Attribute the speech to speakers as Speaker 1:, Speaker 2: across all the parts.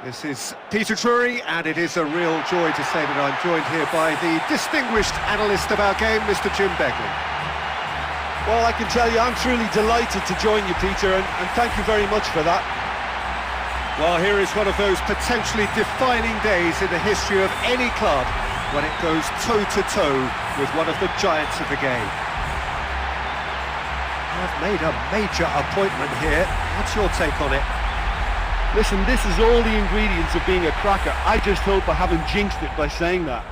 Speaker 1: This is Peter Drury, and it is a real joy to say that I'm joined here by the distinguished analyst of our game, Mr. Jim Beglin.
Speaker 2: Well, I can tell you I'm truly delighted to join you, Peter, and thank you very much for that.
Speaker 1: Well, here is one of those potentially defining days in the history of any club when it goes toe-to-toe with one of the giants of the game. I've made a major appointment here. What's your take on it?
Speaker 2: Listen, this is all the ingredients of being a cracker. I just hope I haven't jinxed it by saying that.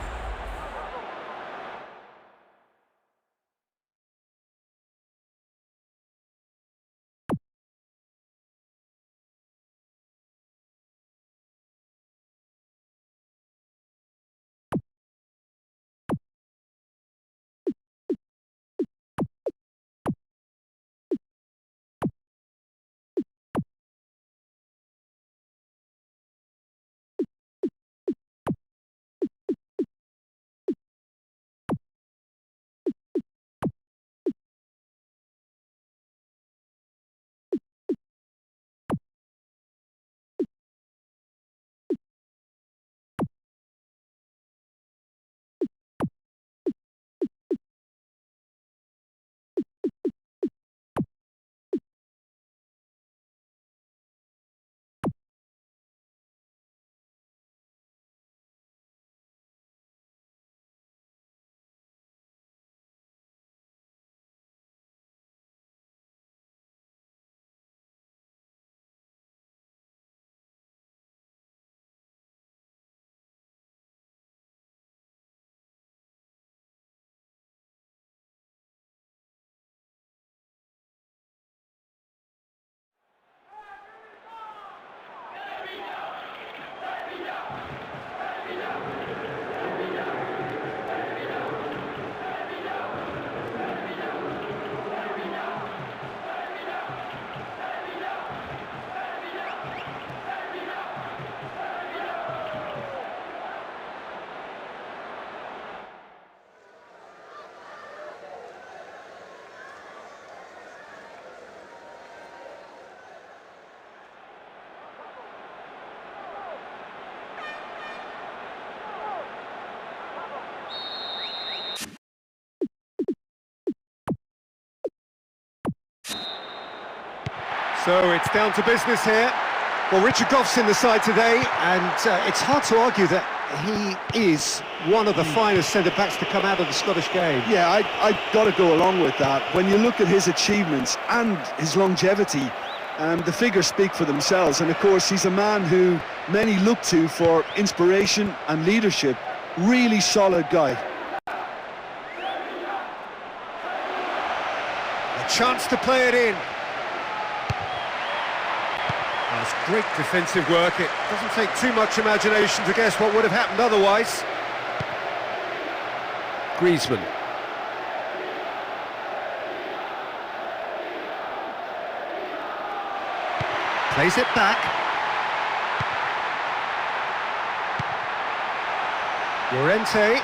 Speaker 1: So it's down to business here. Well, Richard Goff's in the side today, and it's hard to argue that he is one of the finest centre-backs to come out of the Scottish game.
Speaker 2: Yeah, I've got to go along with that. When you look at his achievements and his longevity, the figures speak for themselves. And of course, he's a man who many look to for inspiration and leadership. Really solid guy.
Speaker 1: A chance to play it in. That's great defensive work. It doesn't take too much imagination to guess what would have happened otherwise. Griezmann. Plays it back. Llorente.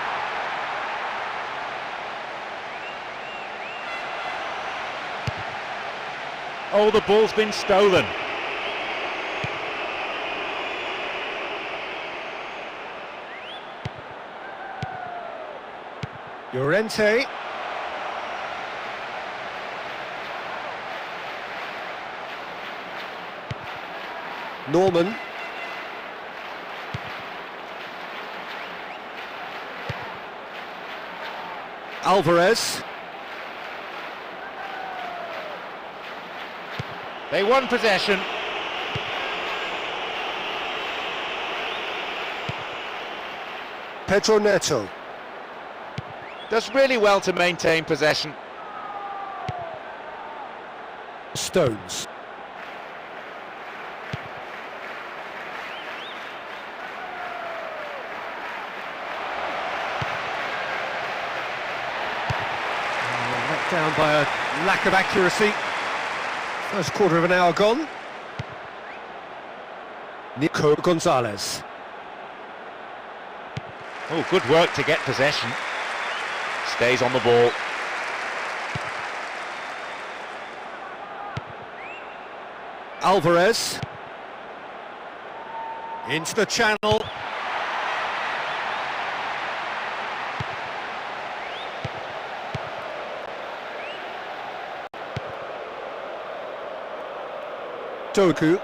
Speaker 3: Oh, the ball's been stolen.
Speaker 1: Llorente. Norman. Alvarez.
Speaker 3: They won possession.
Speaker 1: Pedro Neto.
Speaker 3: Does really well to maintain possession.
Speaker 1: Stones. Let down by a lack of accuracy. First quarter of an hour gone. Nico Gonzalez.
Speaker 3: Oh, good work to get possession. Stays on the ball.
Speaker 1: Alvarez. Into the channel. Doku.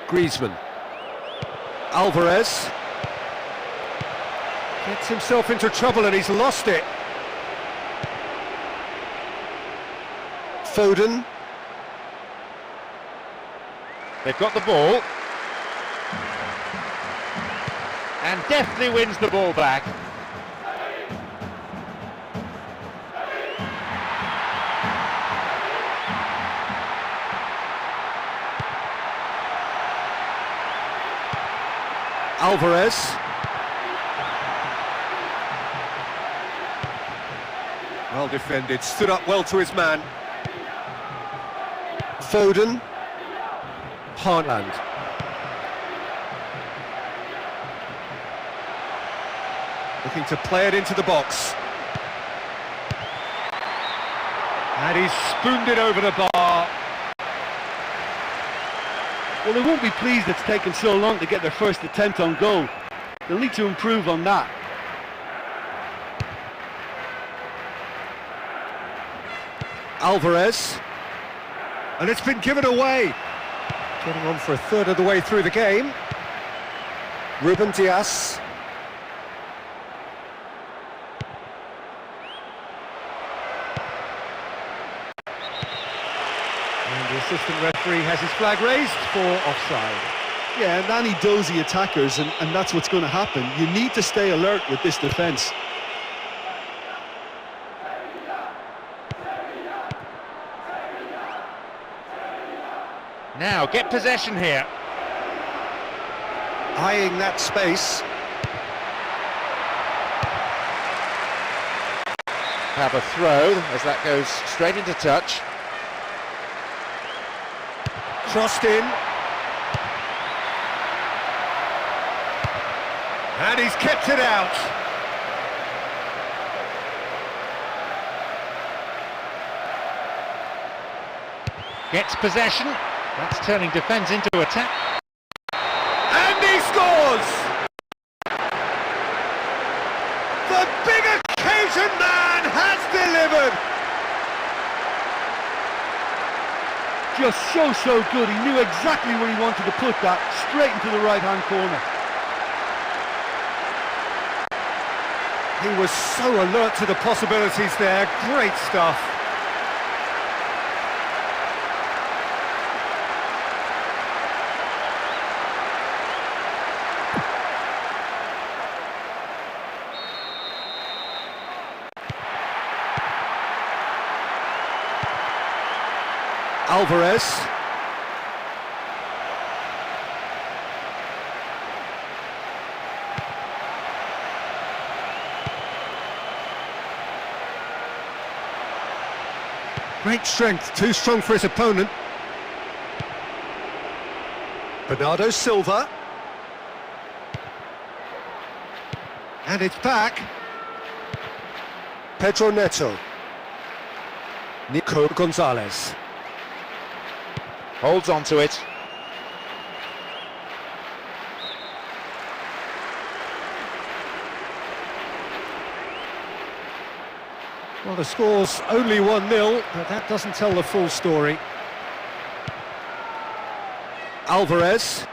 Speaker 1: Griezmann. Alvarez. Gets himself into trouble and he's lost it. Foden.
Speaker 3: They've got the ball. And deftly wins the ball back.
Speaker 1: Alvarez. Well defended, stood up well to his man. Foden. Haaland. Looking to play it into the box. And he's spooned it over the bar.
Speaker 2: Well, they won't be pleased it's taken so long to get their first attempt on goal. They'll need to improve on that.
Speaker 1: Alvarez. And it's been given away. Getting on for a third of the way through the game. Ruben Dias. And the assistant referee has his flag raised for offside.
Speaker 2: Yeah, and any dozy attackers, and that's what's going to happen. You need to stay alert with this defence.
Speaker 3: Now, get possession here.
Speaker 1: Eyeing that space.
Speaker 3: Have a throw as that goes straight into touch.
Speaker 1: Crossed in. And he's kept it out.
Speaker 3: Gets possession. That's turning defence into attack.
Speaker 1: And he scores! The big occasion man has delivered!
Speaker 2: Just so good. He knew exactly where he wanted to put that, straight into the right-hand corner.
Speaker 1: He was so alert to the possibilities there. Great stuff. Alvarez. Great strength, too strong for his opponent. Bernardo Silva. And it's back. Pedro Neto. Nico Gonzalez.
Speaker 3: Holds on to it.
Speaker 1: Well, the score's only 1-0, but that doesn't tell the full story. Alvarez.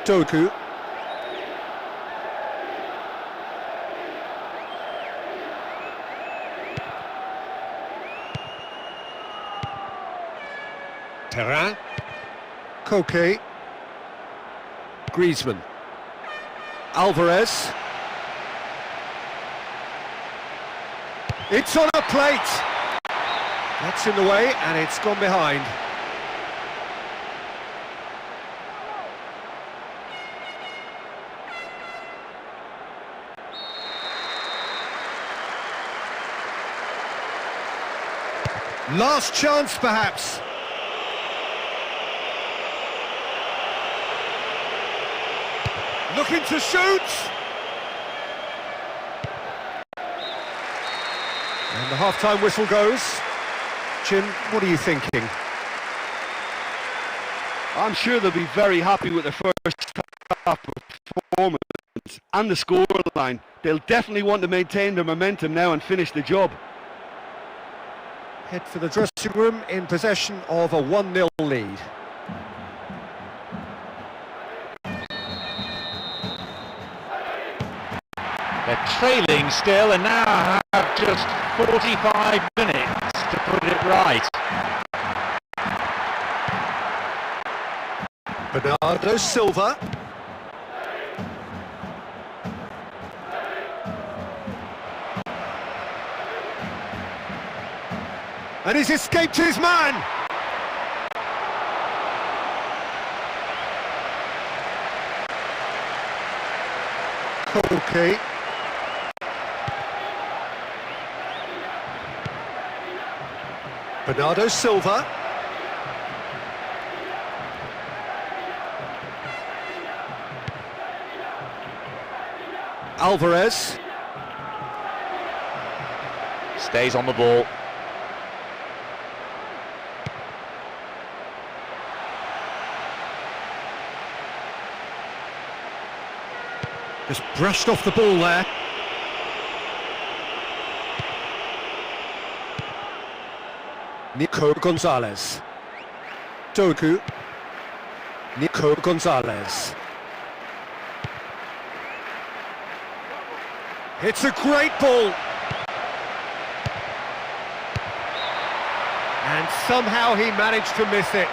Speaker 1: Doku. Terrain. Koke. Griezmann. Alvarez. It's on a plate. That's in the way and it's gone behind. Last chance perhaps. Looking to shoot! And the half-time whistle goes. Jim, what are you thinking?
Speaker 2: I'm sure they'll be very happy with the first half performance and the scoreline. They'll definitely want to maintain their momentum now and finish the job.
Speaker 1: Head for the dressing room in possession of a 1-0 lead.
Speaker 3: They're trailing still and now have just 45 minutes to put it right.
Speaker 1: Bernardo Silva. And he's escaped his man! Okay. Bernardo Silva. Alvarez.
Speaker 3: Stays on the ball.
Speaker 1: Just brushed off the ball there. Nico Gonzalez. Doku. Nico Gonzalez. It's a great ball. And somehow he managed to miss it.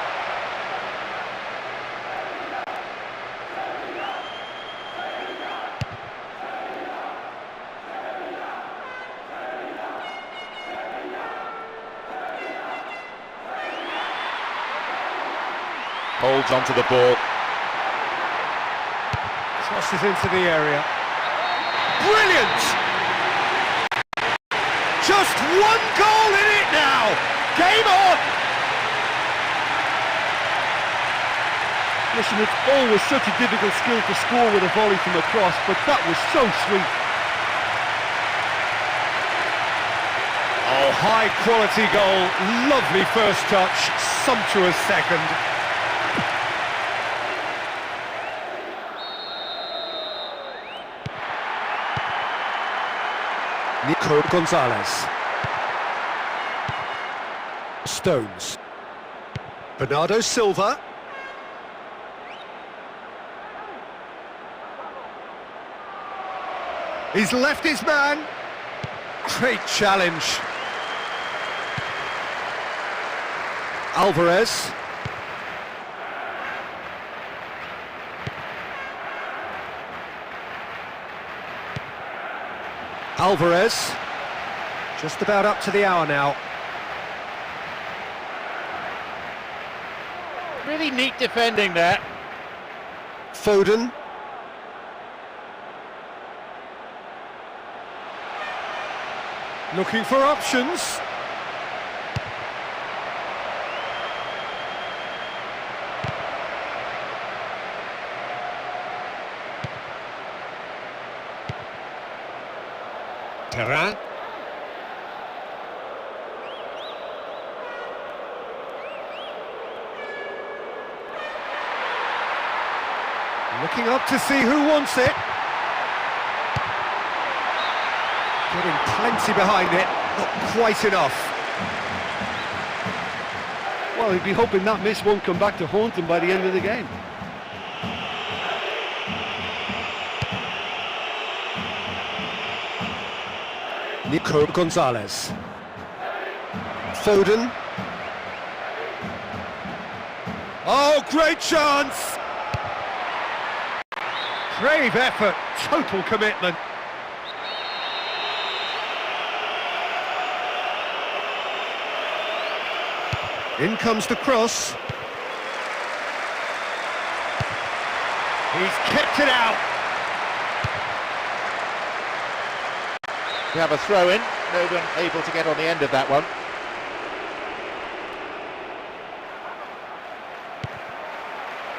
Speaker 3: Holds onto the ball.
Speaker 1: Tosses into the area. Brilliant! Just one goal in it now! Game on!
Speaker 2: Listen, it's always such a difficult skill to score with a volley from across, but that was so sweet.
Speaker 1: Oh, high quality goal, lovely first touch, sumptuous second. Nico Gonzalez. Stones. Bernardo Silva. He's left his man. Great challenge. Alvarez. Alvarez. Just about up to the hour now.
Speaker 3: Really neat defending there.
Speaker 1: Foden. Looking for options. Terrain. Looking up to see who wants it. Getting plenty behind it, not quite enough.
Speaker 2: Well, he'd be hoping that miss won't come back to haunt him by the end of the game.
Speaker 1: Nico Gonzalez. Foden. Oh, great chance! Brave effort, total commitment. In comes the cross. He's kept it out.
Speaker 3: We have a throw-in. No one able to get on the end of that one.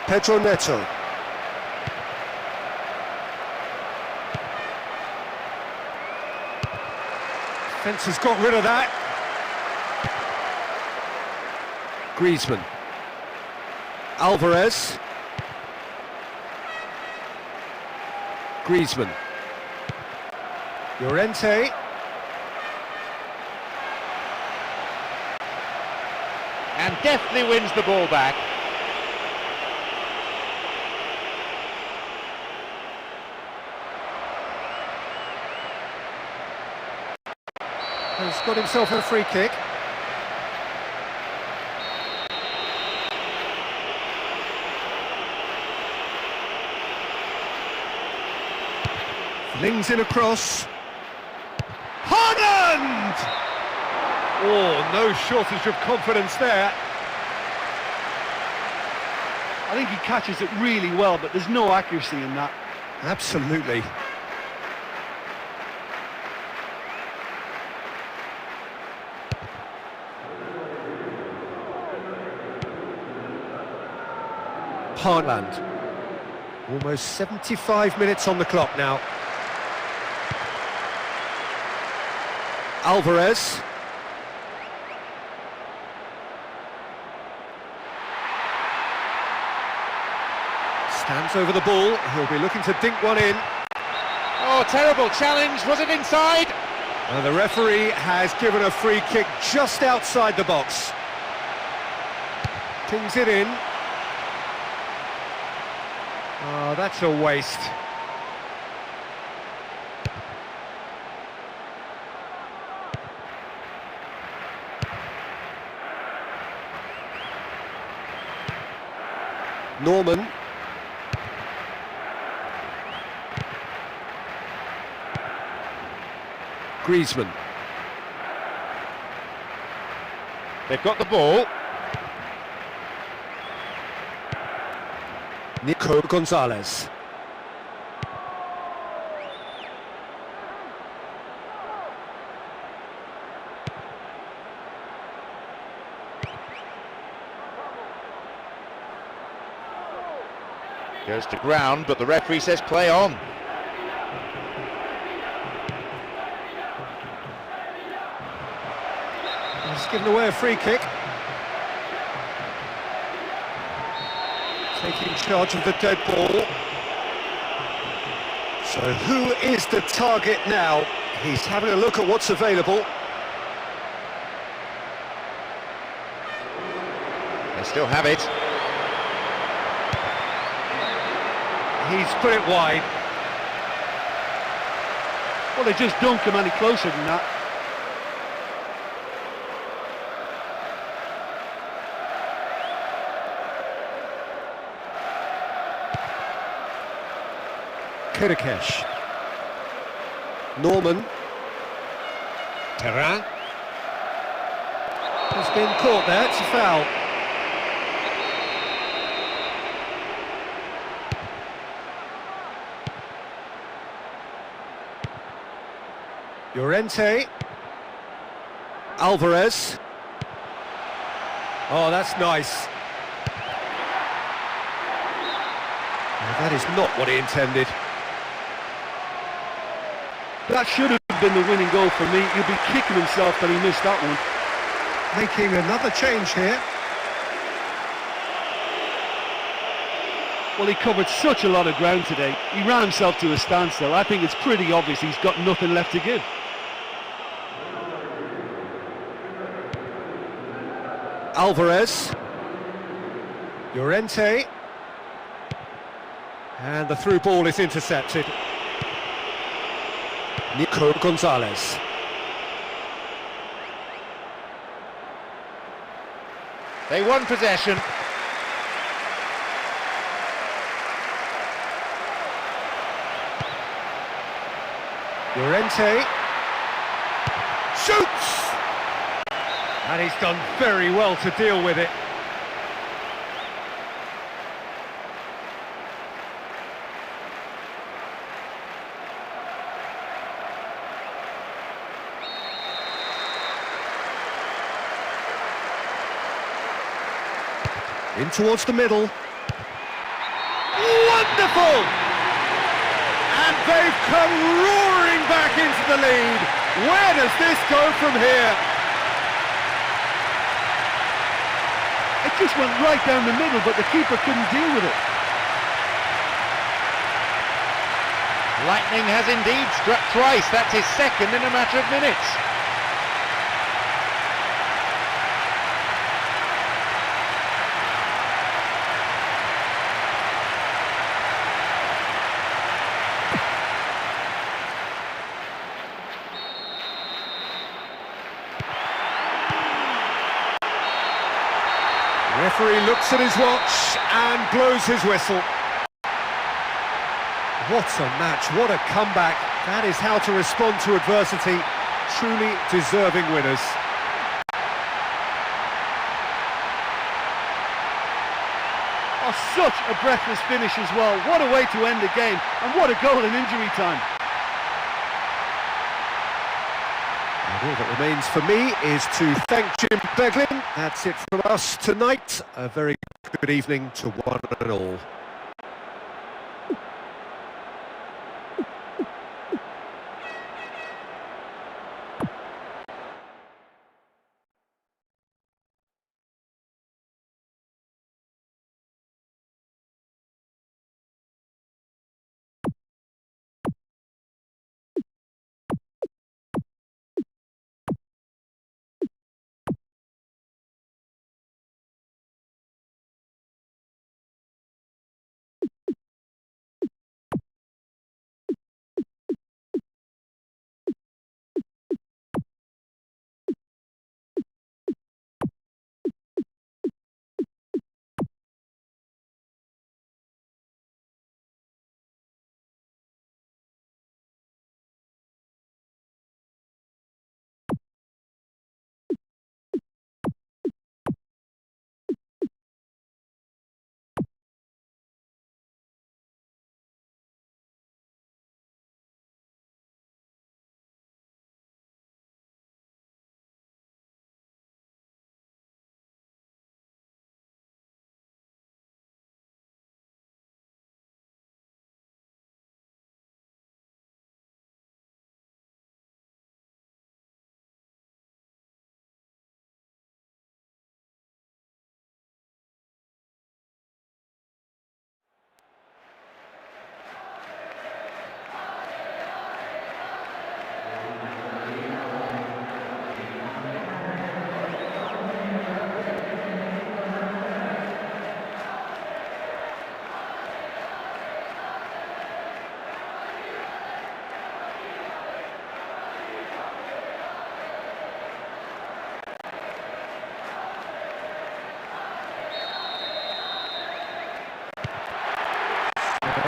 Speaker 1: Pedro Neto. Defence has got rid of that. Griezmann. Alvarez. Griezmann. Llorente.
Speaker 3: And deftly wins the ball back.
Speaker 1: He's got himself a free kick. Flings in across. Haaland! Oh, no shortage of confidence there.
Speaker 2: I think he catches it really well, but there's no accuracy in that.
Speaker 1: Absolutely. Haaland. Almost 75 minutes on the clock now. Alvarez. Stands over the ball. He'll be looking to dink one in.
Speaker 3: Oh, terrible challenge. Was it inside?
Speaker 1: And the referee has given a free kick just outside the box. Pings it in. Oh, that's a waste. Norman. Griezmann.
Speaker 3: They've got the ball.
Speaker 1: Nico Gonzalez.
Speaker 3: Goes to ground, but the referee says play on.
Speaker 1: He's given away a free kick. Taking charge of the dead ball. So who is the target now? He's having a look at what's available.
Speaker 3: They still have it.
Speaker 1: He's put it wide.
Speaker 2: Well, they just don't come any closer than that.
Speaker 1: Kirikesh. Norman. Terrain. Has been caught there, it's a foul. Llorente. Alvarez. Oh, that's nice. Well, that is not what he intended.
Speaker 2: That should have been the winning goal for me. He'll be kicking himself that he missed that one.
Speaker 1: Making another change here.
Speaker 2: Well, he covered such a lot of ground today. He ran himself to a standstill. I think it's pretty obvious he's got nothing left to give.
Speaker 1: Alvarez. Llorente. And the through ball is intercepted. Nico Gonzalez.
Speaker 3: They won possession.
Speaker 1: Llorente. Shoots! And he's done very well to deal with it. In towards the middle. Wonderful! And they've come roaring back into the lead.
Speaker 2: Where does this go from here? It just went right down the middle, but the keeper couldn't deal with it.
Speaker 3: Lightning has indeed struck twice. That's his second in a matter of minutes.
Speaker 1: Referee looks at his watch and blows his whistle. What a match, what a comeback. That is how to respond to adversity. Truly deserving winners.
Speaker 2: Oh, such a breathless finish as well. What a way to end the game, and what a goal in injury time.
Speaker 1: And all that remains for me is to thank Jim Beglin. That's it from us tonight. A very good evening to one and all.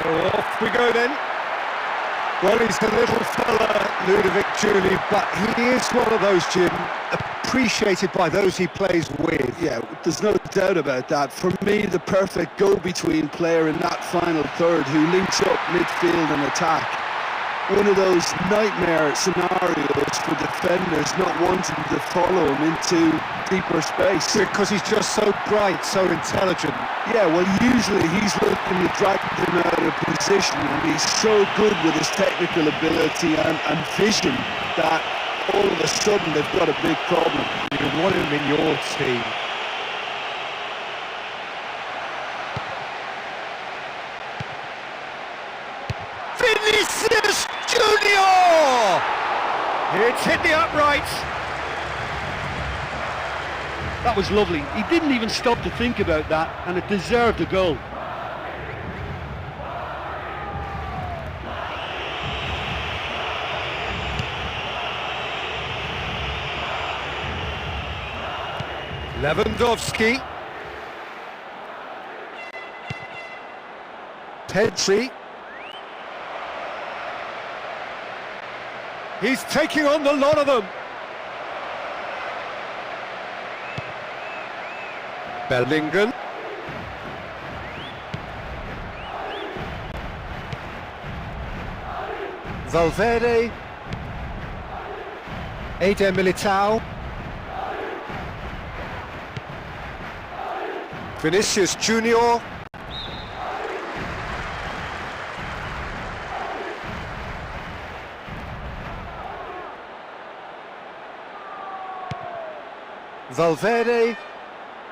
Speaker 1: Off we go then. Well, he's a little fella, Ludovic Juli, but he is one of those, Jim, appreciated by those he plays with.
Speaker 2: Yeah, there's no doubt about that. For me, the perfect go-between player in that final third who links up midfield and attack. One of those nightmare scenarios for defenders not wanting to follow him into deeper space.
Speaker 1: Because he's just so bright, so intelligent.
Speaker 2: Yeah, well, usually he's looking to drag them out of position, and he's so good with his technical ability and vision that all of a sudden they've got a big problem.
Speaker 1: You want him in your team. Vinicius Junior! It's hit the uprights.
Speaker 2: That was lovely. He didn't even stop to think about that, and it deserved a goal.
Speaker 1: Lewandowski. Pedri. He's taking on the lot of them. Bellingham. Valverde. Eder Militao. Vinicius Junior. Valverde.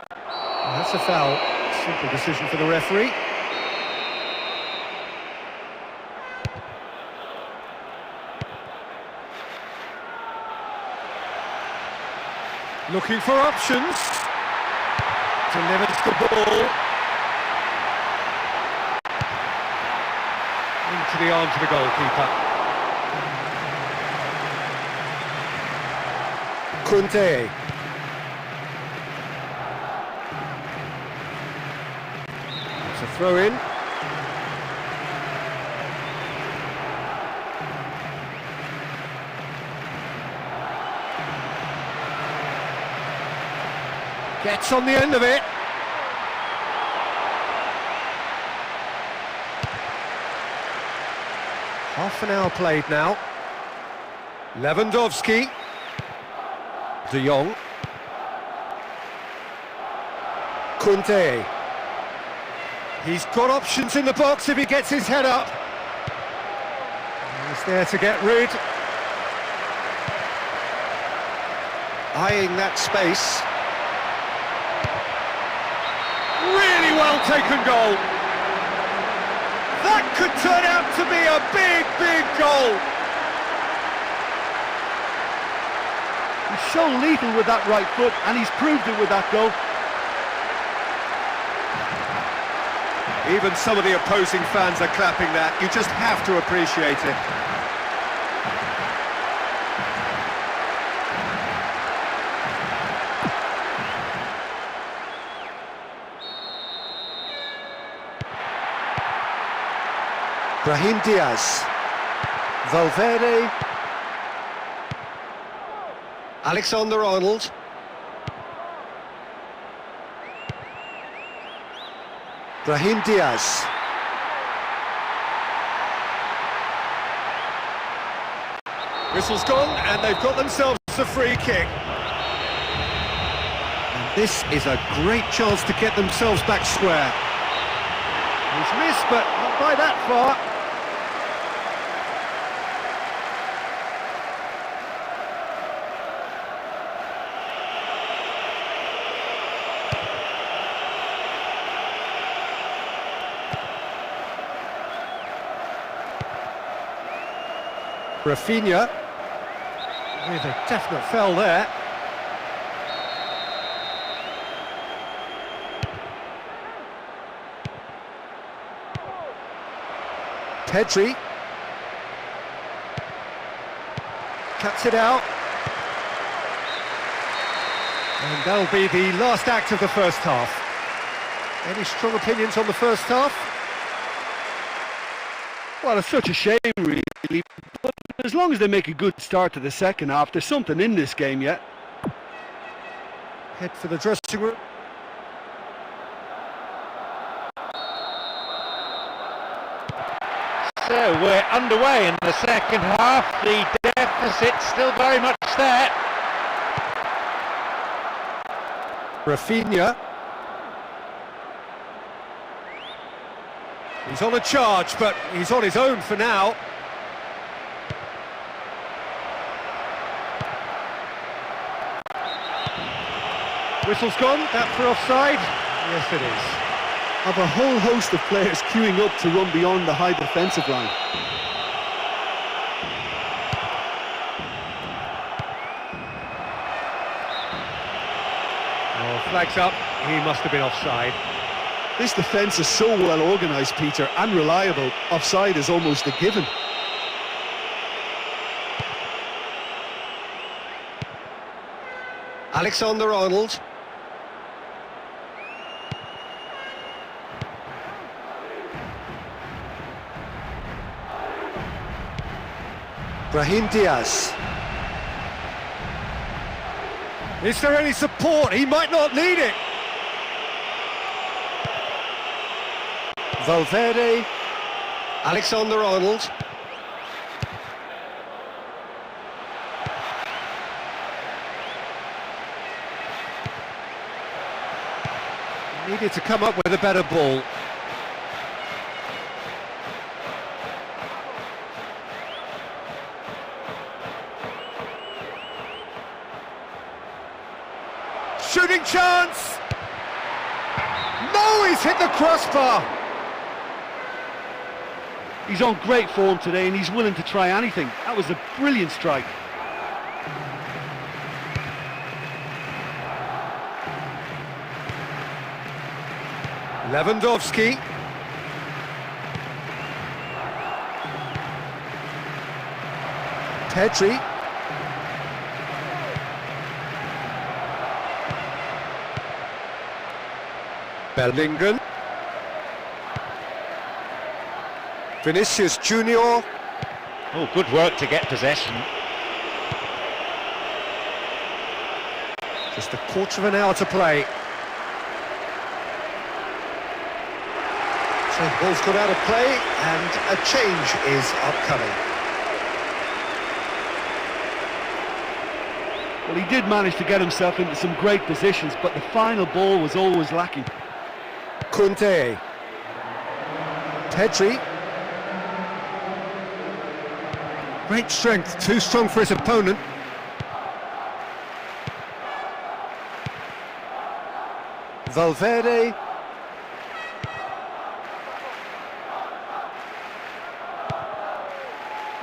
Speaker 1: That's a foul. Simple decision for the referee. Looking for options. Delivers the ball. Into the arms of the goalkeeper. Kunte. It's a throw-in. Gets on the end of it. Half an hour played now. Lewandowski. De Jong. Kunte. He's got options in the box if he gets his head up. He's there to get rid. Eyeing that space. Really well taken goal. That could turn out to be a big, big goal.
Speaker 2: He's so lethal with that right foot, and he's proved it with that goal.
Speaker 1: Even some of the opposing fans are clapping that. You just have to appreciate it. Brahim Diaz. Valverde. Alexander-Arnold. Brahim Diaz. Whistle's gone, and they've got themselves a free kick. And this is a great chance to get themselves back square.
Speaker 2: He's missed, but not by that far.
Speaker 1: Rafinha, with a definite foul there. Pedri cuts it out, and that'll be the last act of the first half. Any strong opinions on the first half?
Speaker 2: Well, it's such a shame, really. But as long as they make a good start to the second half, there's something in this game yet.
Speaker 1: Head for the dressing room.
Speaker 3: So we're underway in the second half. The deficit's still very much there.
Speaker 1: Rafinha. He's on a charge, but he's on his own for now. Whistle's gone, that for offside? Yes, it is.
Speaker 2: Have a whole host of players queuing up to run beyond the high defensive line.
Speaker 1: Oh, flags up, he must have been offside.
Speaker 2: This defence is so well organised, Peter, and reliable. Offside is almost a given.
Speaker 1: Alexander-Arnold. Brahim Diaz. Is there any support? He might not need it. Valverde. Alexander-Arnold. Needed to come up with a better ball. shooting chance! No, he's hit the crossbar!
Speaker 2: He's on great form today and he's willing to try anything. That was a brilliant strike.
Speaker 1: Lewandowski. Pedri. Bellingham. Vinicius Junior.
Speaker 3: Oh, good work to get possession.
Speaker 1: Just a quarter of an hour to play. So the ball's got out of play and a change is upcoming.
Speaker 2: Well, he did manage to get himself into some great positions, but the final ball was always lacking.
Speaker 1: Kunde. Pedri. Great strength, too strong for his opponent. Valverde.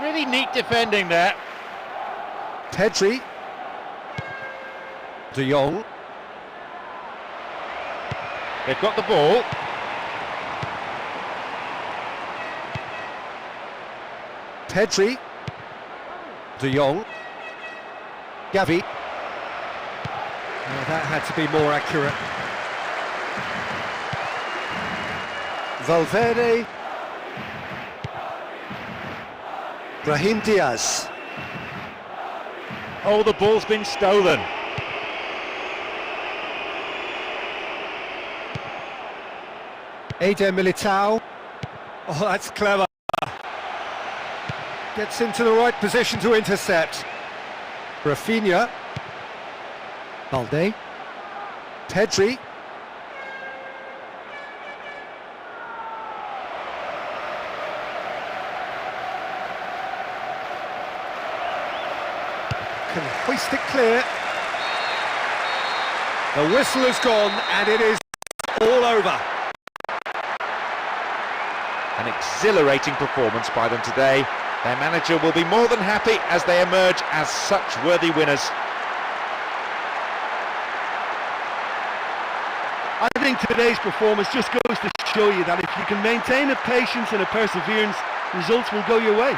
Speaker 3: Really neat defending there.
Speaker 1: Pedri. De Jong.
Speaker 3: They've got the ball.
Speaker 1: Pedri. De Jong. Gavi. Oh, that had to be more accurate. Valverde. Brahim Diaz.
Speaker 3: Oh, the ball's been stolen.
Speaker 1: Eder Militao. Oh, that's clever. Gets into the right position to intercept. Rafinha. Balde. Pedri. Can hoist it clear. The whistle has gone and it is all over.
Speaker 3: An exhilarating performance by them today. Their manager will be more than happy as they emerge as such worthy winners.
Speaker 2: I think today's performance just goes to show you that if you can maintain a patience and a perseverance, results will go your way.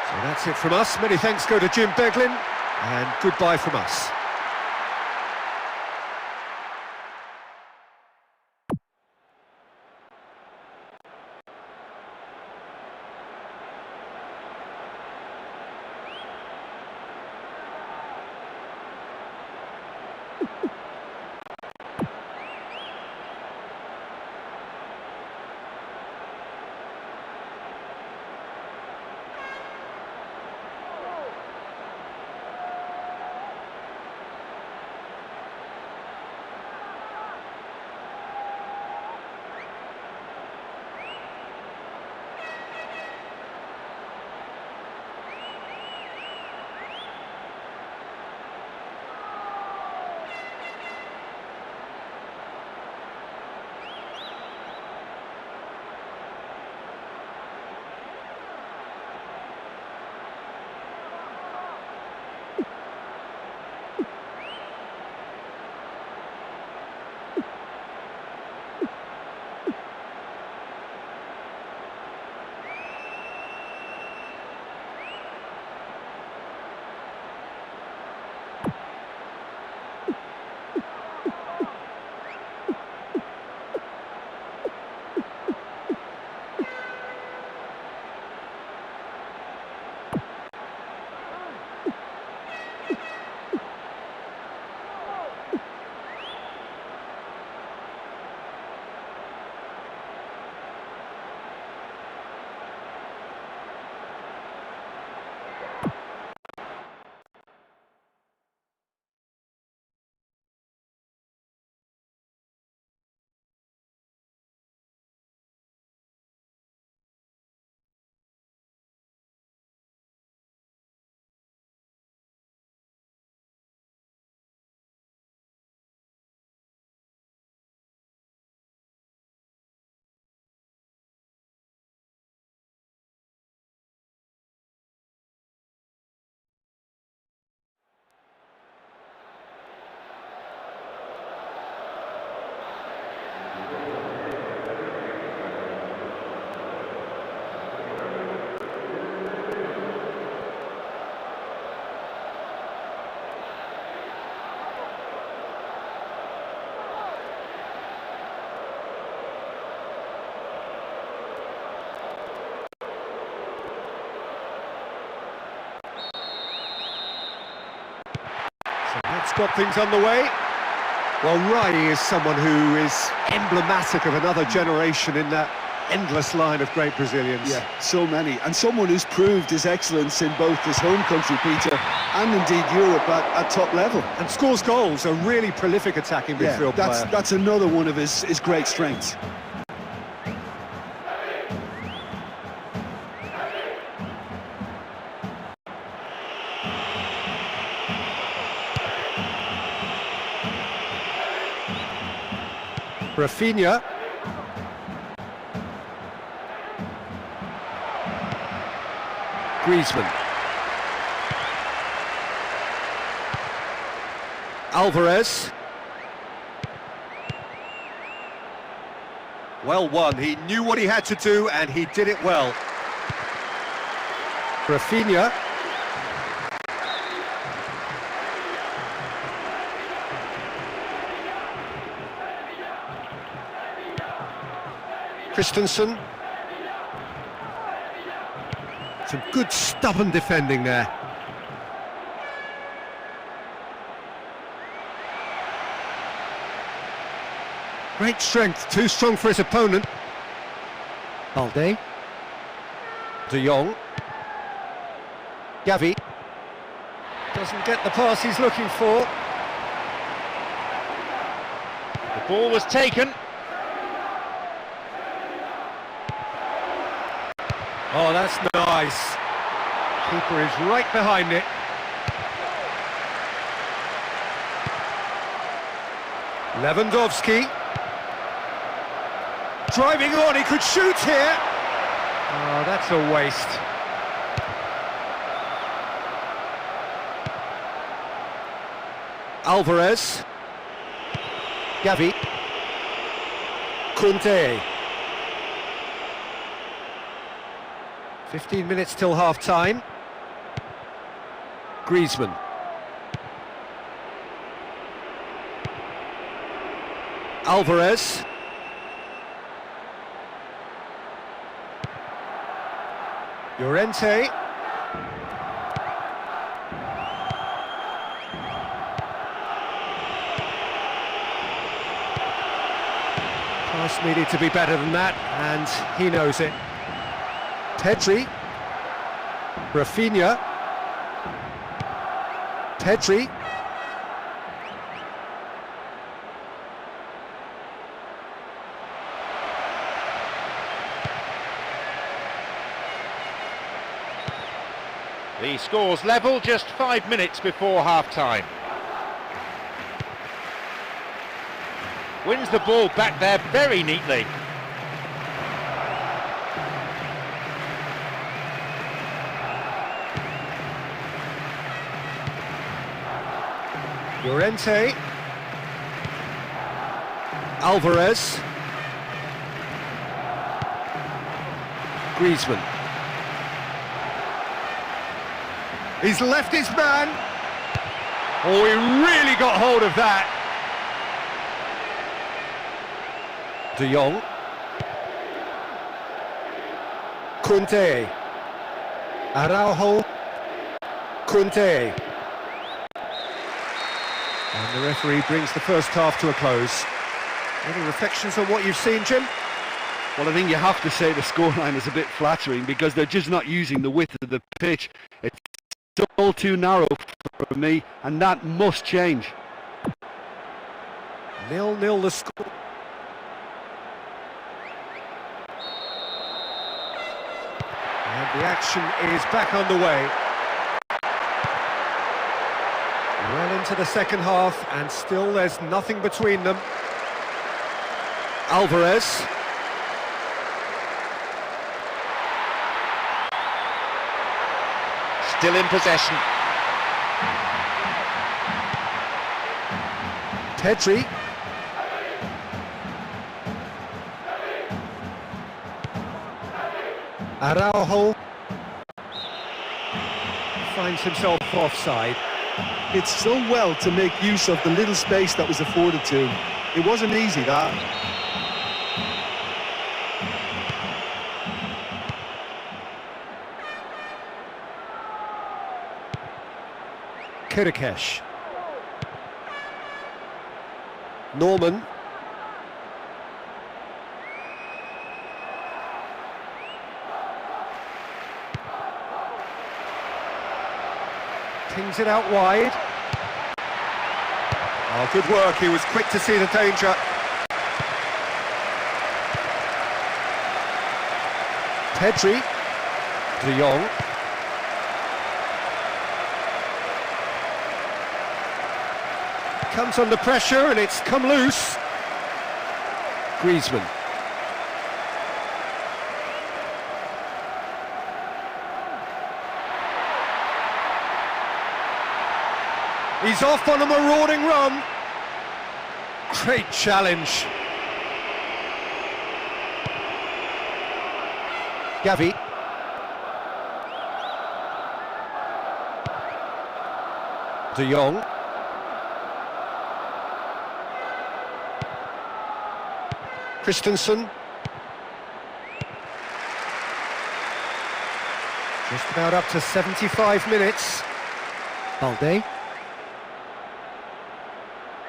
Speaker 1: So that's it from us. Many thanks go to Jim Beglin, and goodbye from us. That's got things underway. Well, Rai is someone who is emblematic of another generation in that endless line of great Brazilians.
Speaker 2: Yeah, so many. And someone who's proved his excellence in both his home country, Peter, and indeed Europe at top level.
Speaker 1: And scores goals, a really prolific attacking midfield player.
Speaker 2: That's another one of his great strengths.
Speaker 1: Rafinha. Griezmann. Alvarez. Well won. He knew what he had to do and he did it well. Rafinha. Christensen. Some good stubborn defending there. Great strength, too strong for his opponent. Balde. De Jong. Gavi. Doesn't get the pass he's looking for.
Speaker 3: The ball was taken.
Speaker 1: Oh, that's nice. Keeper is right behind it. Lewandowski. Driving on, he could shoot here. Oh, that's a waste. Alvarez. Gavi. Kunte. 15 minutes till half-time. Griezmann. Alvarez. Llorente. Pass needed to be better than that, and he knows it. Pedri. Rafinha. Pedri.
Speaker 3: The score's level just 5 minutes before half-time. Wins the ball back there very neatly.
Speaker 1: Llorente. Alvarez. Griezmann. He's left his man. Oh, he really got hold of that. De Jong. Kunte. Araujo. Kunte. And the referee brings the first half to a close. Any reflections on what you've seen, Jim?
Speaker 2: Well, I think you have to say the scoreline is a bit flattering because they're just not using the width of the pitch. It's all too narrow for me, and that must change.
Speaker 1: 0-0 the score. And the action is back underway. Well into the second half, and still there's nothing between them. Alvarez.
Speaker 3: Still in possession.
Speaker 1: Pedri. Araujo. Finds himself offside.
Speaker 2: It's so well to make use of the little space that was afforded to him. It wasn't easy, that.
Speaker 1: Kirikesh. Norman. Pings it out wide. Oh, good work, he was quick to see the danger. Pedri. De Jong. Comes under pressure and it's come loose. Griezmann. He's off on a marauding run. Great challenge. Gavi. De Jong. Christensen. Just about up to 75 minutes. Balde.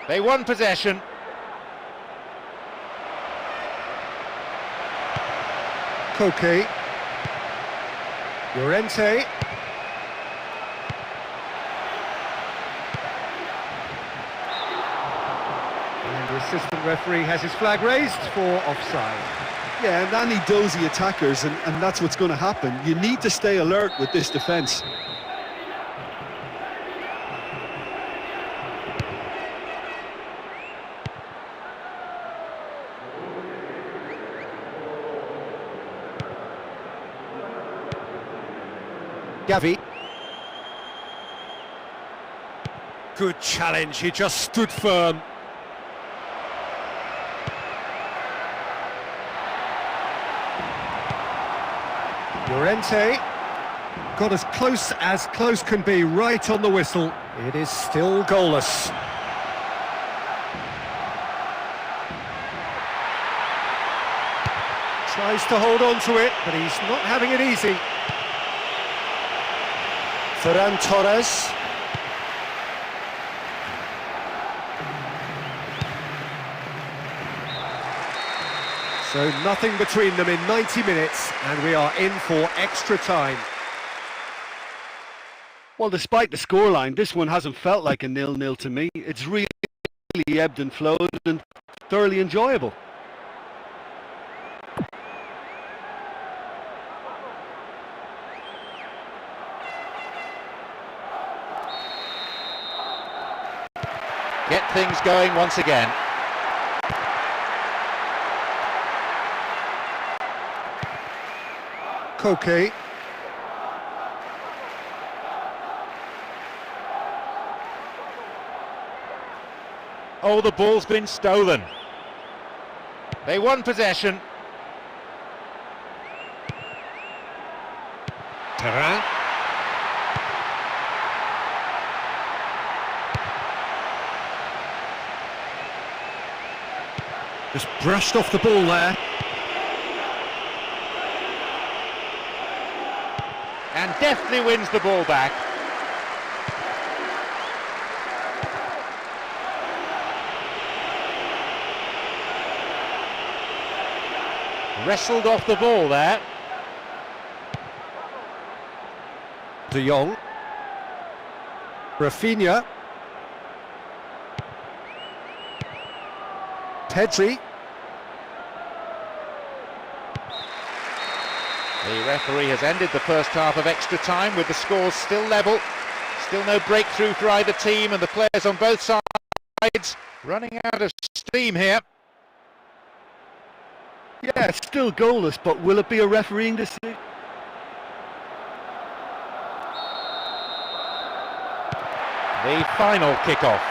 Speaker 3: They won possession.
Speaker 1: Koke. Llorente. And the assistant referee has his flag raised for offside.
Speaker 2: Yeah, and any dozy attackers, and that's what's going to happen. You need to stay alert with this defence.
Speaker 1: Gavi. Good challenge, he just stood firm. Llorente got as close can be, right on the whistle. It is still goalless. Tries to hold on to it, but he's not having it easy. Ferran Torres. So nothing between them in 90 minutes, and we are in for extra time.
Speaker 2: Well, despite the scoreline, this one hasn't felt like a 0-0 to me. It's really ebbed and flowed and thoroughly enjoyable.
Speaker 3: Get things going once again.
Speaker 1: Koke.
Speaker 3: Oh, the ball's been stolen. They won possession.
Speaker 1: Terrain. Just brushed off the ball there.
Speaker 3: And deftly wins the ball back. Wrestled off the ball there.
Speaker 1: De Jong. Rafinha. Pedri.
Speaker 3: The referee has ended the first half of extra time with the scores still level. Still no breakthrough for either team, and the players on both sides running out of steam here.
Speaker 2: Yeah, it's still goalless, but will it be a refereeing decision?
Speaker 3: The final kick-off.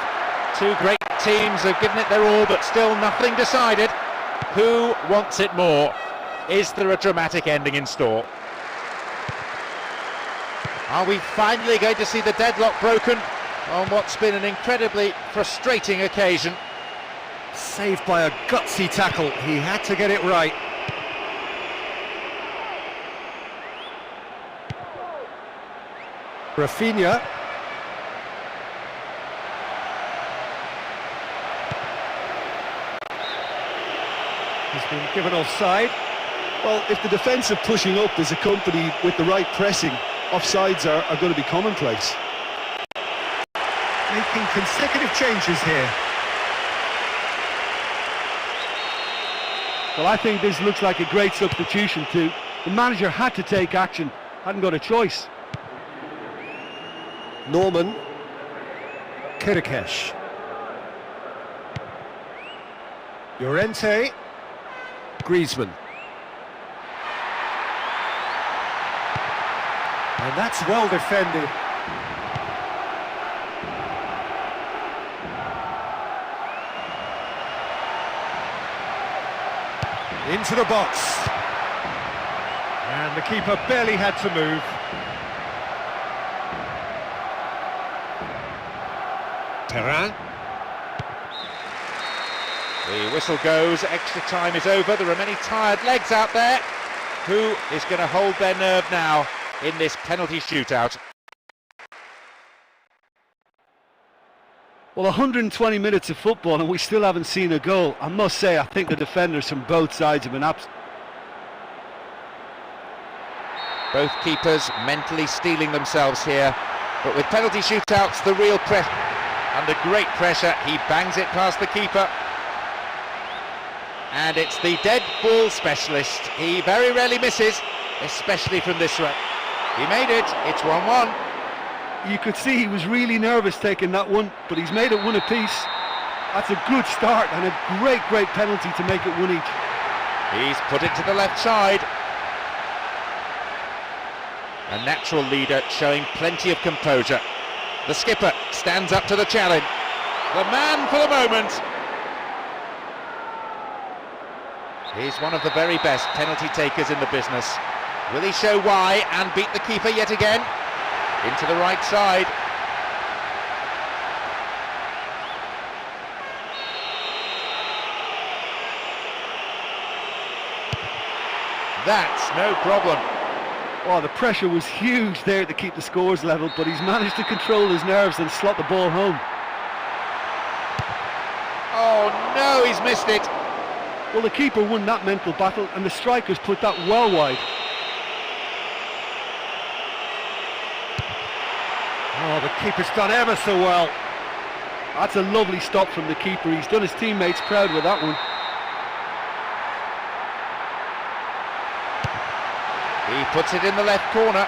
Speaker 3: Two great teams have given it their all, but still nothing decided. Who wants it more? Is there a dramatic ending in store? Are we finally going to see the deadlock broken on what's been an incredibly frustrating occasion?
Speaker 1: Saved by a gutsy tackle, he had to get it right. Rafinha. He's been given offside.
Speaker 2: Well, if the defensive pushing up is accompanied with the right pressing, offsides are going to be commonplace.
Speaker 1: Making consecutive changes here.
Speaker 4: Well, I think this looks like a great substitution too. The manager had to take action, hadn't got a choice.
Speaker 1: Norman Kirikesh. Llorente. Griezmann. And that's well defended. Into the box. And the keeper barely had to move. Terrain.
Speaker 3: The whistle goes, extra time is over, there are many tired legs out there. Who is going to hold their nerve now in this penalty shootout?
Speaker 4: Well, 120 minutes of football and we still haven't seen a goal. I must say, I think the defenders from both sides have been absent.
Speaker 3: Both keepers mentally steeling themselves here, but with penalty shootouts, the real pressure. Under great pressure, he bangs it past the keeper. And it's the dead ball specialist. He very rarely misses, especially from this range. He made it, it's 1-1.
Speaker 4: You could see he was really nervous taking that one, but he's made it one apiece. That's a good start and a great penalty to make it one each.
Speaker 3: He's put it to the left side. A natural leader showing plenty of composure. The skipper stands up to the challenge. The man for the moment. He's one of the very best penalty takers in the business. Will he show why and beat the keeper yet again? Into the right side. That's no problem.
Speaker 4: Oh, the pressure was huge there to keep the scores level, but he's managed to control his nerves and slot the ball home.
Speaker 3: Oh no, he's missed it.
Speaker 4: Well, the keeper won that mental battle and the strikers put that well wide.
Speaker 1: Oh, the keeper's done ever so well.
Speaker 4: That's a lovely stop from the keeper. He's done his teammates proud with that one.
Speaker 3: He puts it in the left corner.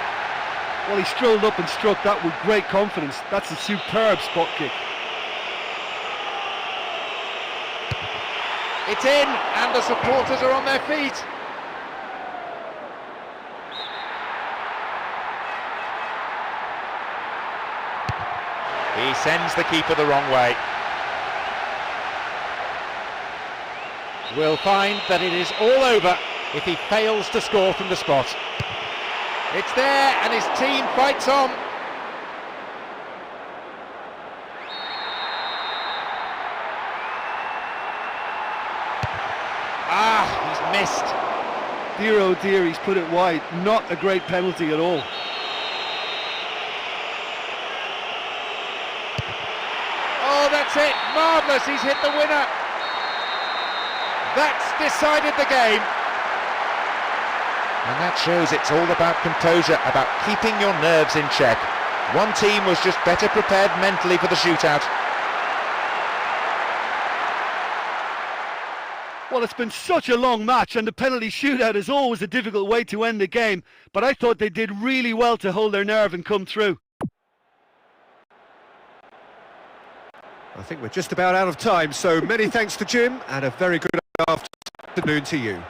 Speaker 4: Well, he strolled up and struck that with great confidence. That's a superb spot kick.
Speaker 3: It's in, and the supporters are on their feet. He sends the keeper the wrong way. We'll find that it is all over if he fails to score from the spot. It's there, and his team fights on. Ah, he's missed.
Speaker 4: Dear oh dear, he's put it wide. Not a great penalty at all.
Speaker 3: Oh, that's it. Marvellous. He's hit the winner. That's decided the game. And that shows it's all about composure, about keeping your nerves in check. One team was just better prepared mentally for the shootout.
Speaker 4: Well, it's been such a long match, and the penalty shootout is always a difficult way to end the game, but I thought they did really well to hold their nerve and come through.
Speaker 1: I think we're just about out of time, so many thanks to Jim, and a very good afternoon to you.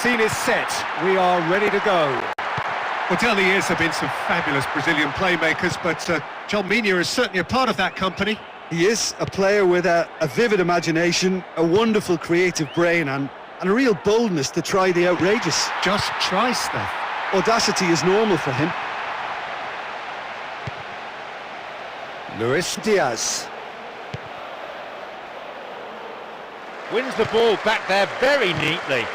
Speaker 1: scene is set. We are ready to go.
Speaker 5: Well, down the years there have been some fabulous Brazilian playmakers, but John Mina is certainly a part of that company.
Speaker 2: He is a player with a vivid imagination, a wonderful creative brain, and a real boldness to try the outrageous.
Speaker 5: Just try stuff.
Speaker 2: Audacity is normal for him.
Speaker 1: Luis Diaz.
Speaker 3: Wins the ball back there very neatly.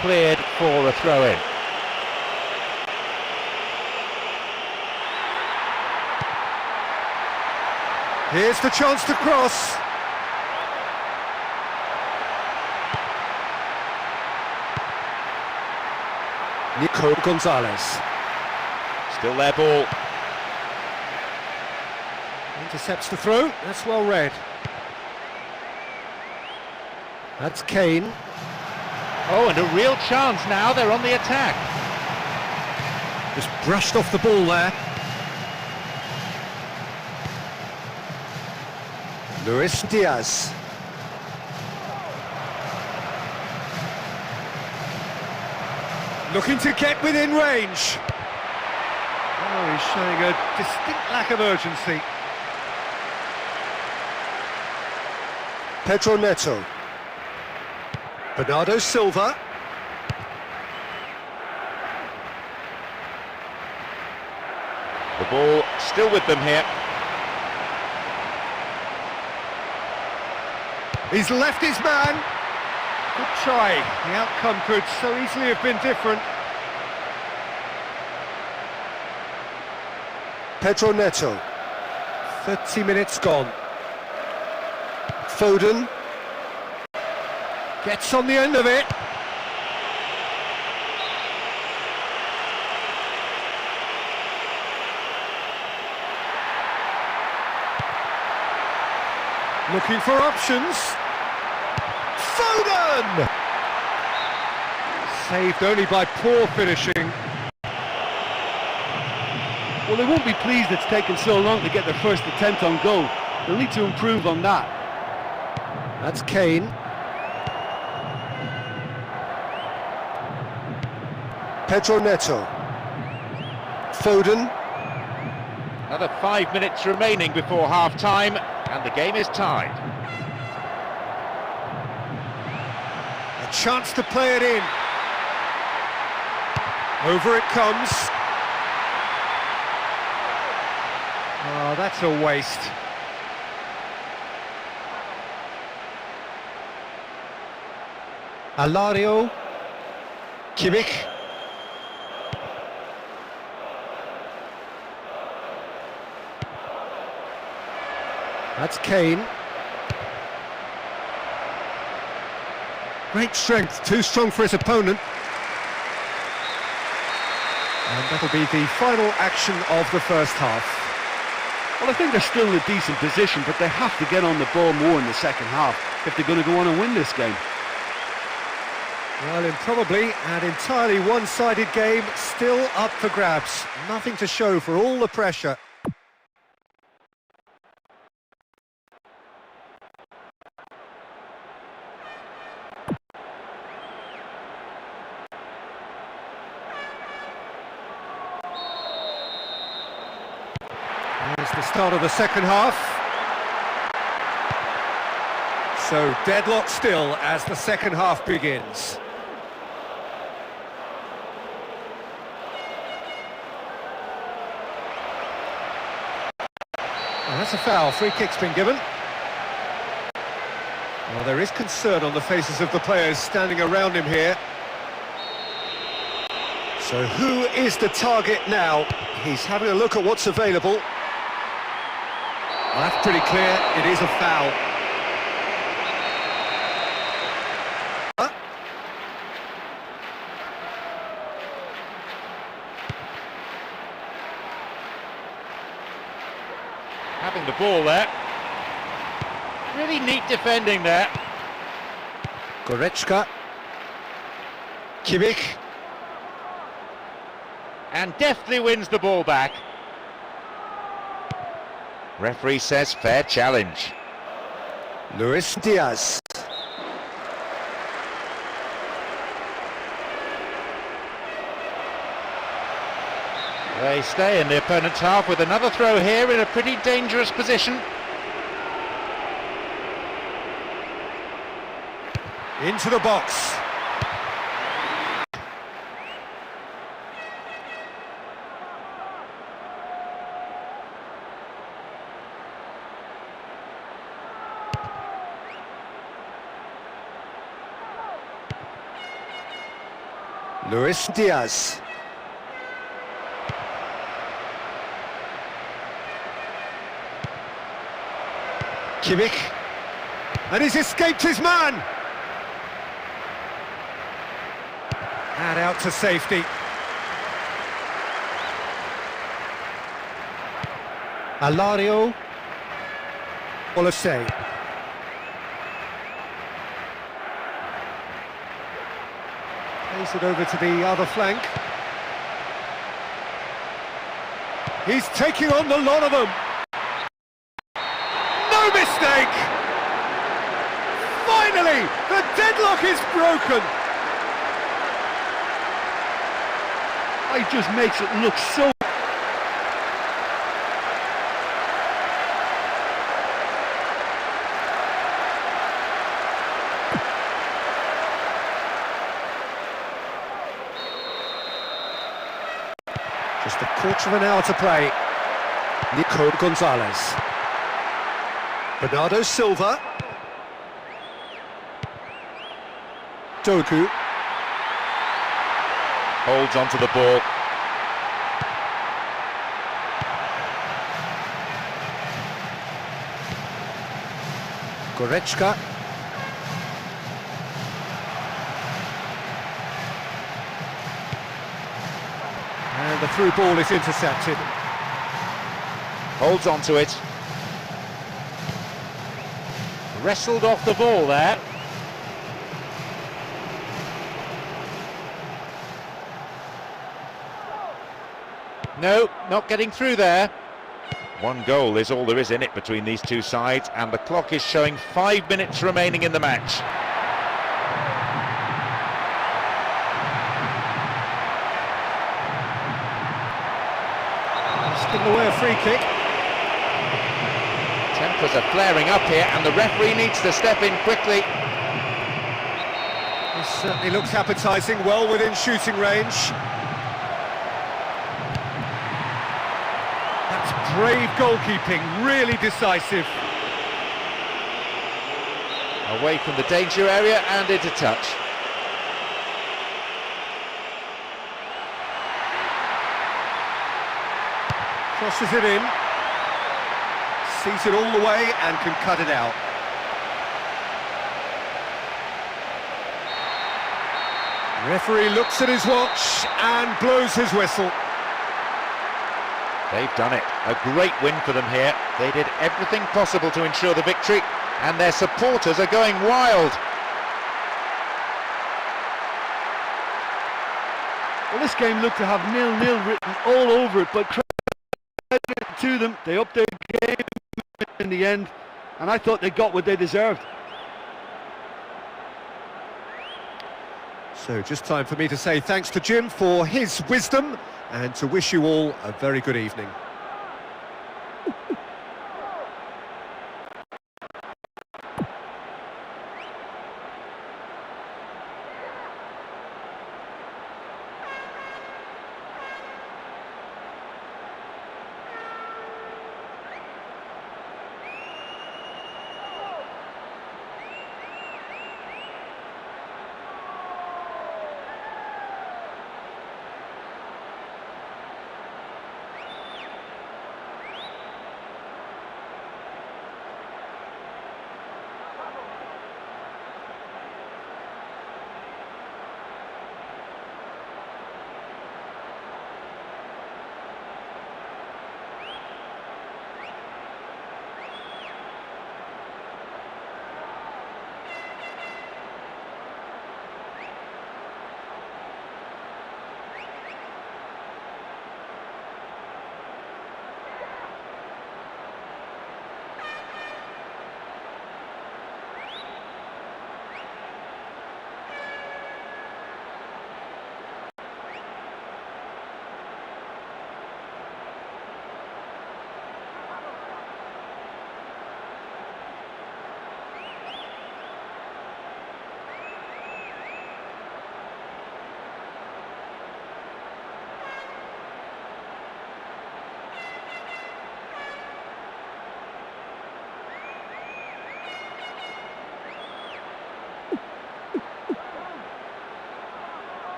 Speaker 3: Cleared for a throw-in.
Speaker 1: Here's the chance to cross. Nico Gonzalez.
Speaker 3: Still their ball.
Speaker 1: Intercepts the throw. That's well read. That's Kane.
Speaker 3: Oh, and a real chance now. They're on the attack.
Speaker 1: Just brushed off the ball there. Luis Diaz. Looking to get within range.
Speaker 4: Oh, he's showing a distinct lack of urgency.
Speaker 1: Pedro Neto. Bernardo Silva.
Speaker 3: The ball still with them here.
Speaker 1: He's left his man.
Speaker 4: Good try. The outcome could so easily have been different.
Speaker 1: Pedro Neto. 30 minutes gone. Foden. Gets on the end of it. Looking for options. Foden!
Speaker 4: Saved only by poor finishing. Well, they won't be pleased it's taken so long to get their first attempt on goal. They'll need to improve on that.
Speaker 1: That's Kane. Pedro Neto. Foden.
Speaker 3: Another 5 minutes remaining before half-time, and the game is tied.
Speaker 1: A chance to play it in. Over it comes.
Speaker 4: Oh, that's a waste.
Speaker 1: Alario. Kimmich. That's Kane. Great strength, too strong for his opponent. And that'll be the final action of the first half.
Speaker 4: Well, I think they're still in a decent position, but they have to get on the ball more in the second half if they're going to go on and win this game.
Speaker 1: Well, in probably an entirely one-sided game, still up for grabs. Nothing to show for all the pressure. Here's the start of the second half. So deadlock still as the second half begins. Oh, that's a foul. Free kick's been given. Well, there is concern on the faces of the players standing around him here. So who is the target now? He's having a look at what's available. Well, that's pretty clear. It is a foul.
Speaker 3: Having the ball there. Really neat defending there.
Speaker 1: Goretzka. Kimmich.
Speaker 3: And deftly wins the ball back. Referee says fair challenge.
Speaker 1: Luis Diaz.
Speaker 3: They stay in the opponent's half with another throw here in a pretty dangerous position.
Speaker 1: Into the box. Luis Diaz. Kimmich. And he's escaped his man. And out to safety. Alario Olasey. Plays it over to the other flank. He's taking on the lot of them. No mistake! Finally, the deadlock is broken.
Speaker 4: It just makes it look so...
Speaker 1: Just a quarter of an hour to play. Nico Gonzalez. Bernardo Silva. Doku.
Speaker 3: Holds onto the ball.
Speaker 1: Goretzka. And the through ball is intercepted.
Speaker 3: Holds onto it. Wrestled off the ball there. No, not getting through there. One goal is all there is in it between these two sides, and the clock is showing 5 minutes remaining in the match.
Speaker 1: It's given away a free kick.
Speaker 3: Tempers are flaring up here, and the referee needs to step in quickly.
Speaker 1: This certainly looks appetising, well within shooting range.
Speaker 4: Brave goalkeeping, really decisive.
Speaker 3: Away from the danger area and into touch.
Speaker 1: Crosses it in. Sees it all the way and can cut it out. Referee looks at his watch and blows his whistle.
Speaker 3: They've done it. A great win for them here. They did everything possible to ensure the victory, and their supporters are going wild.
Speaker 4: Well, this game looked to have 0-0 written all over it, but credit to them, they upped their game in the end, and I thought they got what they deserved.
Speaker 1: So just time for me to say thanks to Jim for his wisdom and to wish you all a very good evening.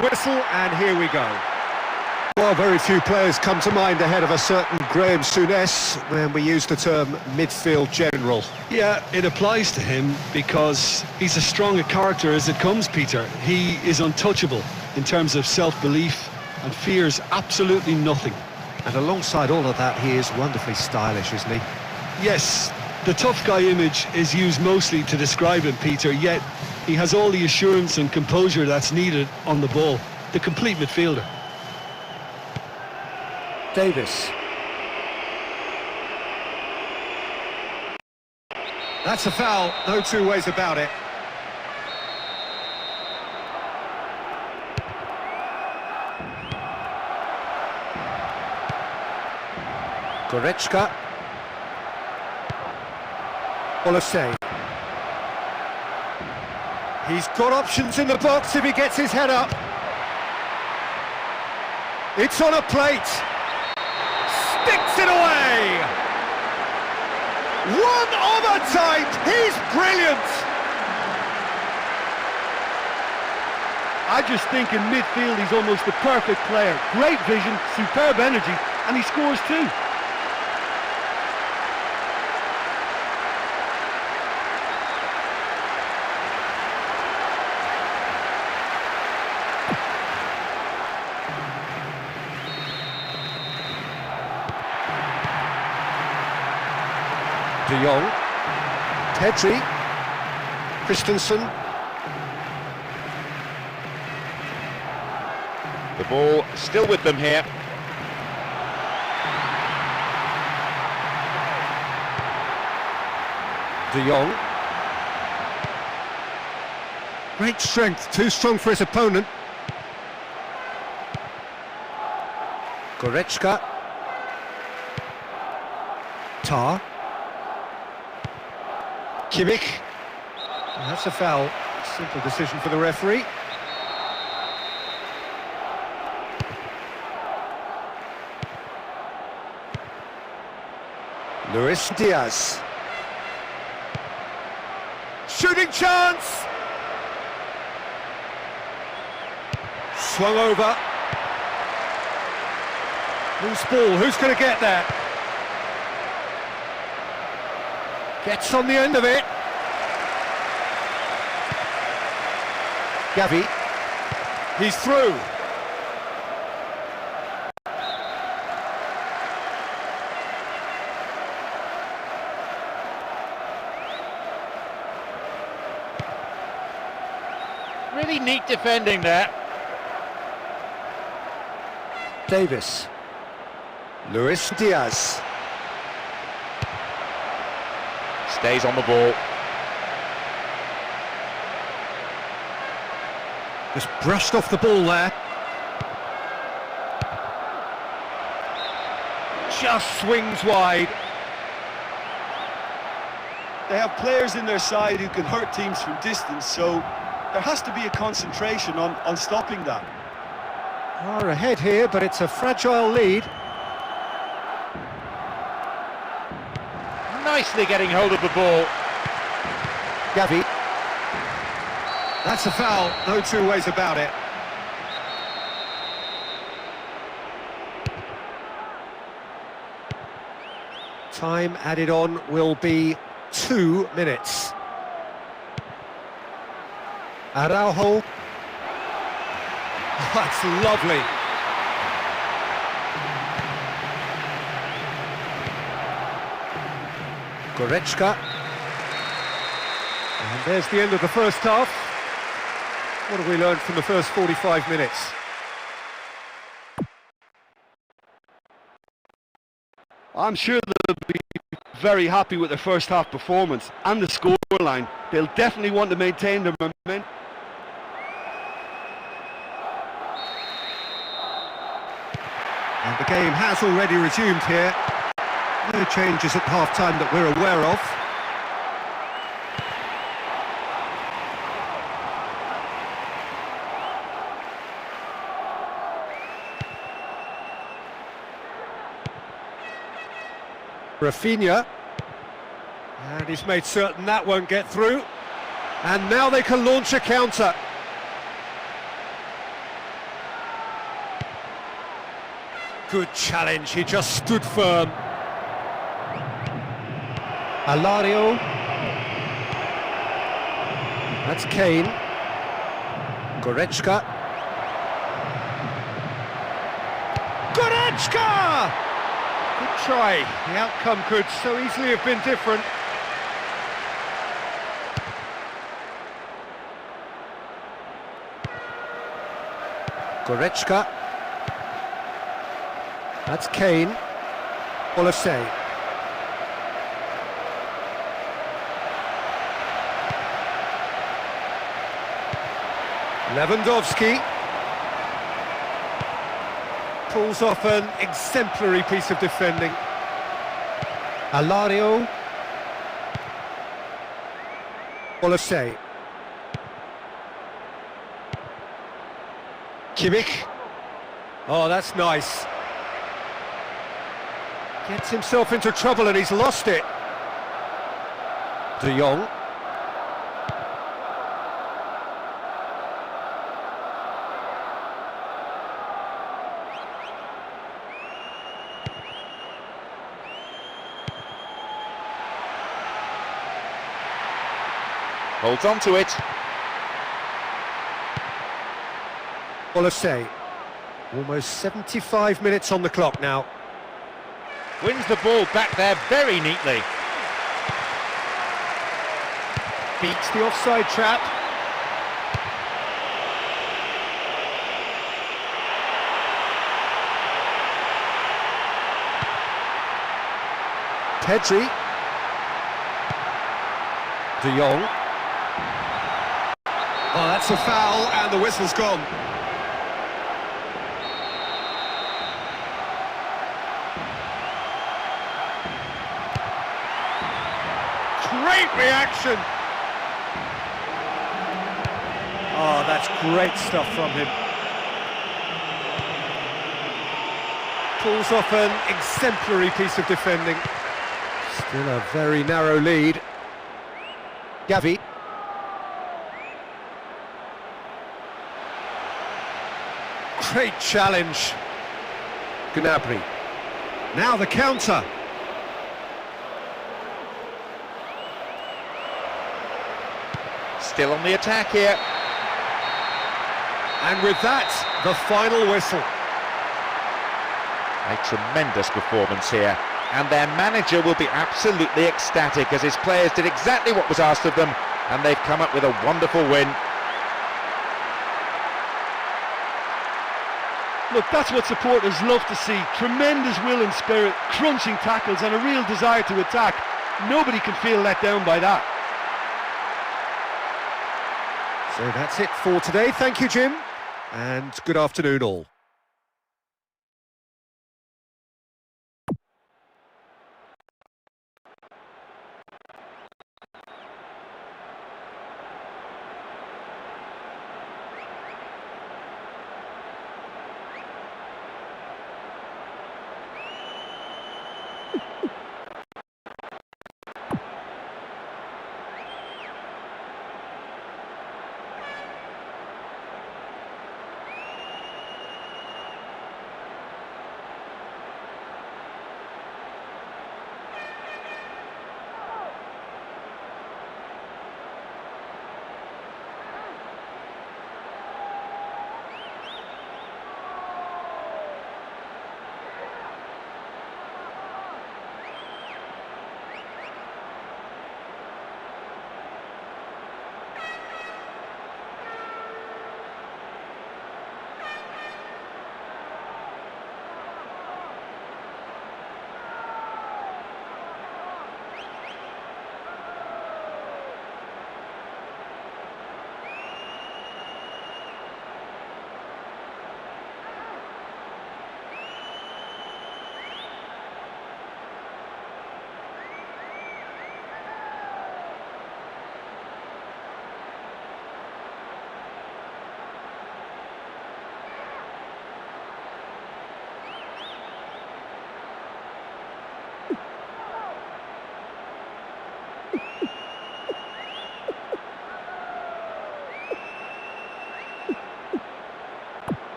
Speaker 5: whistle, and here we go.
Speaker 1: Well, very few players come to mind ahead of a certain Graham Souness when we use the term midfield general.
Speaker 2: Yeah, it applies to him because he's as strong a character as it comes, Peter. He is untouchable in terms of self-belief and fears absolutely nothing.
Speaker 1: And alongside all of that, he is wonderfully stylish, isn't he?
Speaker 2: Yes, the tough guy image is used mostly to describe him, Peter, yet he has all the assurance and composure that's needed on the ball. The complete midfielder.
Speaker 1: Davis.
Speaker 5: That's a foul, no two ways about it.
Speaker 1: Goretzka. Olise. He's got options in the box if he gets his head up. It's on a plate. Sticks it away! One of a type! He's brilliant!
Speaker 4: I just think in midfield he's almost the perfect player. Great vision, superb energy, and he scores too.
Speaker 1: De Jong, Pedri, Christensen.
Speaker 3: The ball still with them here.
Speaker 1: De Jong. Great strength, too strong for his opponent. Goretzka. Tar. Kimmich. And that's a foul. Simple decision for the referee. Luis Diaz. Shooting chance! Swung over. Loose ball, who's going to get that? Gets on the end of it. Gavi. He's through.
Speaker 3: Really neat defending there.
Speaker 1: Davis. Luis Diaz.
Speaker 3: Stays on the ball.
Speaker 1: Just brushed off the ball there. Just swings wide.
Speaker 2: They have players in their side who can hurt teams from distance, so there has to be a concentration on stopping that.
Speaker 1: Are ahead here, but it's a fragile lead.
Speaker 3: Nicely getting hold of the ball.
Speaker 1: Gavi.
Speaker 5: That's a foul, no two ways about it.
Speaker 1: Time added on will be 2 minutes. Araujo.
Speaker 5: That's lovely.
Speaker 1: Goretzka. And there's the end of the first half. What have we learned from the first 45 minutes?
Speaker 4: I'm sure they'll be very happy with their first half performance and the scoreline. They'll definitely want to maintain their momentum.
Speaker 1: And the game has already resumed here. No changes at half-time that we're aware of. Rafinha. And he's made certain that won't get through. And now they can launch a counter. Good challenge, he just stood firm. Alario. That's Kane. Goretzka. Goretzka!
Speaker 4: Good try. The outcome could so easily have been different.
Speaker 1: Goretzka. That's Kane. Olise. Lewandowski. Pulls off an exemplary piece of defending. Alario. Olise. Kimmich. Oh, that's nice. Gets himself into trouble and he's lost it. De Jong.
Speaker 3: Holds on to it.
Speaker 1: Olise. Almost 75 minutes on the clock now.
Speaker 3: Wins the ball back there very neatly.
Speaker 1: Beats the offside trap. Pedri. De Jong. Oh, that's a foul and the whistle's gone. Great reaction! Oh, that's great stuff from him. Pulls off an exemplary piece of defending. Still a very narrow lead. Gavi. Great challenge. Gnabry. Now the counter.
Speaker 3: Still on the attack here.
Speaker 1: And with that, the final whistle.
Speaker 3: A tremendous performance here, and their manager will be absolutely ecstatic as his players did exactly what was asked of them, and they've come up with a wonderful win.
Speaker 4: Look, that's what supporters love to see. Tremendous will and spirit, crunching tackles and a real desire to attack. Nobody can feel let down by that.
Speaker 1: So that's it for today. Thank you, Jim, and good afternoon all.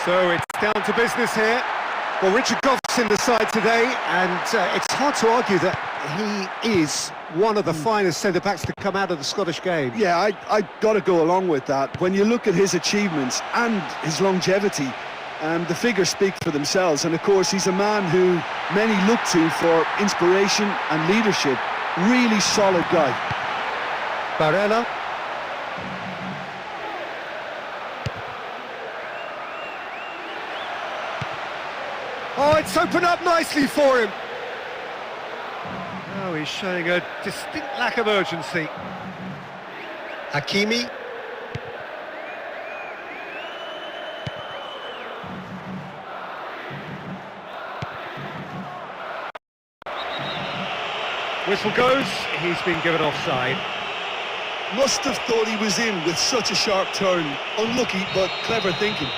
Speaker 1: So it's down to business here. Well, Richard Goff's in the side today, and it's hard to argue that he is one of the finest centre-backs to come out of the Scottish game.
Speaker 2: Yeah, I got to go along with that. When you look at his achievements and his longevity, the figures speak for themselves. And of course, he's a man who many look to for inspiration and leadership. Really solid guy.
Speaker 1: Barella. Oh, it's opened up nicely for him.
Speaker 5: Oh, he's showing a distinct lack of urgency.
Speaker 1: Hakimi.
Speaker 5: Whistle goes, he's been given offside.
Speaker 2: Must have thought he was in with such a sharp turn. Unlucky, but clever thinking.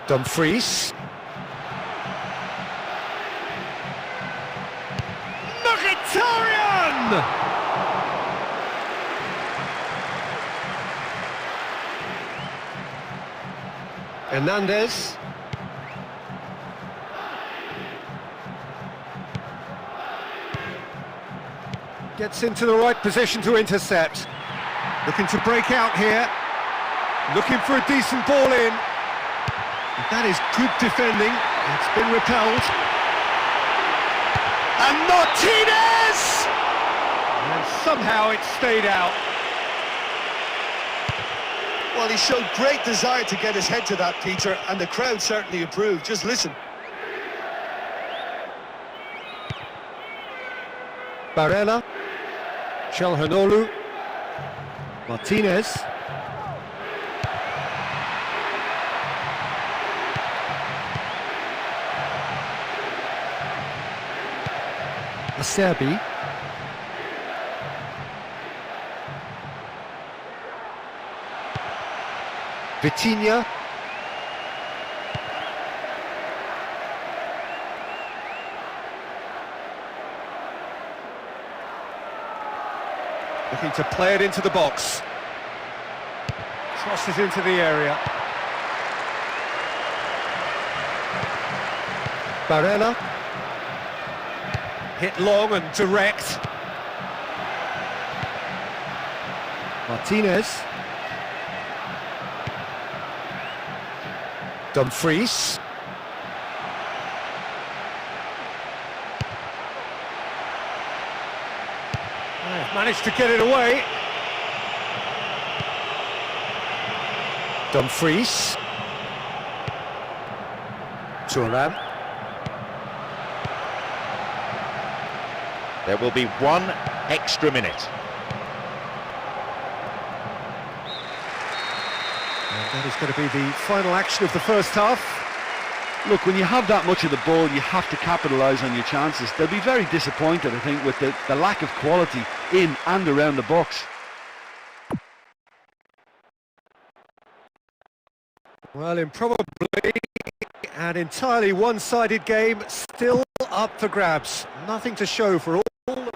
Speaker 1: Dumfries.
Speaker 5: Mkhitaryan!
Speaker 1: Hernandez. Gets into the right position to intercept. Looking to break out here. Looking for a decent ball in. That is good defending. It's been repelled. And Martinez!
Speaker 5: And somehow it stayed out.
Speaker 2: Well, he showed great desire to get his head to that, Peter, and the crowd certainly approved. Just listen.
Speaker 1: Barella. Calhanoglu. Martinez. Acerbi. Vitinha.
Speaker 5: Looking to play it into the box. Crosses into the area.
Speaker 1: Barella.
Speaker 5: Hit long and direct.
Speaker 1: Martinez. Dumfries.
Speaker 5: They've managed to get it away.
Speaker 1: Dumfries. Thuram.
Speaker 3: There will be 1 extra minute.
Speaker 5: And that is going to be the final action of the first half.
Speaker 4: Look, when you have that much of the ball, you have to capitalise on your chances. They'll be very disappointed, I think, with the lack of quality in and around the box.
Speaker 5: Well, improbably an entirely one-sided game, still up for grabs. Nothing to show for all. And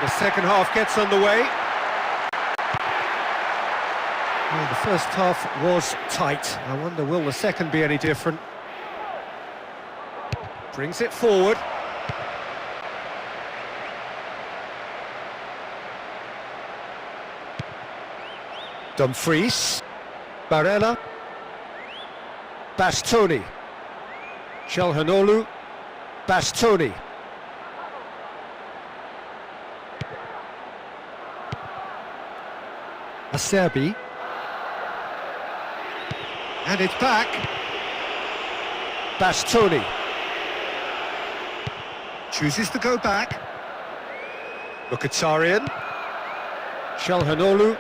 Speaker 5: the second half gets underway. Well, the first half was tight. I wonder, will the second be any different? Brings it forward.
Speaker 1: Dumfries. Barella. Bastoni. Calhanoglu. Bastoni. Acerbi.
Speaker 5: And it's back.
Speaker 1: Bastoni.
Speaker 5: Chooses to go back.
Speaker 1: Mkhitaryan. Calhanoglu.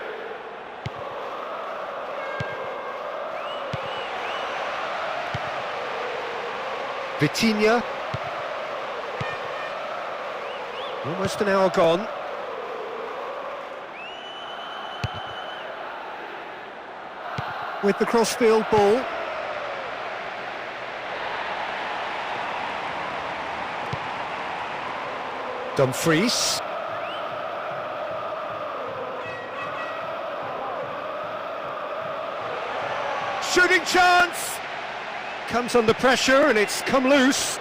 Speaker 1: Vitinha.
Speaker 5: Almost an hour gone. With the crossfield ball. Dumfries. Shooting chance! Comes under pressure and it's come loose.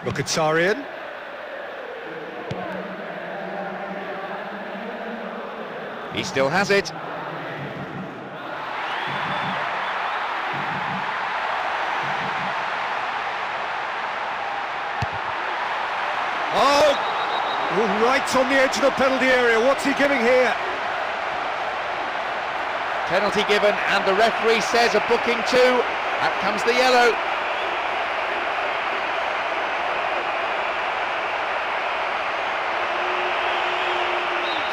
Speaker 5: Mkhitaryan.
Speaker 3: He still has it.
Speaker 5: Oh, right on the edge of the penalty area. What's he giving here?
Speaker 3: Penalty given, and the referee says a booking too. Out comes the yellow.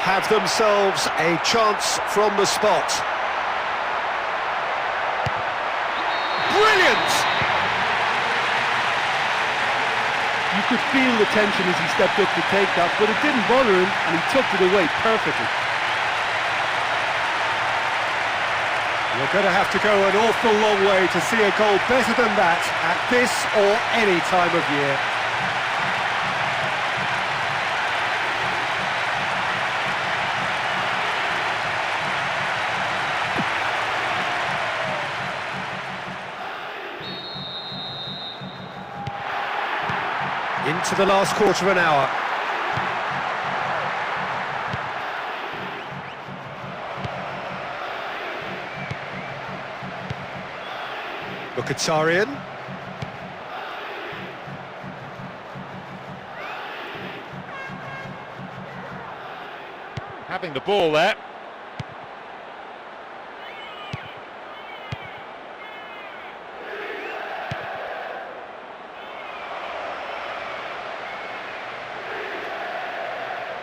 Speaker 5: Have themselves a chance from the spot. Brilliant!
Speaker 4: You could feel the tension as he stepped up to take that, but it didn't bother him, and he tucked it away perfectly.
Speaker 5: You're going to have to go an awful long way to see a goal better than that at this or any time of year. Into the last quarter of an hour. Mkhitaryan.
Speaker 3: Having the ball there.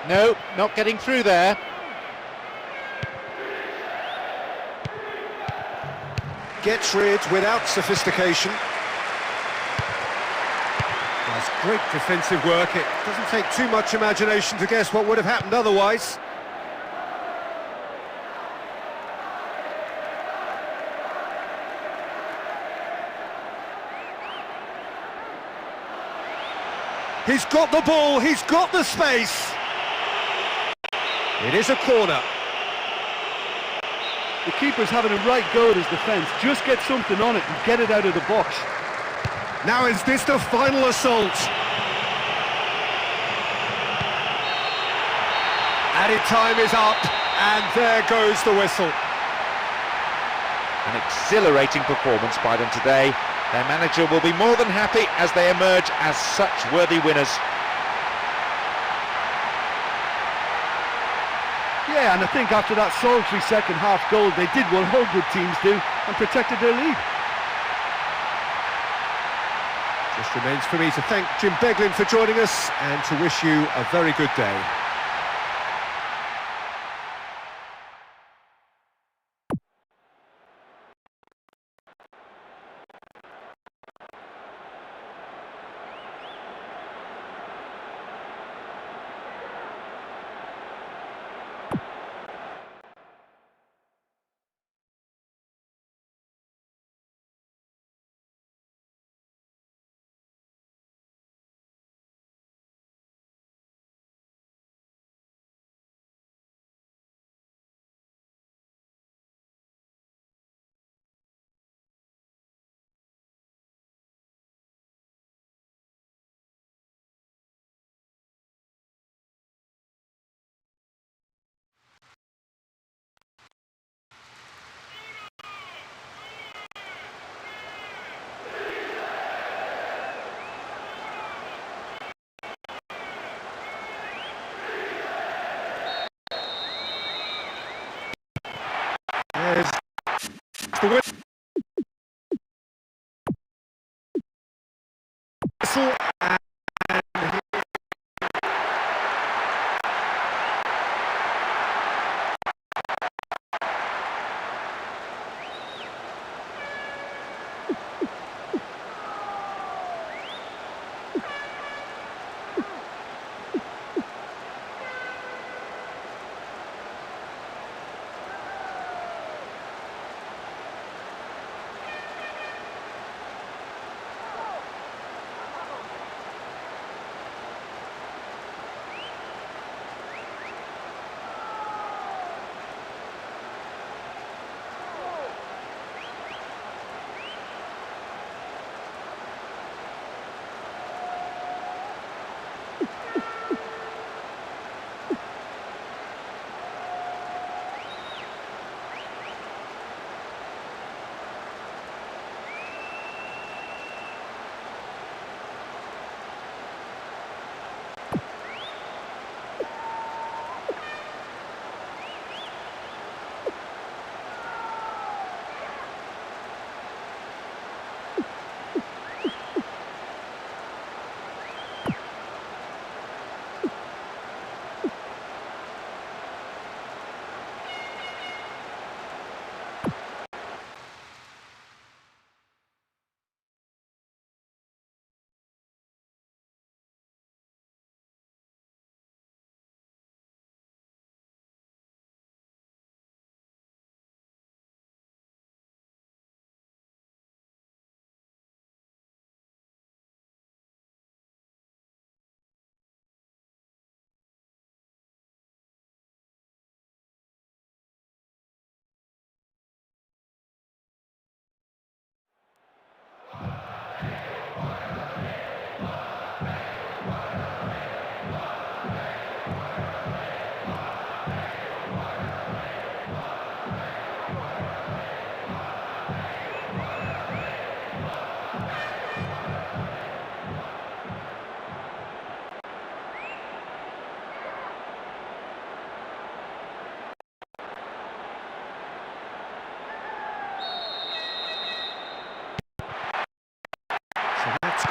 Speaker 3: No, not getting through there.
Speaker 5: Gets rid without sophistication. That's great defensive work. It doesn't take too much imagination to guess what would have happened otherwise. He's got the ball, he's got the space. It is a corner.
Speaker 4: The keeper's having a right go at his defence. Just get something on it and get it out of the box.
Speaker 5: Now is this the final assault? Added time is up, and there goes the whistle.
Speaker 3: An exhilarating performance by them today. Their manager will be more than happy as they emerge as such worthy winners.
Speaker 4: Yeah, and I think after that solitary second half goal, they did what all good teams do and protected their lead.
Speaker 5: Just remains for me to thank Jim Beglin for joining us and to wish you a very good day.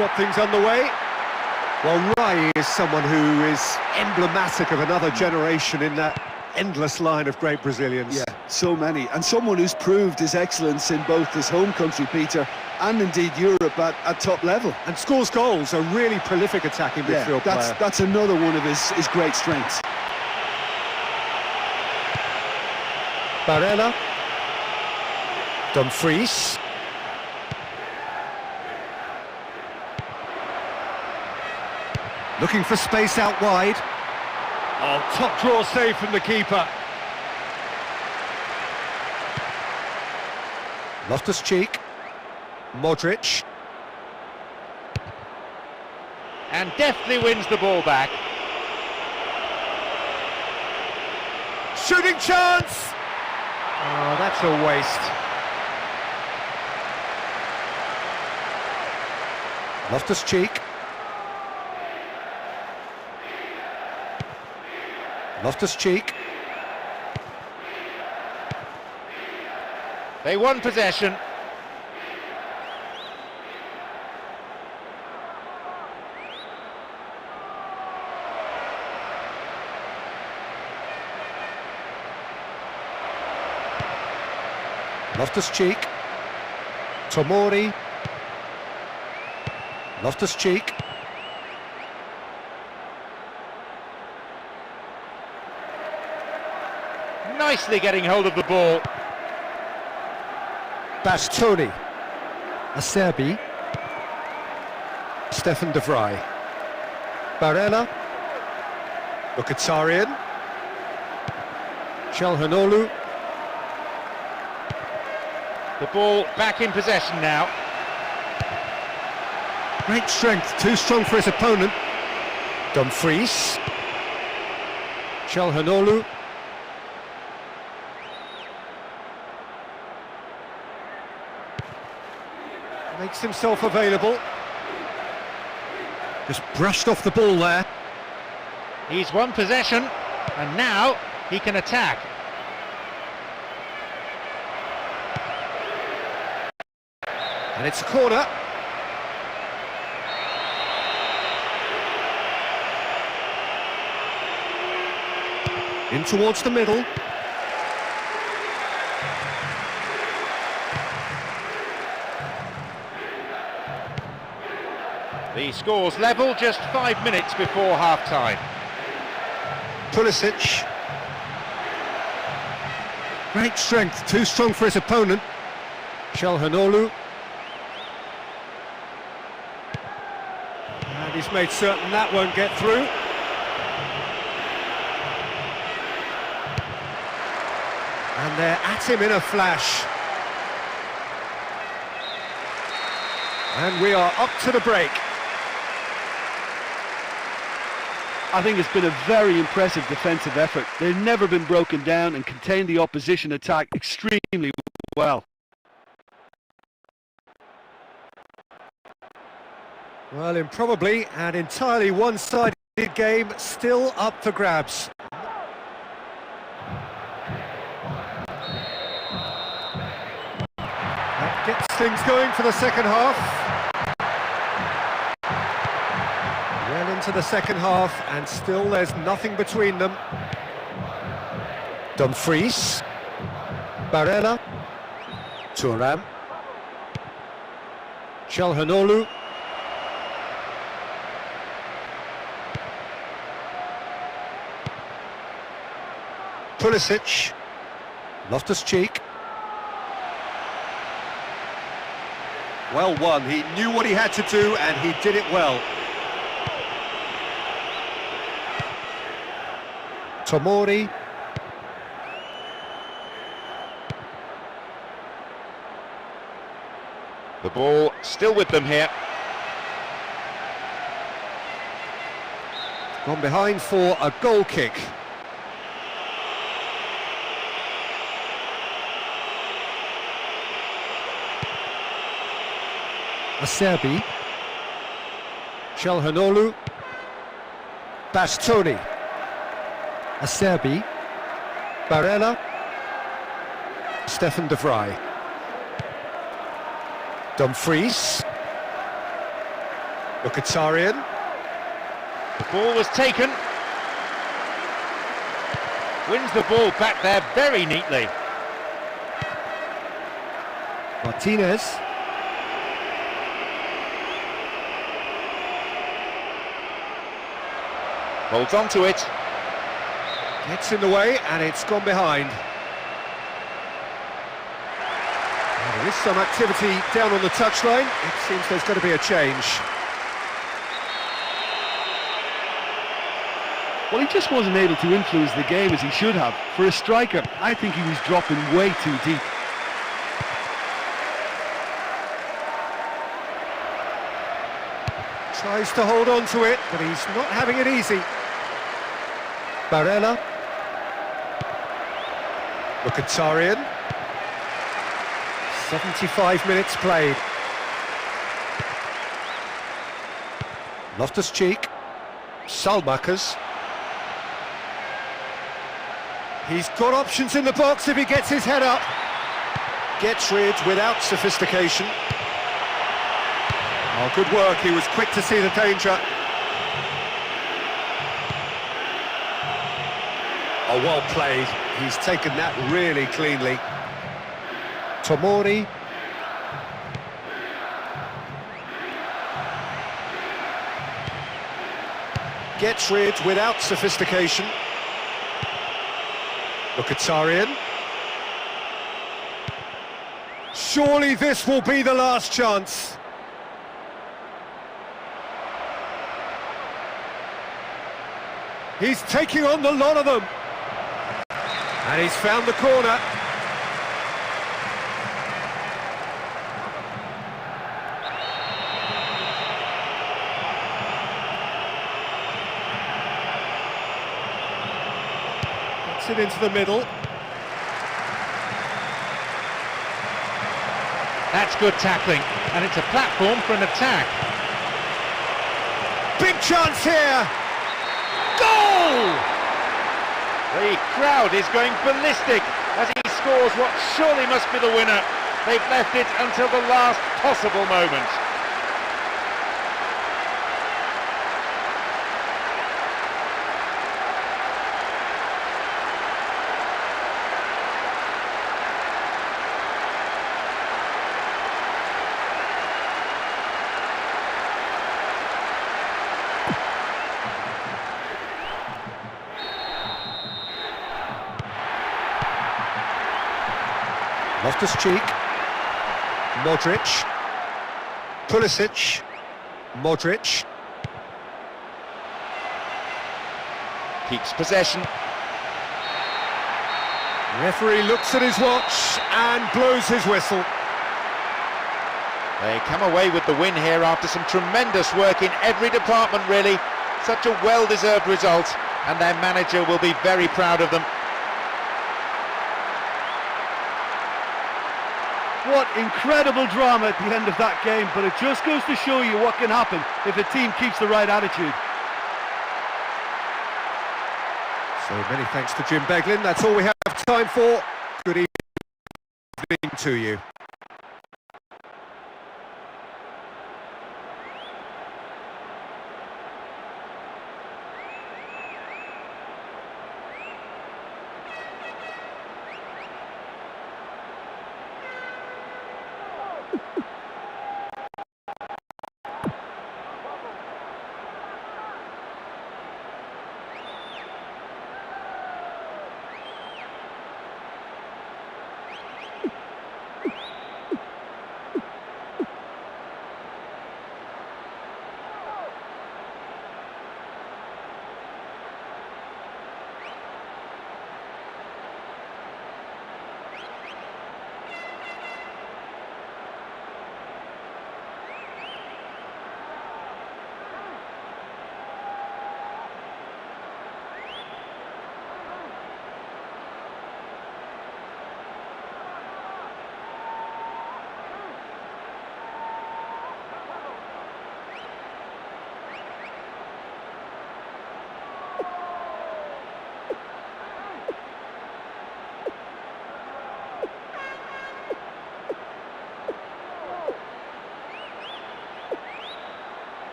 Speaker 1: got things underway. Well, Rai is someone who is emblematic of another generation in that endless line of great Brazilians.
Speaker 2: Yeah, so many. And someone who's proved his excellence in both his home country, Peter, and indeed Europe at top level.
Speaker 1: And scores goals, a really prolific attacking midfield player.
Speaker 2: That's another one of his great strengths.
Speaker 5: Barella. Dumfries.
Speaker 1: Looking for space out wide.
Speaker 4: Oh, top draw save from the keeper.
Speaker 1: Loftus-Cheek. Modric.
Speaker 3: And deftly wins the ball back.
Speaker 1: Shooting chance! Oh, that's a waste. Loftus-Cheek. Loftus-Cheek.
Speaker 3: They won possession.
Speaker 1: Loftus-Cheek. Tomori. Loftus-Cheek.
Speaker 3: Nicely getting hold of the ball.
Speaker 1: Bastoni. Acerbi. Stefan de Vrij. Barella. Mkhitaryan. Calhanoglu.
Speaker 3: The ball back in possession now.
Speaker 1: Great strength, too strong for his opponent. Dumfries. Calhanoglu. Makes himself available. Just brushed off the ball there.
Speaker 3: He's won possession, and now he can attack.
Speaker 1: And it's a corner. In towards the middle.
Speaker 3: The score's level just 5 minutes before half-time.
Speaker 1: Pulisic. Great strength, too strong for his opponent. Calhanoglu. And he's made certain that won't get through. And they're at him in a flash. And we are up to the break.
Speaker 4: I think it's been a very impressive defensive effort. They've never been broken down and contained the opposition attack extremely well.
Speaker 5: Well, in probably an entirely one-sided game, still up for grabs.
Speaker 1: That gets things going for the second half. Well into the second half, and still there's nothing between them. Dumfries. Barella. Thuram. Calhanoglu. Pulisic. Loftus-Cheek. Well won, he knew what he had to do and he did it well. Tomori.
Speaker 3: The ball still with them here.
Speaker 1: Gone behind for a goal kick. Acerbi. Calhanoglu. Bastoni. Acerbi. Barella. Stefan de Vrij. Dumfries.
Speaker 5: Mkhitaryan.
Speaker 3: The ball was taken. Wins the ball back there very neatly.
Speaker 5: Martinez.
Speaker 3: Holds on to it.
Speaker 5: Gets in the way, and it's gone behind. Well, there is some activity down on the touchline. It seems there's going to be a change.
Speaker 4: Well, he just wasn't able to influence the game as he should have. For a striker, I think he was dropping way too deep.
Speaker 5: Tries to hold on to it, but he's not having it easy. Barella. Mkhitaryan. 75 minutes played. Loftus-Cheek. Salmakers. He's got options in the box if he gets his head up. Gets rid without sophistication. Oh, good work, he was quick to see the danger. Oh, well played. He's taken that really cleanly. Tomori. Gets rid without sophistication. Mkhitaryan. Surely this will be the last chance. He's taking on the lot of them. And he's found the corner. Gets it into the middle.
Speaker 3: That's good tackling, and it's a platform for an attack.
Speaker 5: Big chance here. Goal!
Speaker 3: The crowd is going ballistic as he scores what surely must be the winner. They've left it until the last possible moment.
Speaker 5: Loftus-Cheek, Modric, Pulisic, Modric.
Speaker 3: Keeps possession.
Speaker 5: Referee looks at his watch and blows his whistle.
Speaker 3: They come away with the win here after some tremendous work in every department, really. Such a well-deserved result, and their manager will be very proud of them.
Speaker 4: What incredible drama at the end of that game, but it just goes to show you what can happen if a team keeps the right attitude.
Speaker 5: So many thanks to Jim Beglin. That's all we have time for. Good evening to you.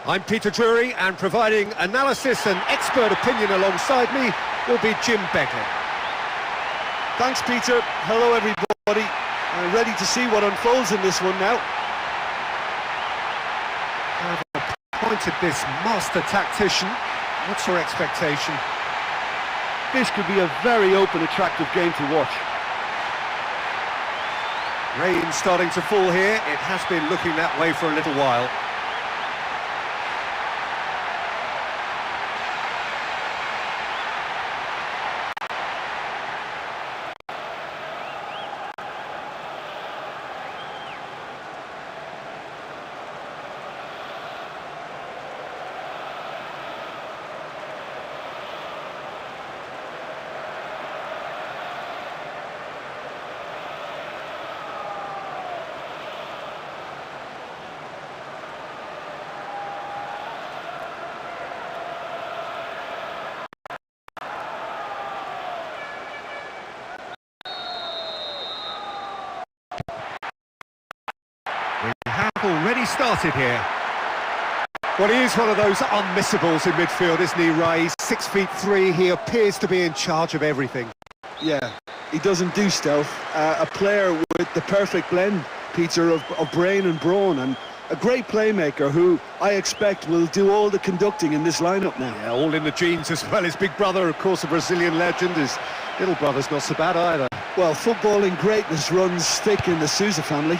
Speaker 5: I'm Peter Drury, and providing analysis and expert opinion alongside me will be Jim Begley.
Speaker 2: Thanks, Peter. Hello, everybody. Ready to see what unfolds in this one now.
Speaker 5: I've appointed this master tactician. What's your expectation?
Speaker 4: This could be a very open, attractive game to watch.
Speaker 5: Rain starting to fall here. It has been looking that way for a little while. We have already started here. Well, he is one of those unmissables in midfield, isn't he, Ray? He's 6'3". He appears to be in charge of everything.
Speaker 2: Yeah, he doesn't do stealth. A player with the perfect blend, Peter, of brain and brawn, and a great playmaker who I expect will do all the conducting in this lineup now.
Speaker 5: Yeah, all in the genes as well. His big brother, of course, a Brazilian legend. His little brother's not so bad either.
Speaker 2: Well, footballing greatness runs thick in the Sousa family.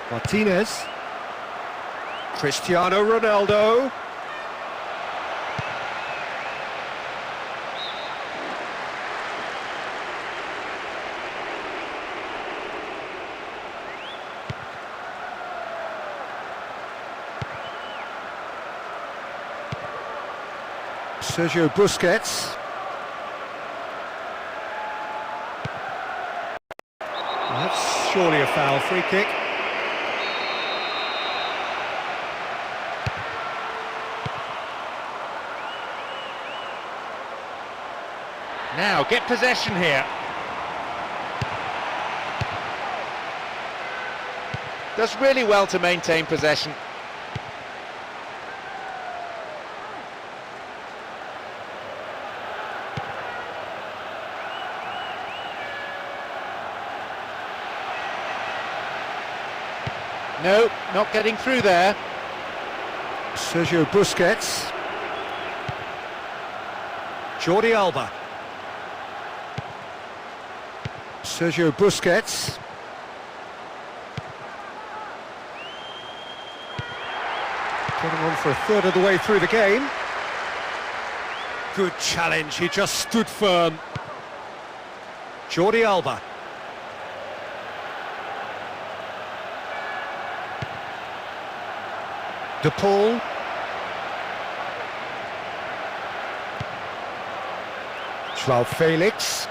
Speaker 5: Martinez. Cristiano Ronaldo. Sergio Busquets. That's surely a foul. Free kick.
Speaker 3: Now, get possession here. Does really well to maintain possession. No, not getting through there.
Speaker 5: Sergio Busquets. Jordi Alba. Sergio Busquets. Getting on for a third of the way through the game. Good challenge, he just stood firm. Jordi Alba. De Paul. Joao Felix.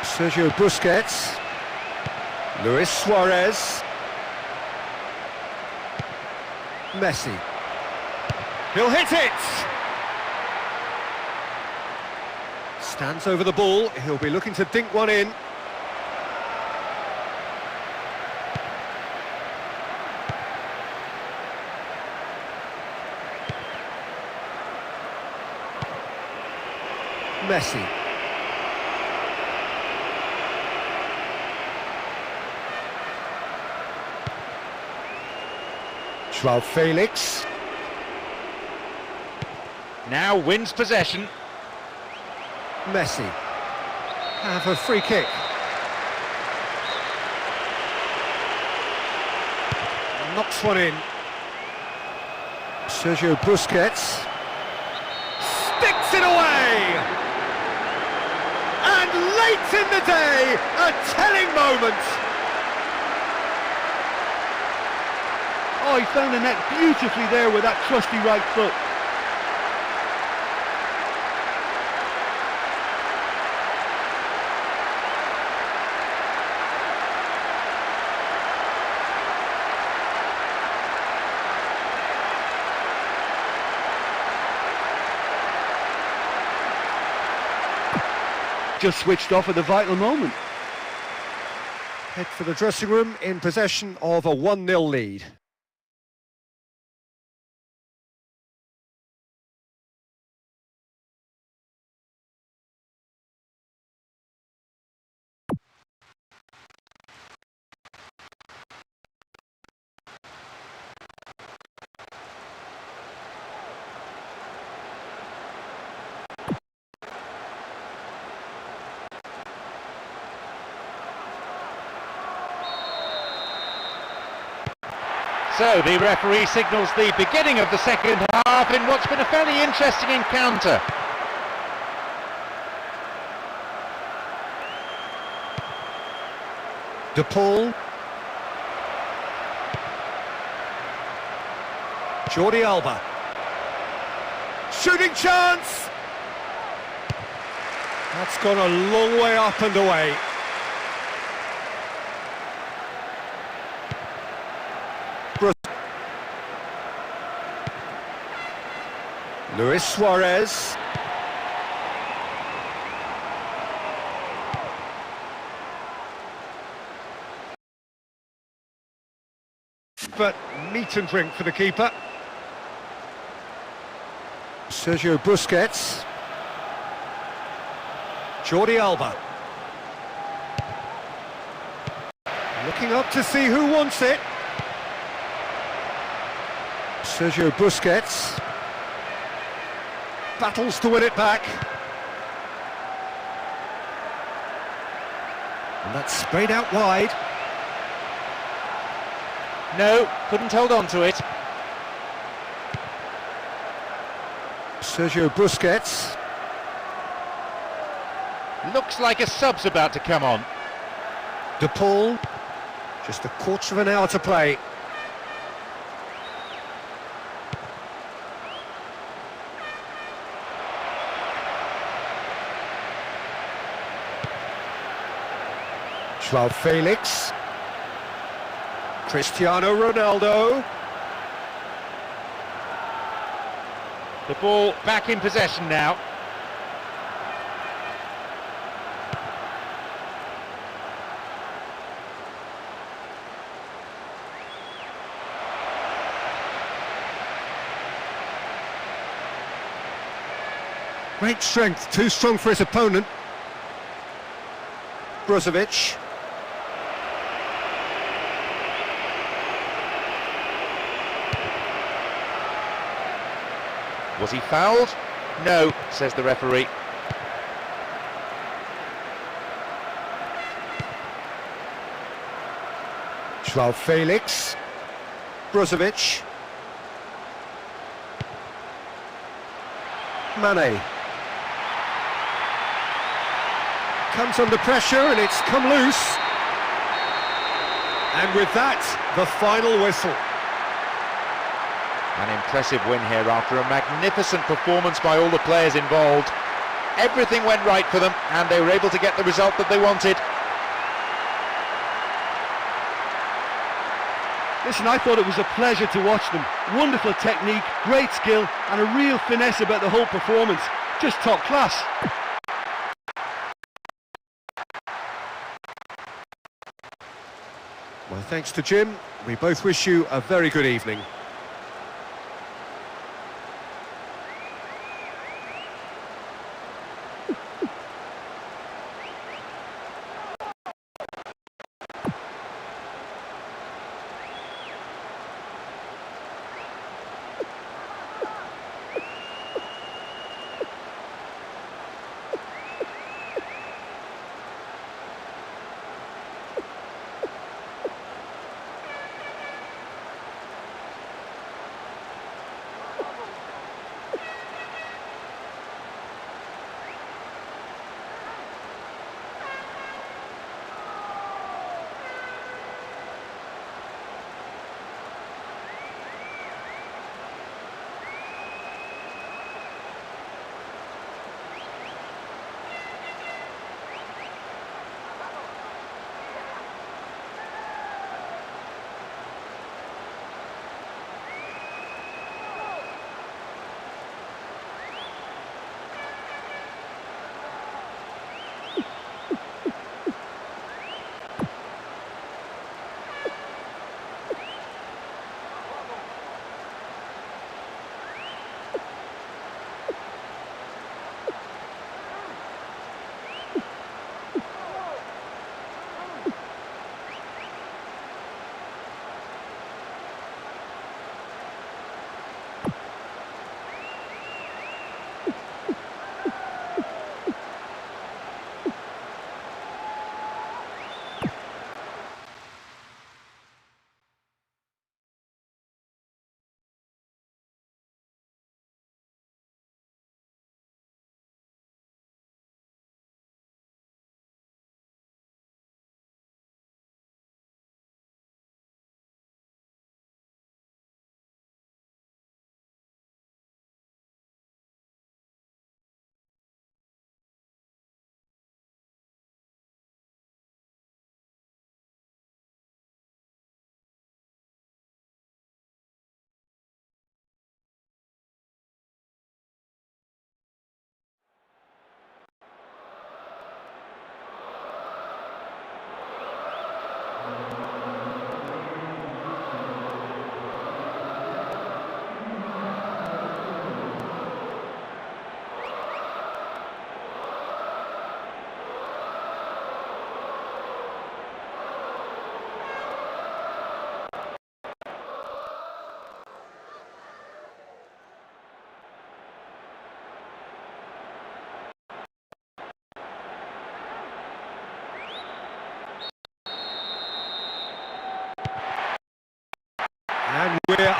Speaker 5: Sergio Busquets. Luis Suarez. Messi. He'll hit it! Stands over the ball, he'll be looking to dink one in. Messi. Joao Felix.
Speaker 3: Now wins possession.
Speaker 5: Messi. Have a free kick. Knocks one in. Sergio Busquets. Sticks it away! And late in the day, a telling moment.
Speaker 4: Oh, he found the net beautifully there with that trusty right foot. just switched off at the vital moment.
Speaker 5: Head for the dressing room in possession of a 1-0 lead.
Speaker 3: So the referee signals the beginning of the second half in what's been a fairly interesting encounter.
Speaker 5: De Paul. Jordi Alba. Shooting chance! That's gone a long way up and away. Luis Suarez. But meat and drink for the keeper. Sergio Busquets. Jordi Alba. Looking up to see who wants it. Sergio Busquets. Battles to win it back. And that's sprayed out wide.
Speaker 3: No, couldn't hold on to it.
Speaker 5: Sergio Busquets.
Speaker 3: Looks like a sub's about to come on.
Speaker 5: De Paul. Just a quarter of an hour to play. Joao Felix. Cristiano Ronaldo.
Speaker 3: The ball back in possession now.
Speaker 5: Great strength, too strong for his opponent. Brozovic.
Speaker 3: Was he fouled? No, says the referee.
Speaker 5: Joao Felix. Brozovic. Mane. Comes under pressure and it's come loose. And with that, the final whistle.
Speaker 3: An impressive win here after a magnificent performance by all the players involved. Everything went right for them and they were able to get the result that they wanted.
Speaker 4: Listen, I thought it was a pleasure to watch them. Wonderful technique, great skill, and a real finesse about the whole performance. Just top class.
Speaker 5: Well, thanks to Jim. We both wish you a very good evening.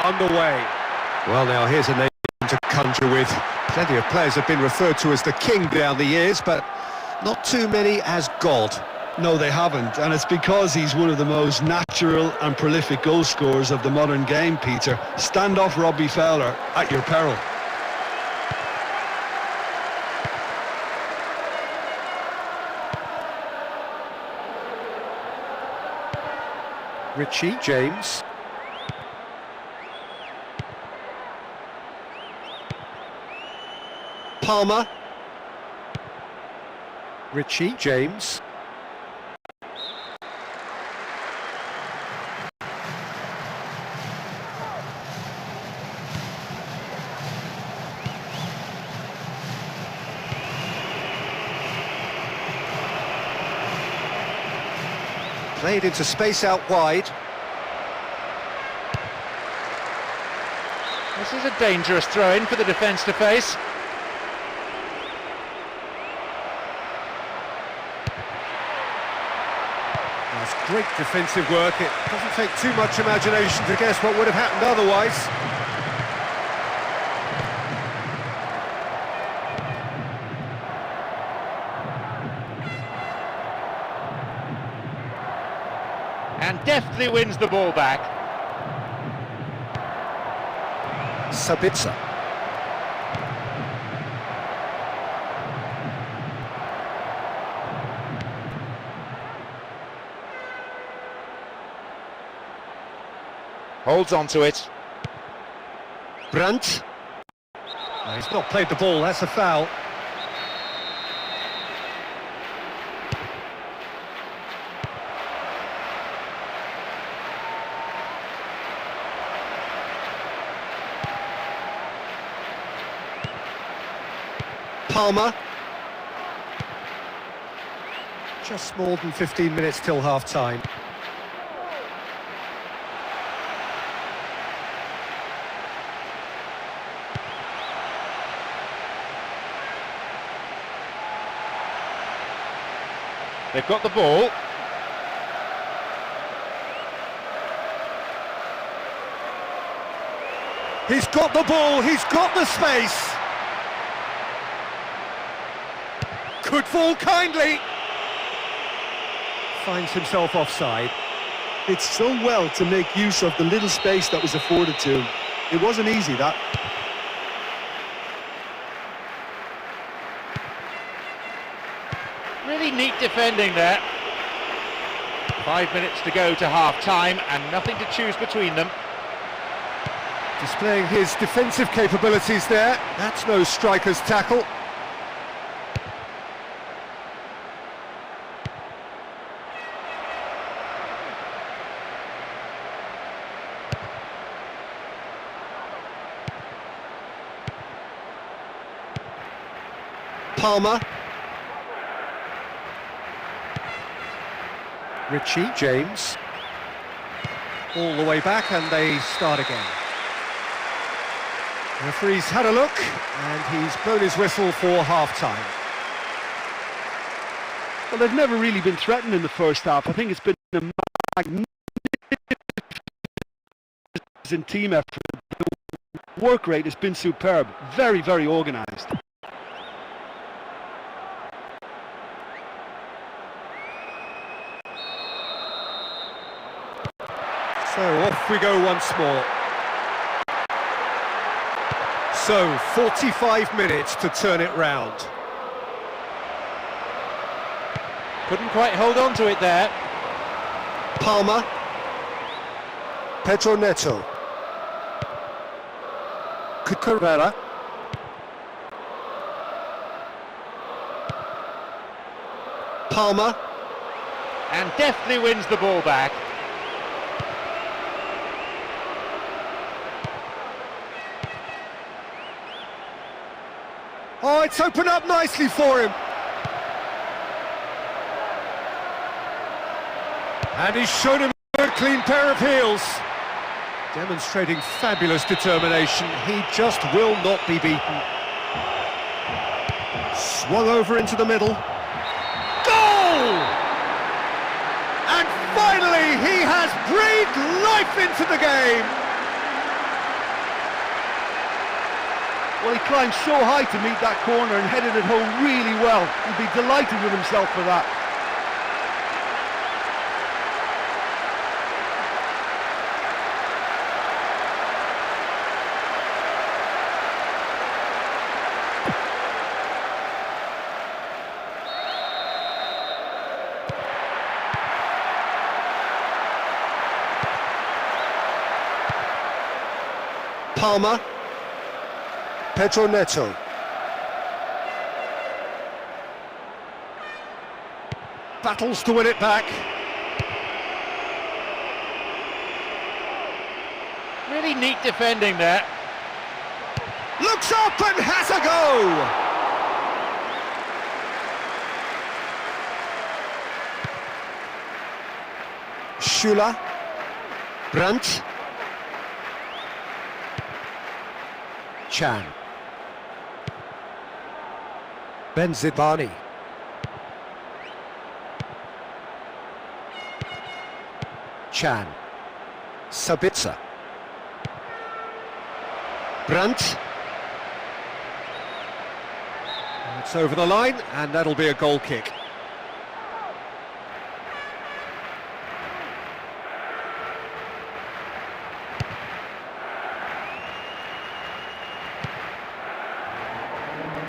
Speaker 1: underway. Well, now here's a name to conjure with. Plenty of players have been referred to as the king down the years, but not too many as God.
Speaker 2: No, they haven't, and it's because he's one of the most natural and prolific goal scorers of the modern game, Peter. Stand off Robbie Fowler at your peril.
Speaker 1: Richie James. Palmer. Richie James. Played into space out wide.
Speaker 3: This is a dangerous throw-in for the defence to face.
Speaker 1: That's great defensive work. It doesn't take too much imagination to guess what would have happened otherwise.
Speaker 3: And deftly wins the ball back.
Speaker 1: Sabitzer.
Speaker 3: Holds on to it.
Speaker 1: Brandt. No, he's not played the ball, that's a foul. Palmer. Just more than 15 minutes till half-time.
Speaker 3: They've got the ball.
Speaker 1: He's got the ball, he's got the space. Could fall kindly. Finds himself offside.
Speaker 2: It's so well to make use of the little space that was afforded to him. It wasn't easy, that.
Speaker 3: Really neat defending there. 5 minutes to go to half-time and nothing to choose between them.
Speaker 1: Displaying his defensive capabilities there. That's no striker's tackle. Palmer. Richie James. All the way back and they start again. The referee's had a look and he's blown his whistle for half-time.
Speaker 4: Well, they've never really been threatened in the first half. I think it's been a magnificent team effort. The work rate has been superb. Very, very organised.
Speaker 1: So off we go once more. So 45 minutes to turn it round.
Speaker 3: Couldn't quite hold on to it there.
Speaker 1: Palmer. Pedro Neto. Cucurella. Palmer.
Speaker 3: And deftly wins the ball back.
Speaker 1: Oh, it's opened up nicely for him. And he's shown him a clean pair of heels. Demonstrating fabulous determination. He just will not be beaten. Swung over into the middle. Goal! And finally, he has breathed life into the game.
Speaker 4: Well, he climbed so high to meet that corner and headed it home really well. He'd be delighted with himself for that.
Speaker 5: Palmer. Pedro Neto. Battles to win it back.
Speaker 3: Really neat defending there.
Speaker 5: Looks up and has a go! Schüller. Brandt. Chan. Benzibani. Chan. Sabitzer. Brandt. It's over the line, and that'll be a goal kick.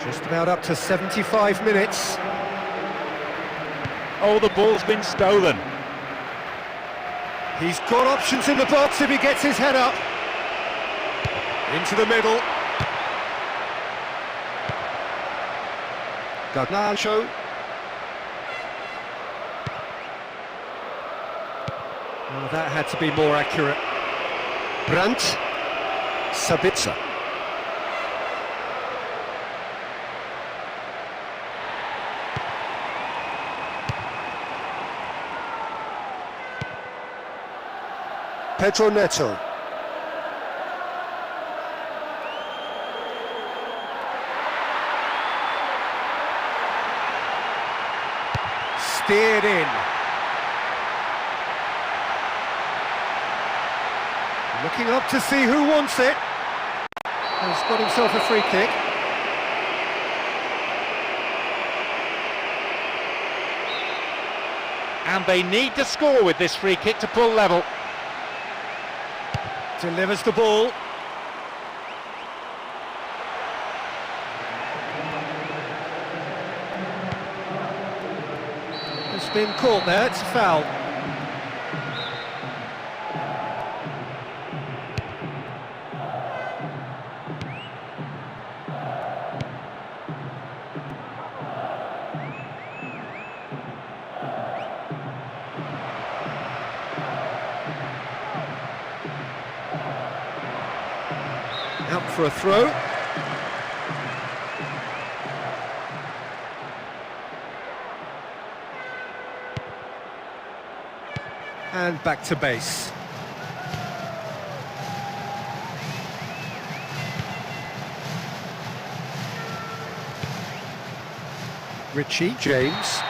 Speaker 5: Just about up to 75 minutes.
Speaker 3: Oh, the ball's been stolen.
Speaker 5: He's got options in the box if he gets his head up. Into the middle. Garnacho. Oh, that had to be more accurate. Brandt. Sabitzer. Pedro Neto. Steered in. Looking up to see who wants it. Has got himself a free kick.
Speaker 3: And they need to score with this free kick to pull level.
Speaker 5: Delivers the ball. It's been caught there, it's a foul. Out for a throw. And back to base. Richie James.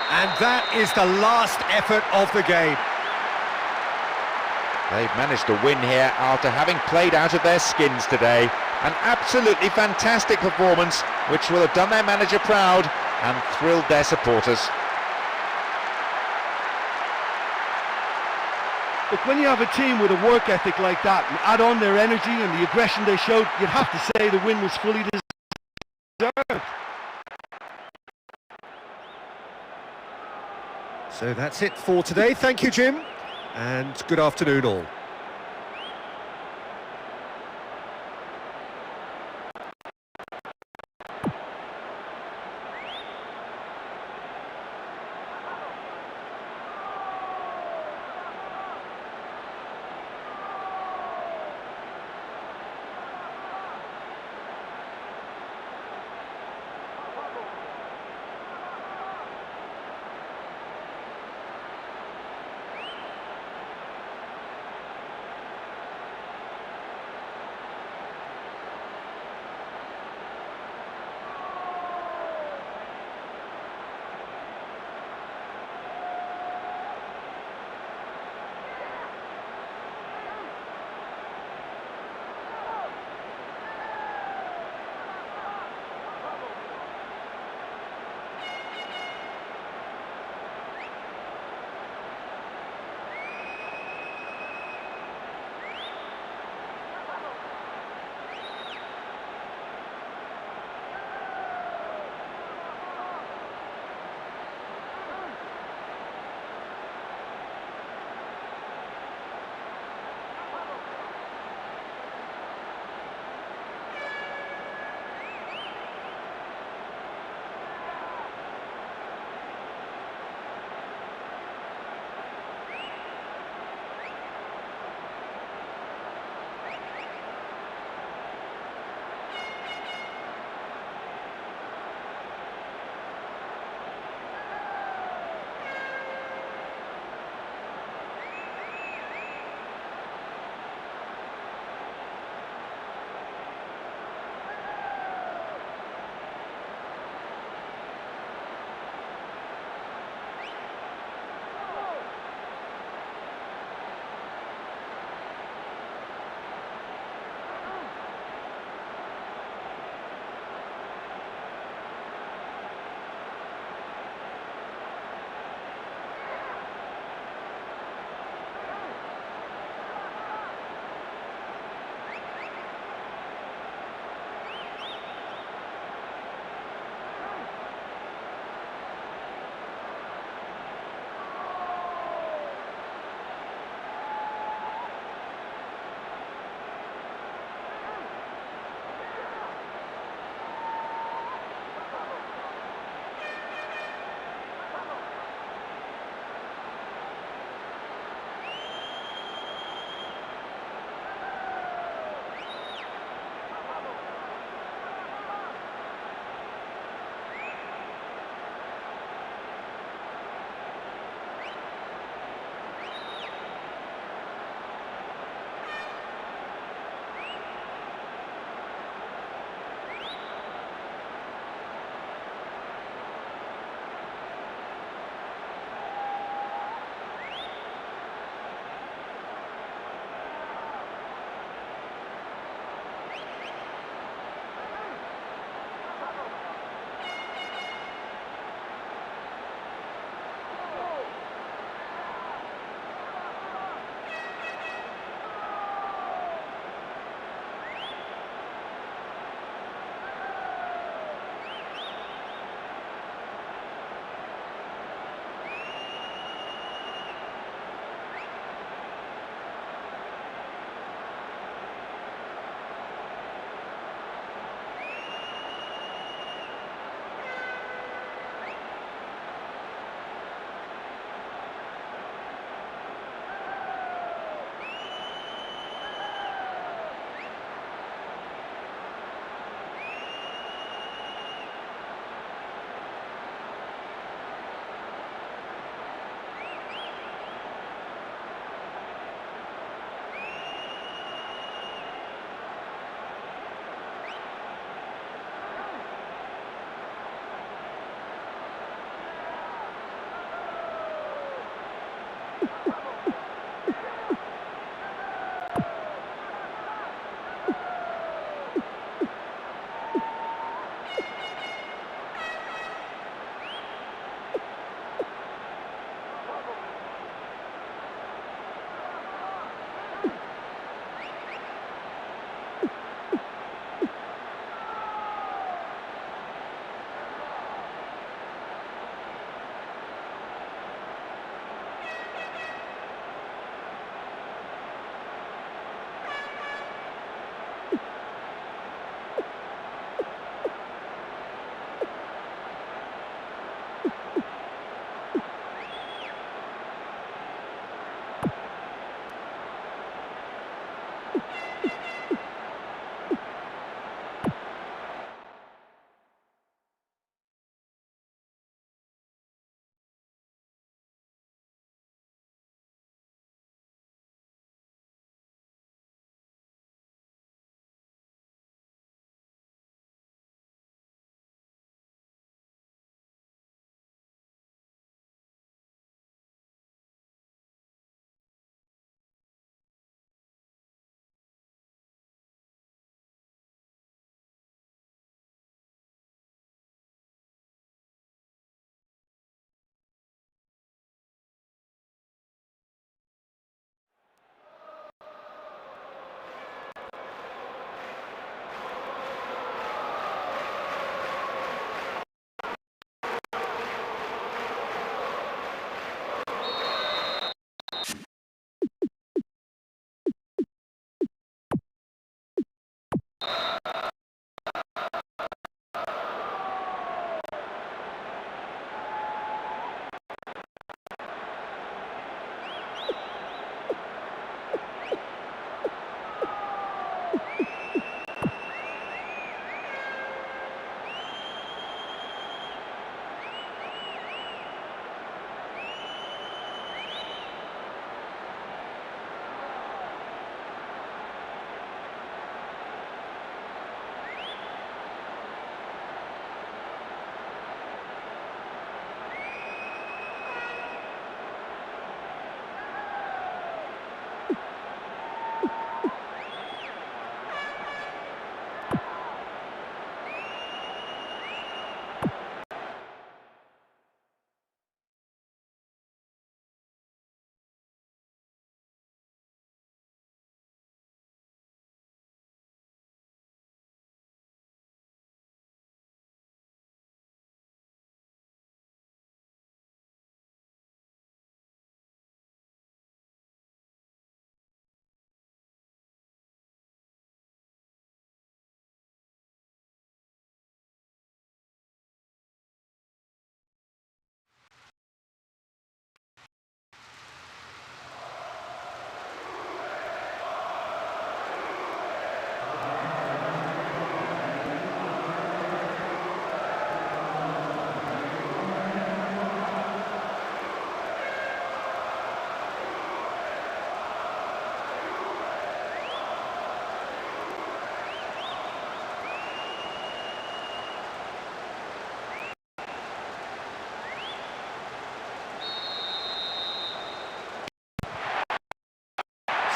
Speaker 5: And that is the last effort of the game.
Speaker 3: They've managed to win here after having played out of their skins today. An absolutely fantastic performance, which will have done their manager proud and thrilled their supporters.
Speaker 4: Look, when you have a team with a work ethic like that, and add on their energy and the aggression they showed, you'd have to say the win was fully deserved.
Speaker 5: So that's it for today. Thank you, Jim, and good afternoon all.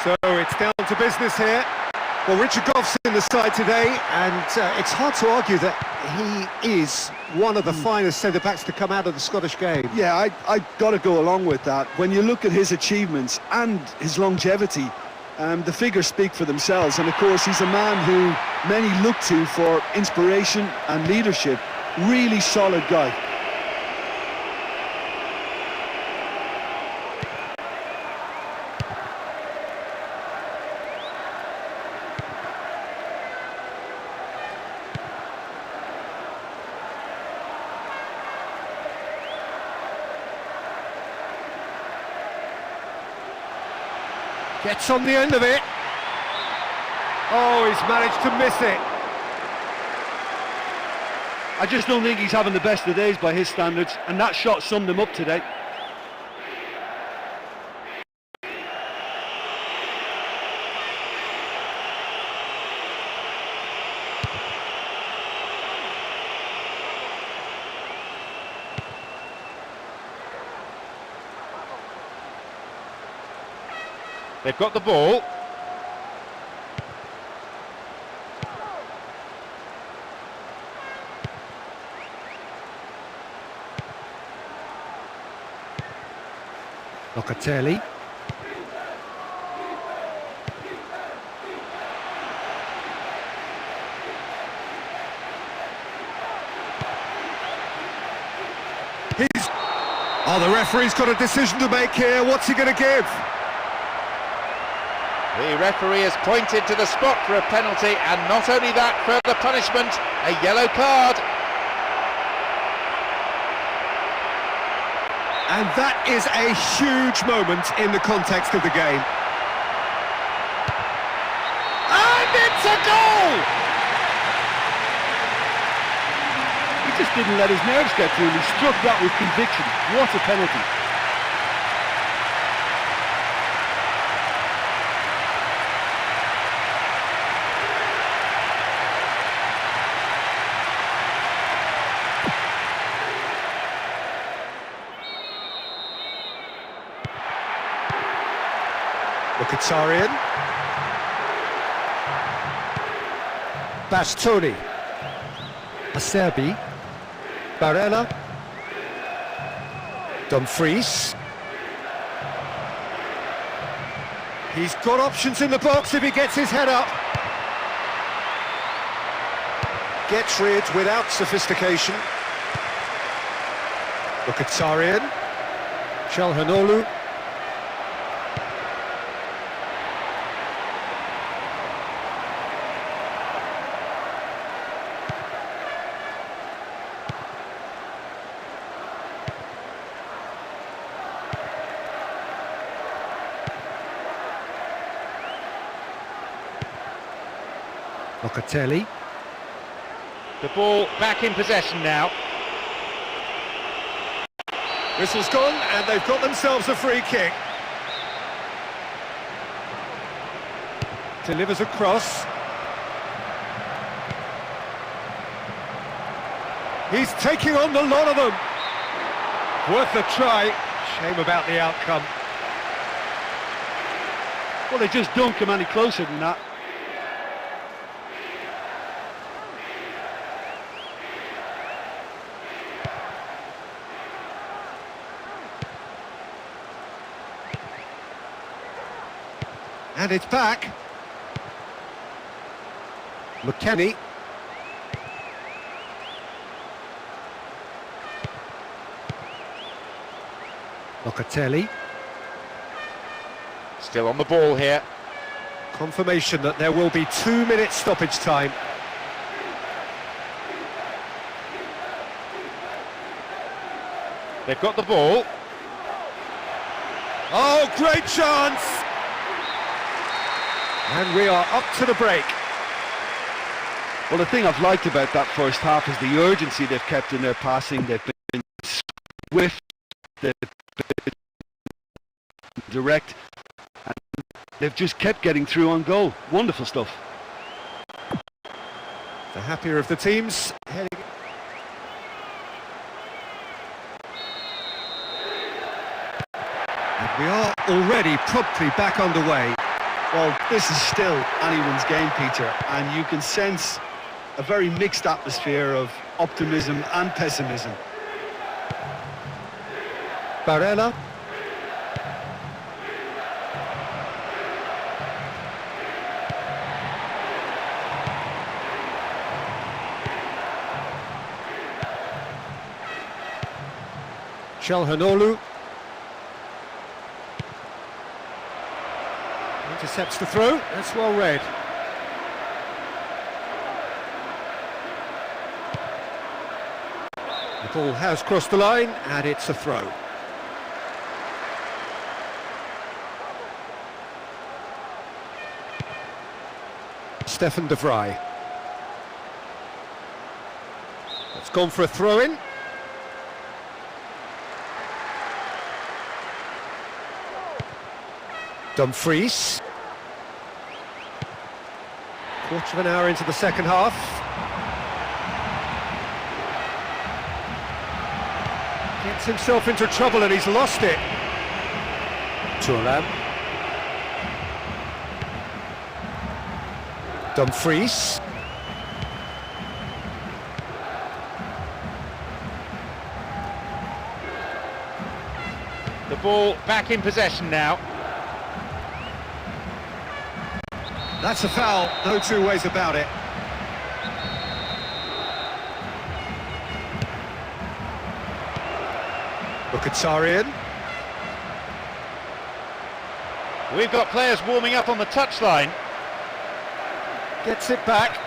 Speaker 5: So it's down to business here. Well, Richard Gough's in the side today, and it's hard to argue that he is one of the finest centre-backs to come out of the Scottish game.
Speaker 2: Yeah, I got to go along with that. When you look at his achievements and his longevity, the figures speak for themselves. And of course, he's a man who many look to for inspiration and leadership. Really solid guy.
Speaker 5: Gets on the end of it. Oh, he's managed to miss it.
Speaker 4: I just don't think he's having the best of days by his standards, and that shot summed him up today.
Speaker 3: They've got the ball.
Speaker 5: Locatelli. Oh, the referee's got a decision to make here. What's he going to give?
Speaker 3: The referee has pointed to the spot for a penalty, and not only that, further punishment, a yellow card.
Speaker 5: And that is a huge moment in the context of the game.
Speaker 3: And it's a goal!
Speaker 4: He just didn't let his nerves get to him. He struck that with conviction. What a penalty.
Speaker 5: Mkhitaryan. Bastoni. Acerbi. Barella. Dumfries. He's got options in the box if he gets his head up. Gets rid without sophistication. Mkhitaryan. Çalhanoğlu. Locatelli.
Speaker 3: The ball back in possession now.
Speaker 5: Whistle's gone and they've got themselves a free kick. Delivers a cross. He's taking on the lot of them. Worth a try. Shame about the outcome.
Speaker 4: Well, they just don't come any closer than that.
Speaker 5: And it's back. McKennie. Locatelli.
Speaker 3: Still on the ball here.
Speaker 5: Confirmation that there will be 2 minutes stoppage time.
Speaker 3: They've got the ball.
Speaker 5: Oh, great chance! And we are up to the break.
Speaker 4: Well, the thing I've liked about that first half is the urgency they've kept in their passing. They've been swift, they've been direct, and they've just kept getting through on goal. Wonderful stuff.
Speaker 5: The happier of the teams heading. And we are already promptly back underway.
Speaker 2: Well, this is still anyone's game, Peter, and you can sense a very mixed atmosphere of optimism and pessimism.
Speaker 5: Barella. Çalhanoğlu. Intercepts the throw, that's well read. The ball has crossed the line and it's a throw. Stefan de Vrij. It's gone for a throw-in. Dumfries. Quarter of an hour into the second half. Gets himself into trouble and he's lost it. Thuram. Dumfries.
Speaker 3: The ball back in possession now.
Speaker 5: That's a foul, no two ways about it. Mkhitaryan.
Speaker 3: We've got players warming up on the touchline.
Speaker 5: Gets it back.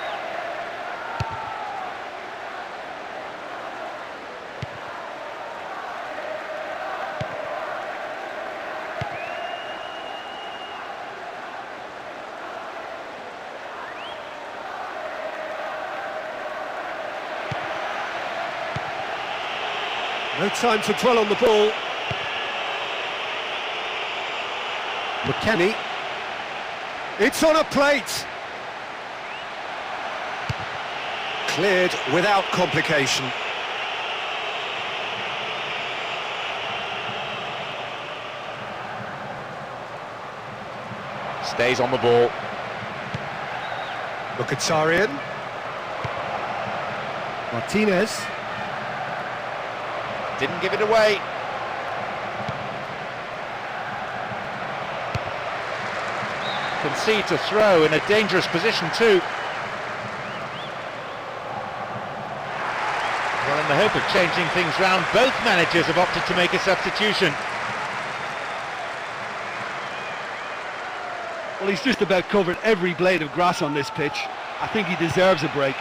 Speaker 5: No time to dwell on the ball. McKennie. It's on a plate. Cleared without complication.
Speaker 3: Stays on the ball.
Speaker 5: Mkhitaryan. Martinez.
Speaker 3: Didn't give it away. Concedes a throw in a dangerous position too. Well, in the hope of changing things round, both managers have opted to make a substitution.
Speaker 4: Well, he's just about covered every blade of grass on this pitch. I think he deserves a break.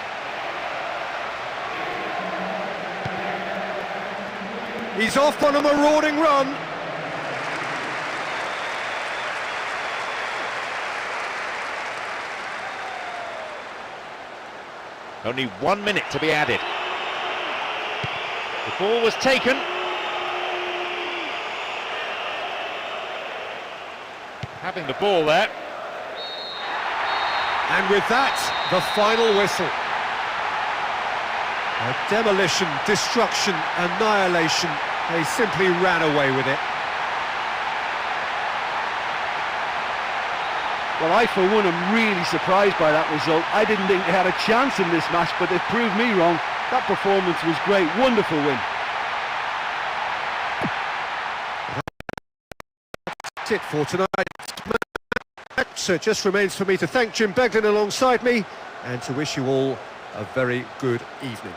Speaker 5: He's off on a marauding run.
Speaker 3: Only 1 minute to be added. The ball was taken. Having the ball there.
Speaker 5: And with that, the final whistle. A demolition, destruction, annihilation. They simply ran away with it.
Speaker 4: Well, I for one am really surprised by that result. I didn't think they had a chance in this match, but they've proved me wrong. That performance was great, wonderful win.
Speaker 5: That's it for tonight's match. So it just remains for me to thank Jim Beglin alongside me and to wish you all a very good evening.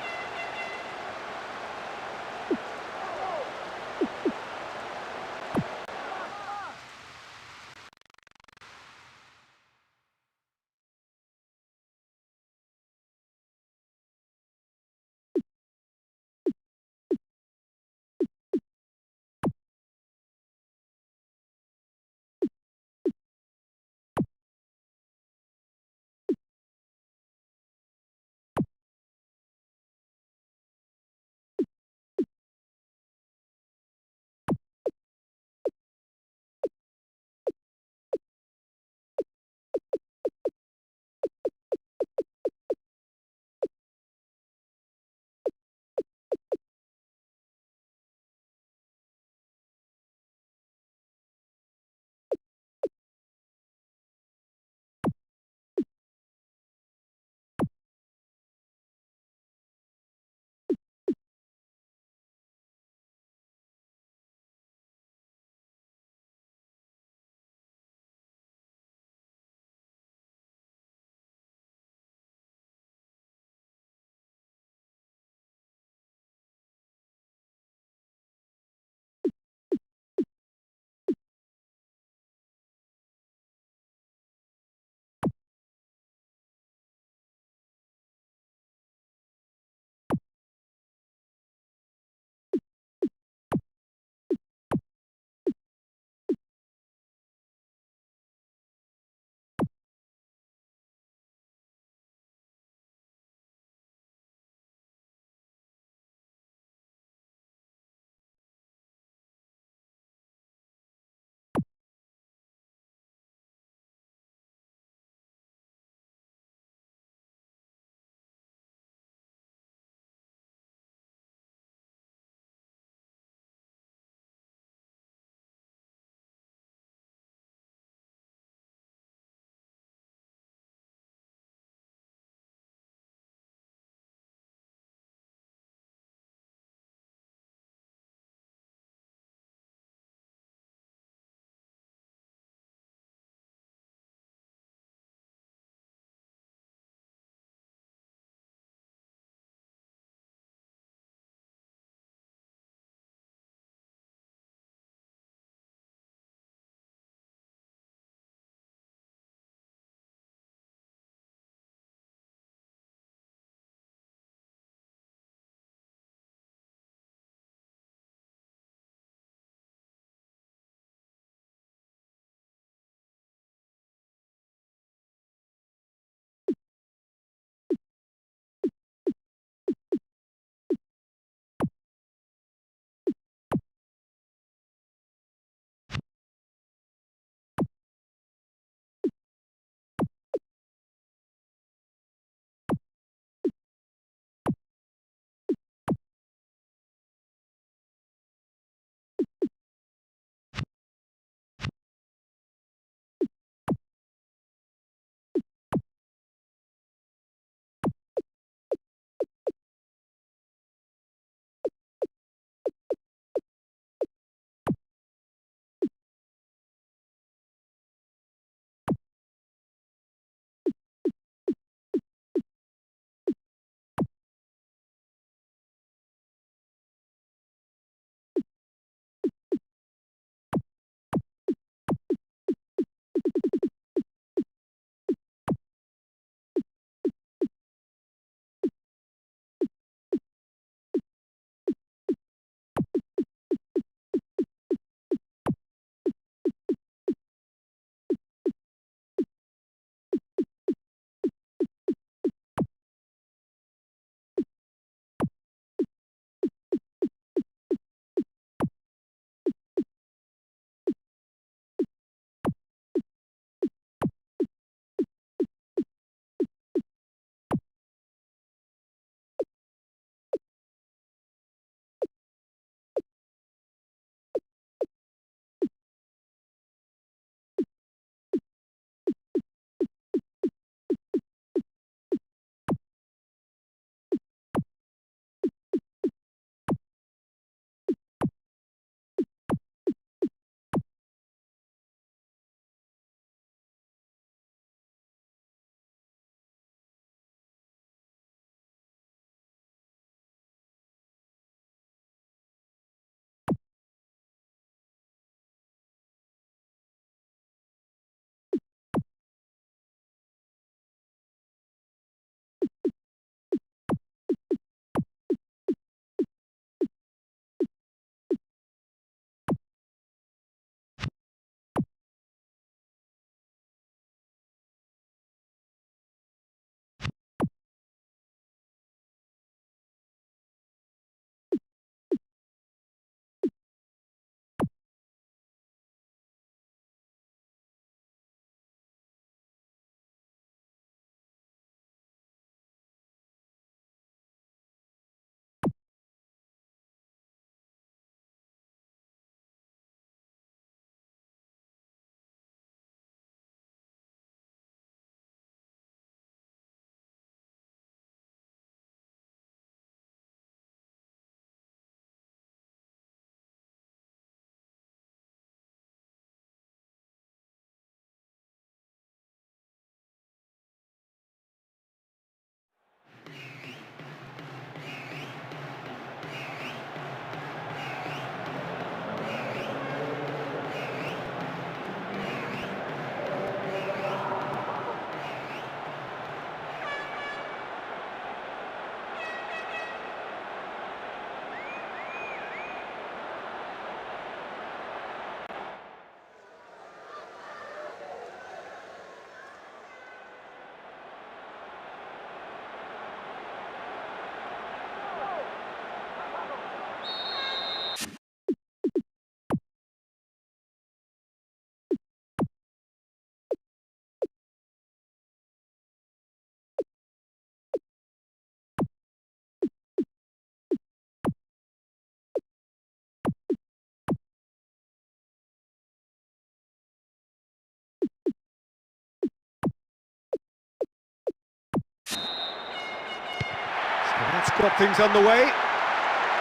Speaker 5: got things underway.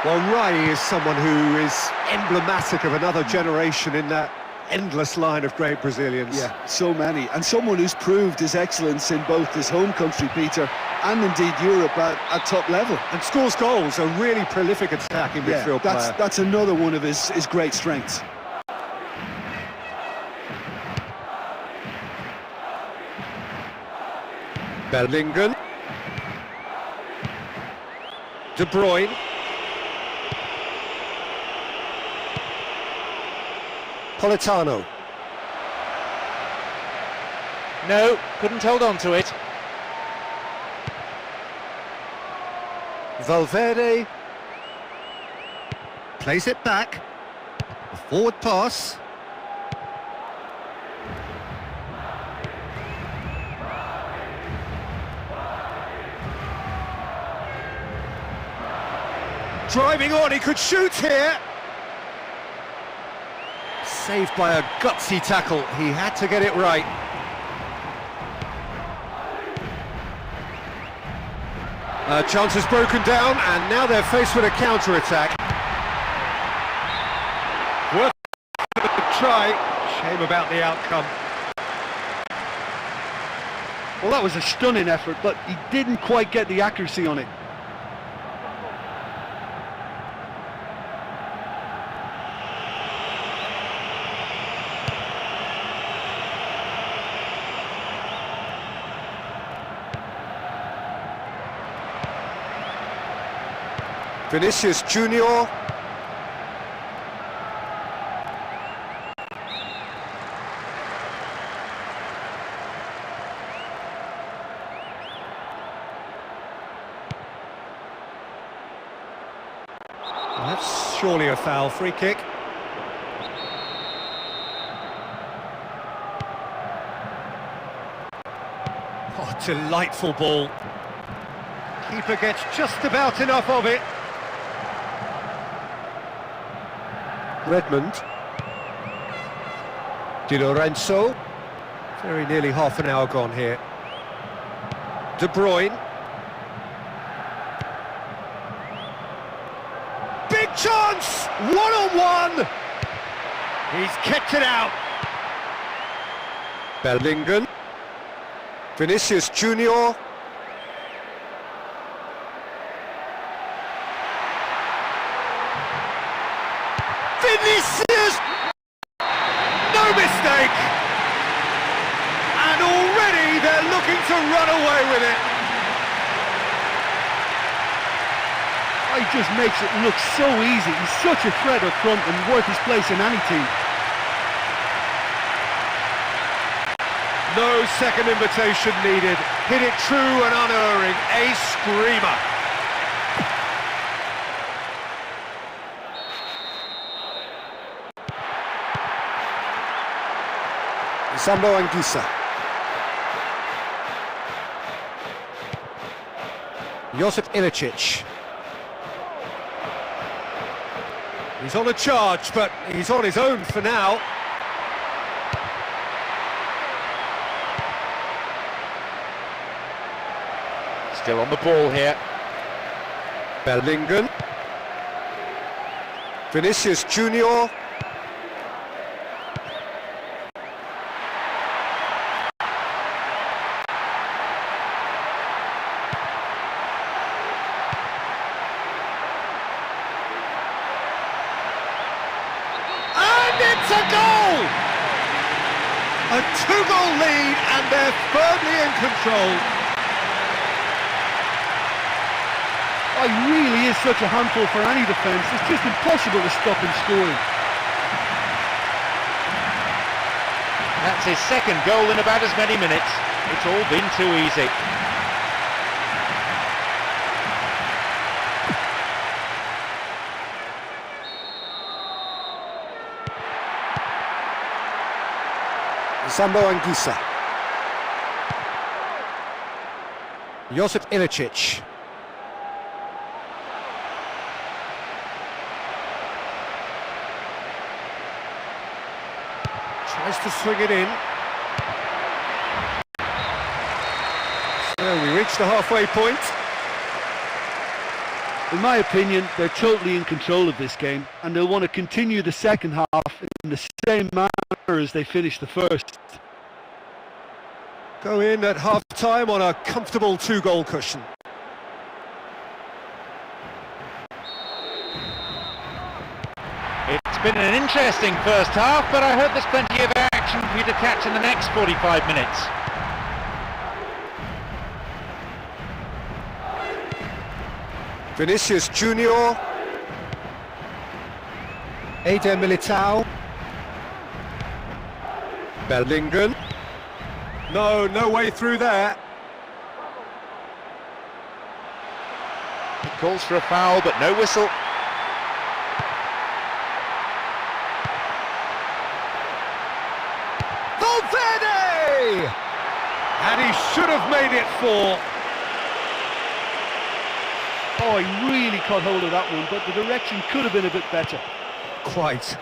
Speaker 5: Well, Rai is someone who is emblematic of another generation in that endless line of great Brazilians.
Speaker 2: Yeah, so many. And someone who's proved his excellence in both his home country, Peter, and indeed Europe at top level.
Speaker 5: And scores goals, a really prolific attacking midfield player.
Speaker 2: That's another one of his great strengths.
Speaker 5: Bellingham. De Bruyne. Politano.
Speaker 3: No, couldn't hold on to it.
Speaker 5: Valverde. Plays it back. A forward pass. Driving on, he could shoot here. Saved by a gutsy tackle, he had to get it right. Chance is broken down, and now they're faced with a counter-attack. Worth a try, shame about the outcome.
Speaker 4: Well, that was a stunning effort, but he didn't quite get the accuracy on it.
Speaker 5: Vinicius Junior. That's surely a foul. Free kick. Oh, delightful ball. Keeper gets just about enough of it. Redmond. Di Lorenzo. Very nearly half an hour gone here. De Bruyne. Big chance! One-on-one! He's kept it out. Bellingham. Vinicius Junior. Vinicius! No mistake! And already they're looking to run away with it.
Speaker 4: He just makes it look so easy. He's such a threat up front and worth his place in any team.
Speaker 5: No second invitation needed. Hit it true and unerring. A screamer. Sambo Anguissa. Josip Ilicic. He's on a charge, but he's on his own for now.
Speaker 3: Still on the ball here.
Speaker 5: Bellingham. Vinicius Junior. It's a goal! A two-goal lead and they're firmly in control.
Speaker 4: He really is such a handful for any defence. It's just impossible to stop him scoring.
Speaker 3: That's his second goal in about as many minutes. It's all been too easy.
Speaker 5: Sambo Anguissa. Josip Ilicic. Tries to swing it in. So we reach the halfway point.
Speaker 4: In my opinion, they're totally in control of this game, and they'll want to continue the second half in the same manner as they finished the first.
Speaker 5: Go in at half-time on a comfortable 2-goal cushion.
Speaker 3: It's been an interesting first half, but I hope there's plenty of action for you to catch in the next 45 minutes.
Speaker 5: Vinicius Junior, Eder Militao, Bellingham. No way through there.
Speaker 3: He calls for a foul, but no whistle.
Speaker 5: Valverde! And he should have made it 4.
Speaker 4: Oh, he really caught hold of that one, but the direction could have been a bit better.
Speaker 5: Quite.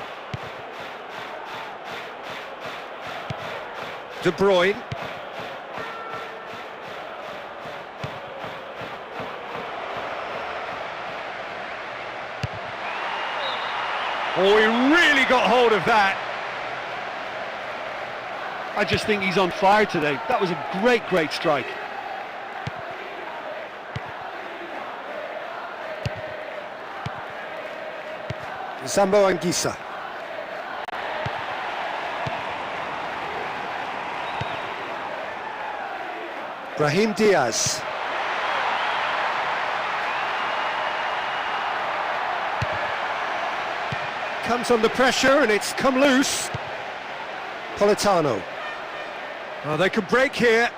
Speaker 5: De Bruyne. Oh, he really got hold of that.
Speaker 4: I just think he's on fire today. That was a great strike.
Speaker 5: Zambo Anguissa. Brahim Diaz. Comes under pressure and it's come loose. Politano. Oh, they can break here.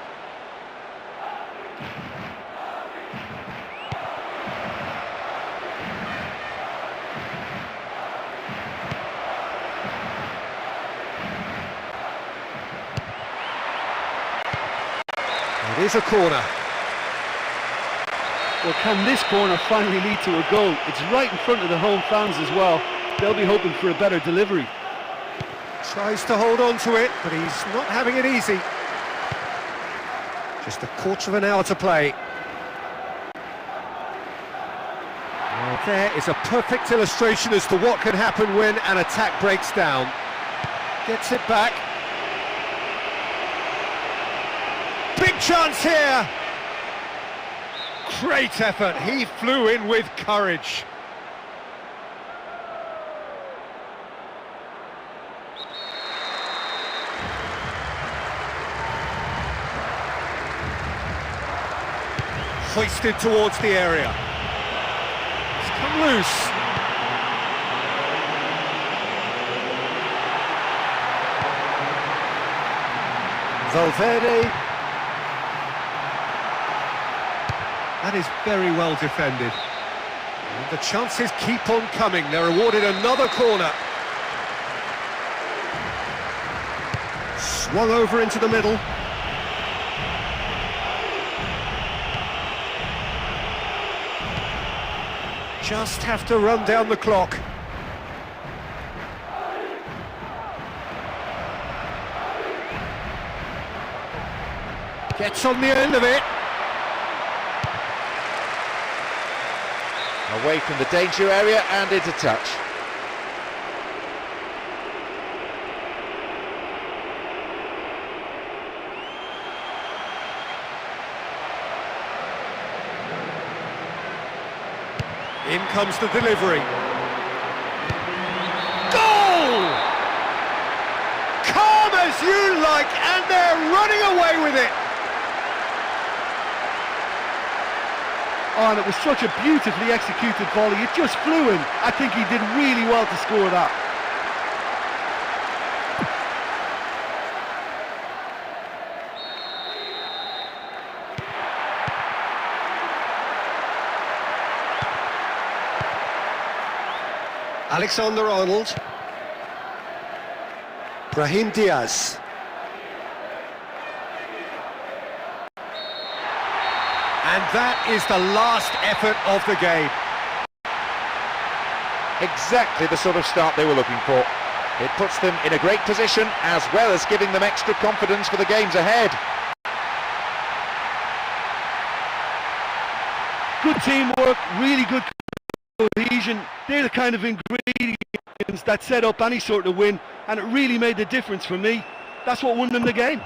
Speaker 5: It is a corner.
Speaker 4: Well, can this corner finally lead to a goal? It's right in front of the home fans as well. They'll be hoping for a better delivery.
Speaker 5: Tries to hold on to it, but he's not having it easy. Just a quarter of an hour to play. Well, there is a perfect illustration as to what can happen when an attack breaks down. Gets it back. Big chance here! Great effort, he flew in with courage. Hoisted towards the area. It's come loose. Valverde. That is very well defended. And the chances keep on coming. They're awarded another corner. Swung over into the middle. Just have to run down the clock. Gets on the end of it.
Speaker 3: Away from the danger area and into touch.
Speaker 5: In comes the delivery. Goal! Calm as you like, and they're running away with it.
Speaker 4: Oh, and it was such a beautifully executed volley. It just flew in. I think he did really well to score that.
Speaker 5: Alexander-Arnold. Brahim Diaz. And that is the last effort of the game.
Speaker 3: Exactly the sort of start they were looking for. It puts them in a great position, as well as giving them extra confidence for the games ahead.
Speaker 4: Good teamwork, really good cohesion, they're the kind of ingredients that set up any sort of win, and it really made the difference for me. That's what won them the game.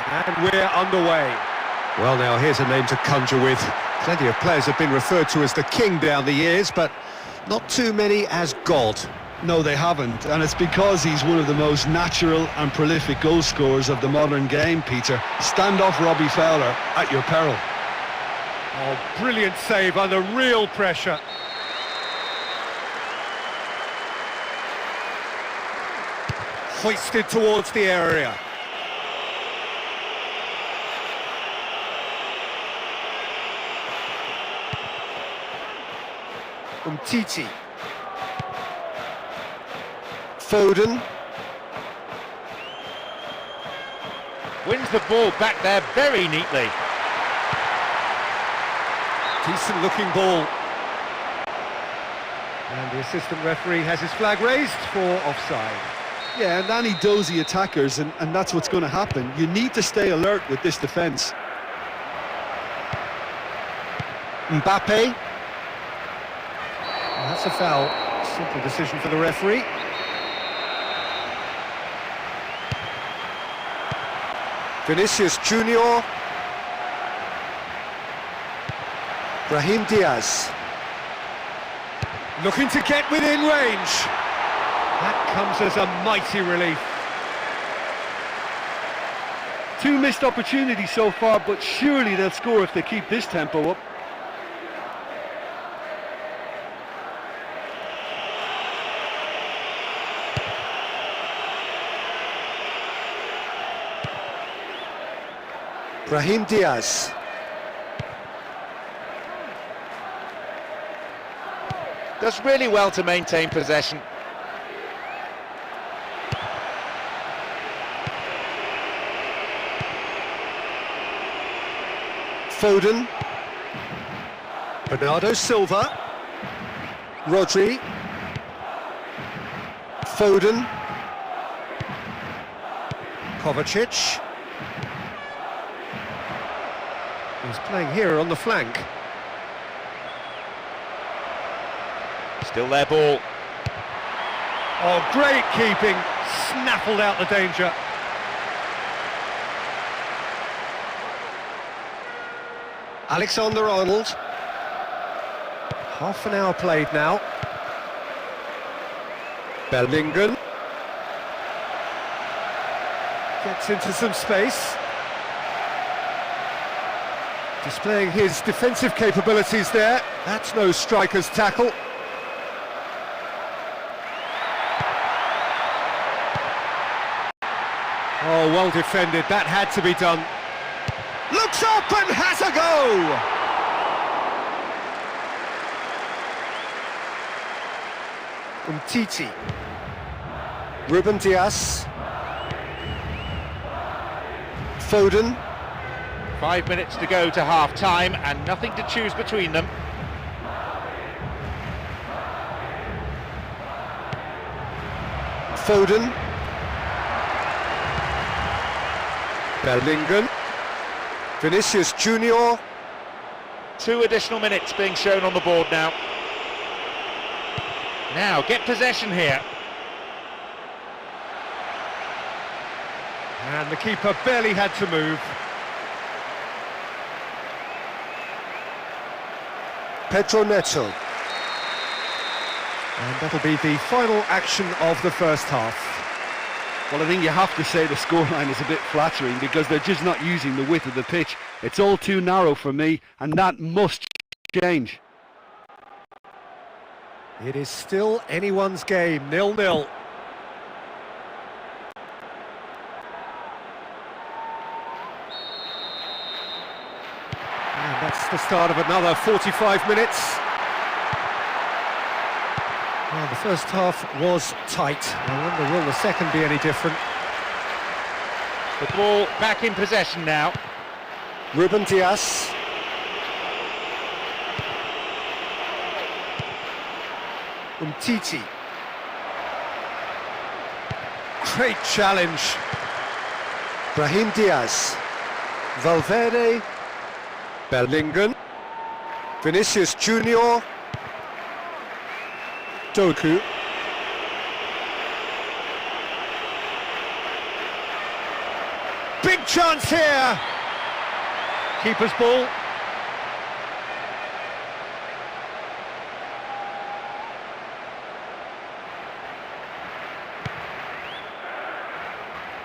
Speaker 5: And we're underway. Well, now here's a name to conjure with. Plenty of players have been referred to as the king down the years, but not too many as God.
Speaker 2: No, they haven't, and it's because he's one of the most natural and prolific goal scorers of the modern game, Peter. Stand off Robbie Fowler at your peril.
Speaker 5: Oh, brilliant save under real pressure. Hoisted towards the area. Umtiti. Foden.
Speaker 3: Wins the ball back there very neatly.
Speaker 5: Decent looking ball. And the assistant referee has his flag raised for offside.
Speaker 2: Yeah, and any dozy attackers, and that's what's going to happen. You need to stay alert with this defence.
Speaker 5: Mbappe. And that's a foul. Simple decision for the referee. Vinicius Junior. Brahim Diaz. Looking to get within range. That comes as a mighty relief.
Speaker 4: 2 missed opportunities so far, but surely they'll score if they keep this tempo up.
Speaker 5: Brahim Diaz.
Speaker 3: Does really well to maintain possession.
Speaker 5: Foden. Bernardo Silva. Rodri. Foden. Kovacic. He's playing here on the flank.
Speaker 3: Still their ball.
Speaker 5: Oh, great keeping. Snaffled out the danger. Alexander-Arnold. Half an hour played now. Bellingham. Gets into some space. Displaying his defensive capabilities there. That's no striker's tackle. Oh, well defended. That had to be done. Looks up and has a go! Umtiti. Ruben Diaz. Foden.
Speaker 3: 5 minutes to go to half-time and nothing to choose between them.
Speaker 5: Foden. Bellingham. Vinicius Junior.
Speaker 3: 2 additional minutes being shown on the board now. Now, get possession here.
Speaker 5: And the keeper barely had to move.
Speaker 1: Pedro Neto.
Speaker 5: And that'll be the final action of the first half.
Speaker 4: Well, I think you have to say the scoreline is a bit flattering because they're just not using the width of the pitch. It's all too narrow for me, and that must change.
Speaker 5: It is still anyone's game, 0-0. And that's the start of another 45 minutes. Well, the first half was tight. I wonder, will the second be any different?
Speaker 3: The ball back in possession now.
Speaker 1: Ruben Dias.
Speaker 5: Umtiti. Great challenge.
Speaker 1: Brahim Diaz. Valverde. Bellingham. Vinicius Junior. Doku.
Speaker 5: Big chance here. Keeper's ball.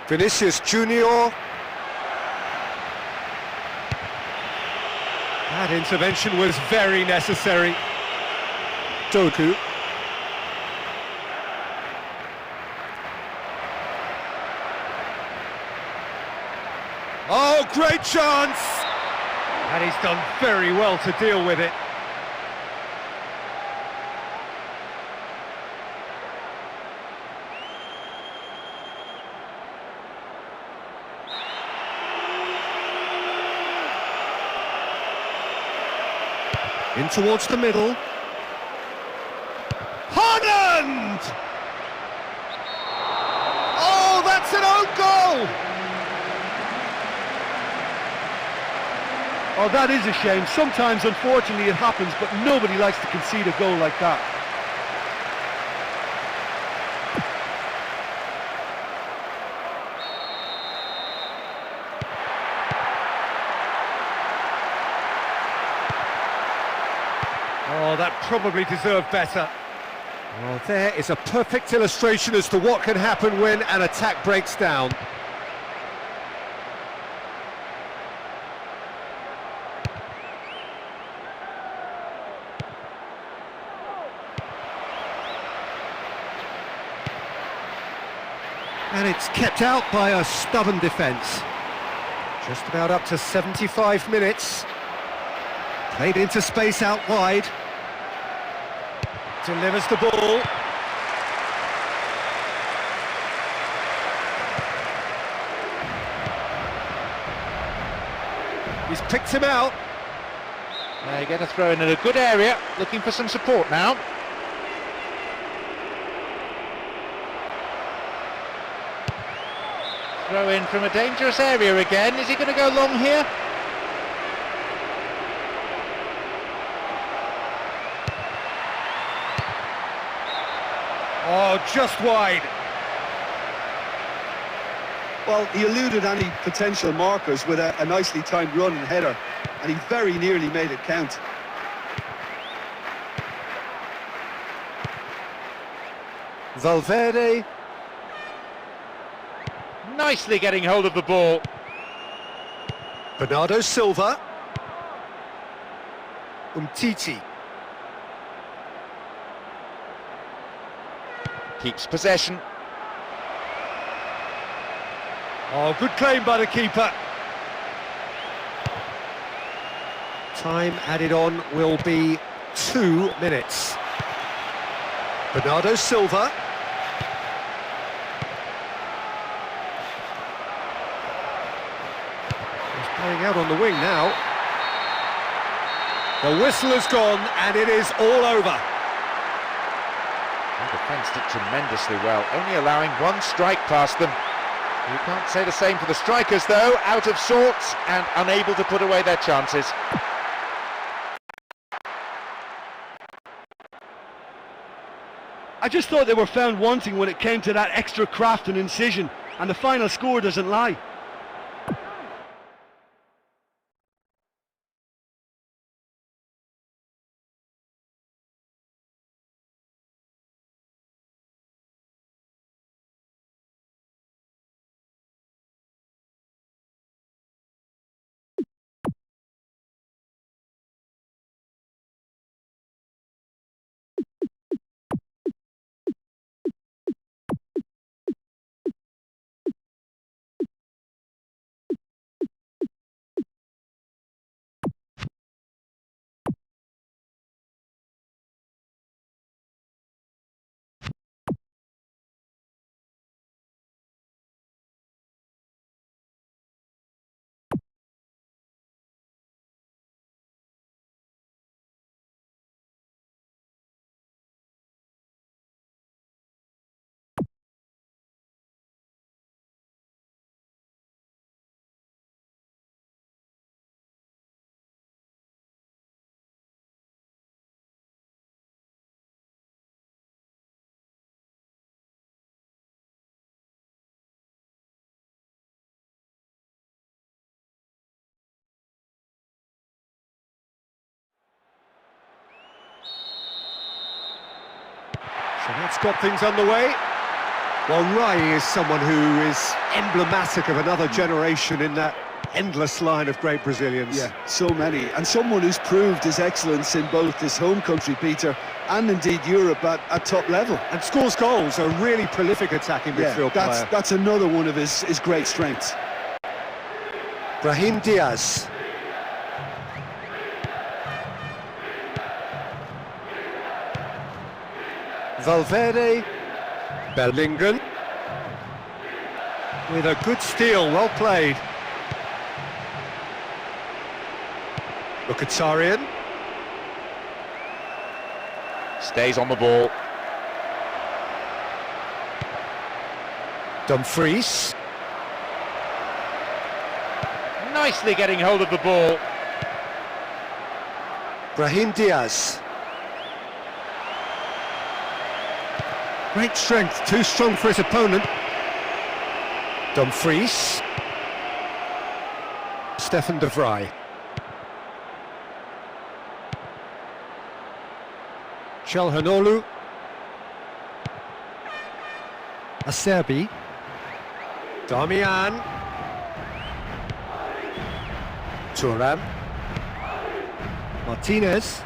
Speaker 1: Vinicius Junior.
Speaker 5: That intervention was very necessary.
Speaker 1: Doku.
Speaker 5: Oh, great chance! And he's done very well to deal with it. In towards the middle. Haaland! Oh, that's an own goal!
Speaker 4: Oh, that is a shame. Sometimes, unfortunately, it happens, but nobody likes to concede a goal like that.
Speaker 5: Oh, that probably deserved better. Well, there is a perfect illustration as to what can happen when an attack breaks down. And it's kept out by a stubborn defence. Just about up to 75 minutes. Played into space out wide. Delivers the ball. He's picked him out.
Speaker 3: They get a throw in a good area, looking for some support now. Throw in from a dangerous area again. Is he going to go long here?
Speaker 5: Oh, just wide.
Speaker 2: Well, he eluded any potential markers with a nicely timed run and header, and he very nearly made it count.
Speaker 1: Valverde.
Speaker 3: Nicely getting hold of the ball.
Speaker 1: Bernardo Silva.
Speaker 5: Umtiti.
Speaker 3: Keeps possession.
Speaker 5: Oh, good claim by the keeper. Time added on will be 2 minutes.
Speaker 1: Bernardo Silva.
Speaker 5: He's playing out on the wing now. The whistle has gone and it is all over.
Speaker 3: They defensed it tremendously well, only allowing one strike past them. You can't say the same for the strikers though, out of sorts and unable to put away their chances.
Speaker 4: I just thought they were found wanting when it came to that extra craft and incision. and the final score doesn't lie.
Speaker 5: So that's got things underway. Well, Rai is someone who is emblematic of another generation in that endless line of great Brazilians.
Speaker 2: Yeah, so many. And someone who's proved his excellence in both his home country, Peter, and indeed Europe at top level.
Speaker 5: And scores goals, a really prolific attacking midfield player.
Speaker 2: That's another one of his great strengths.
Speaker 5: Brahim Diaz. Valverde. Bellingham. With a good steal, well played. Mkhitaryan.
Speaker 3: Stays on the ball.
Speaker 5: Dumfries.
Speaker 3: Nicely getting hold of the ball.
Speaker 5: Brahim Diaz. Great strength, too strong for his opponent. Dumfries. Stefan de Vrij. Çalhanoğlu. Acerbi. Damian. Thuram. Martinez.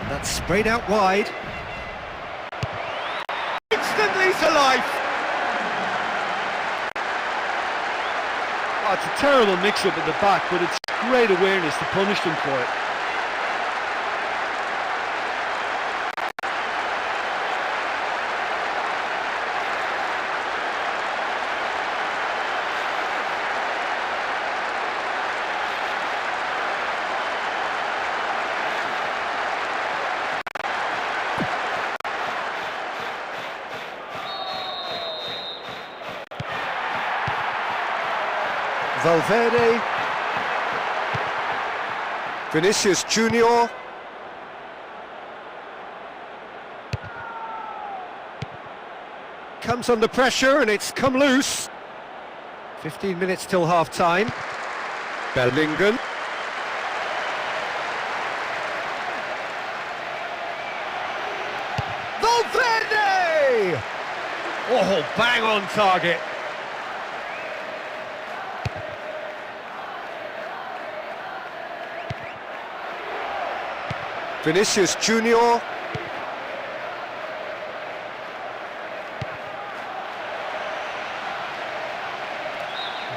Speaker 5: That's sprayed out wide. Instantly to life.
Speaker 4: Oh, it's a terrible mix-up at the back, but it's great awareness to punish them for it.
Speaker 5: Valverde. Vinicius Junior. Comes under pressure and it's come loose. 15 minutes till half-time. Bellingham. Valverde! Oh, bang on target. Vinicius Junior.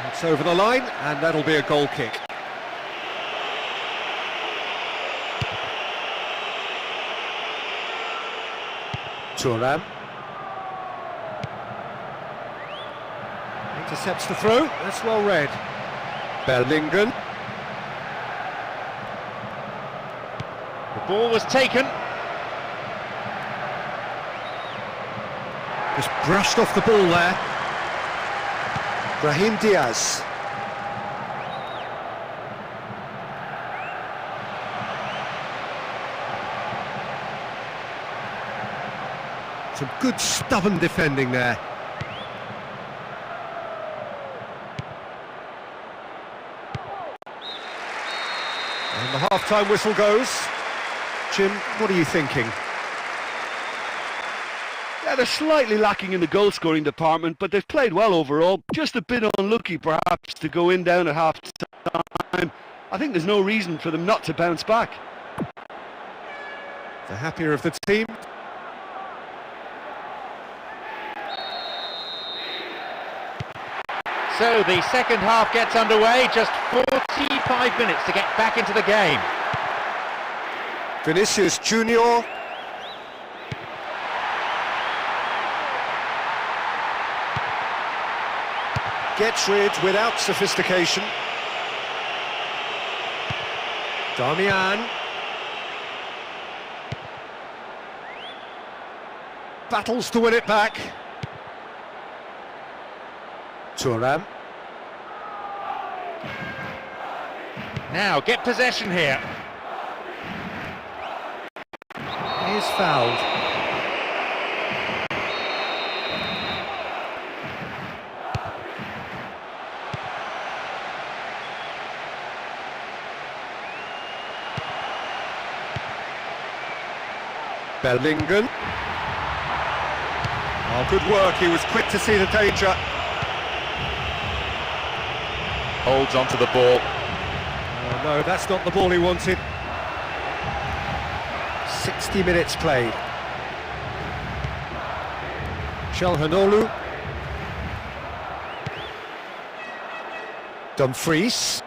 Speaker 5: It's over the line, and that'll be a goal kick. Thuram. Intercepts the throw, that's well read. Bellingham.
Speaker 3: The ball was taken.
Speaker 5: Just brushed off the ball there. Brahim Diaz. Some good stubborn defending there. And the half-time whistle goes. Jim, what are you thinking?
Speaker 4: Yeah, they're slightly lacking in the goal-scoring department, but they've played well overall. Just a bit unlucky, perhaps, to go in down at half-time. I think there's no reason for them not to bounce back.
Speaker 5: The happier of the team.
Speaker 3: So the second half gets underway, just 45 minutes to get back into the game.
Speaker 5: Vinicius Junior. Gets rid without sophistication. Darmian. Battles to win it back. Thuram.
Speaker 3: Now get possession here.
Speaker 5: He's fouled. Bellingham. Oh, good work, he was quick to see the danger.
Speaker 3: Holds onto the ball.
Speaker 5: Oh, no, that's not the ball he wanted. 60 minutes played. Calhanoglu. Dumfries.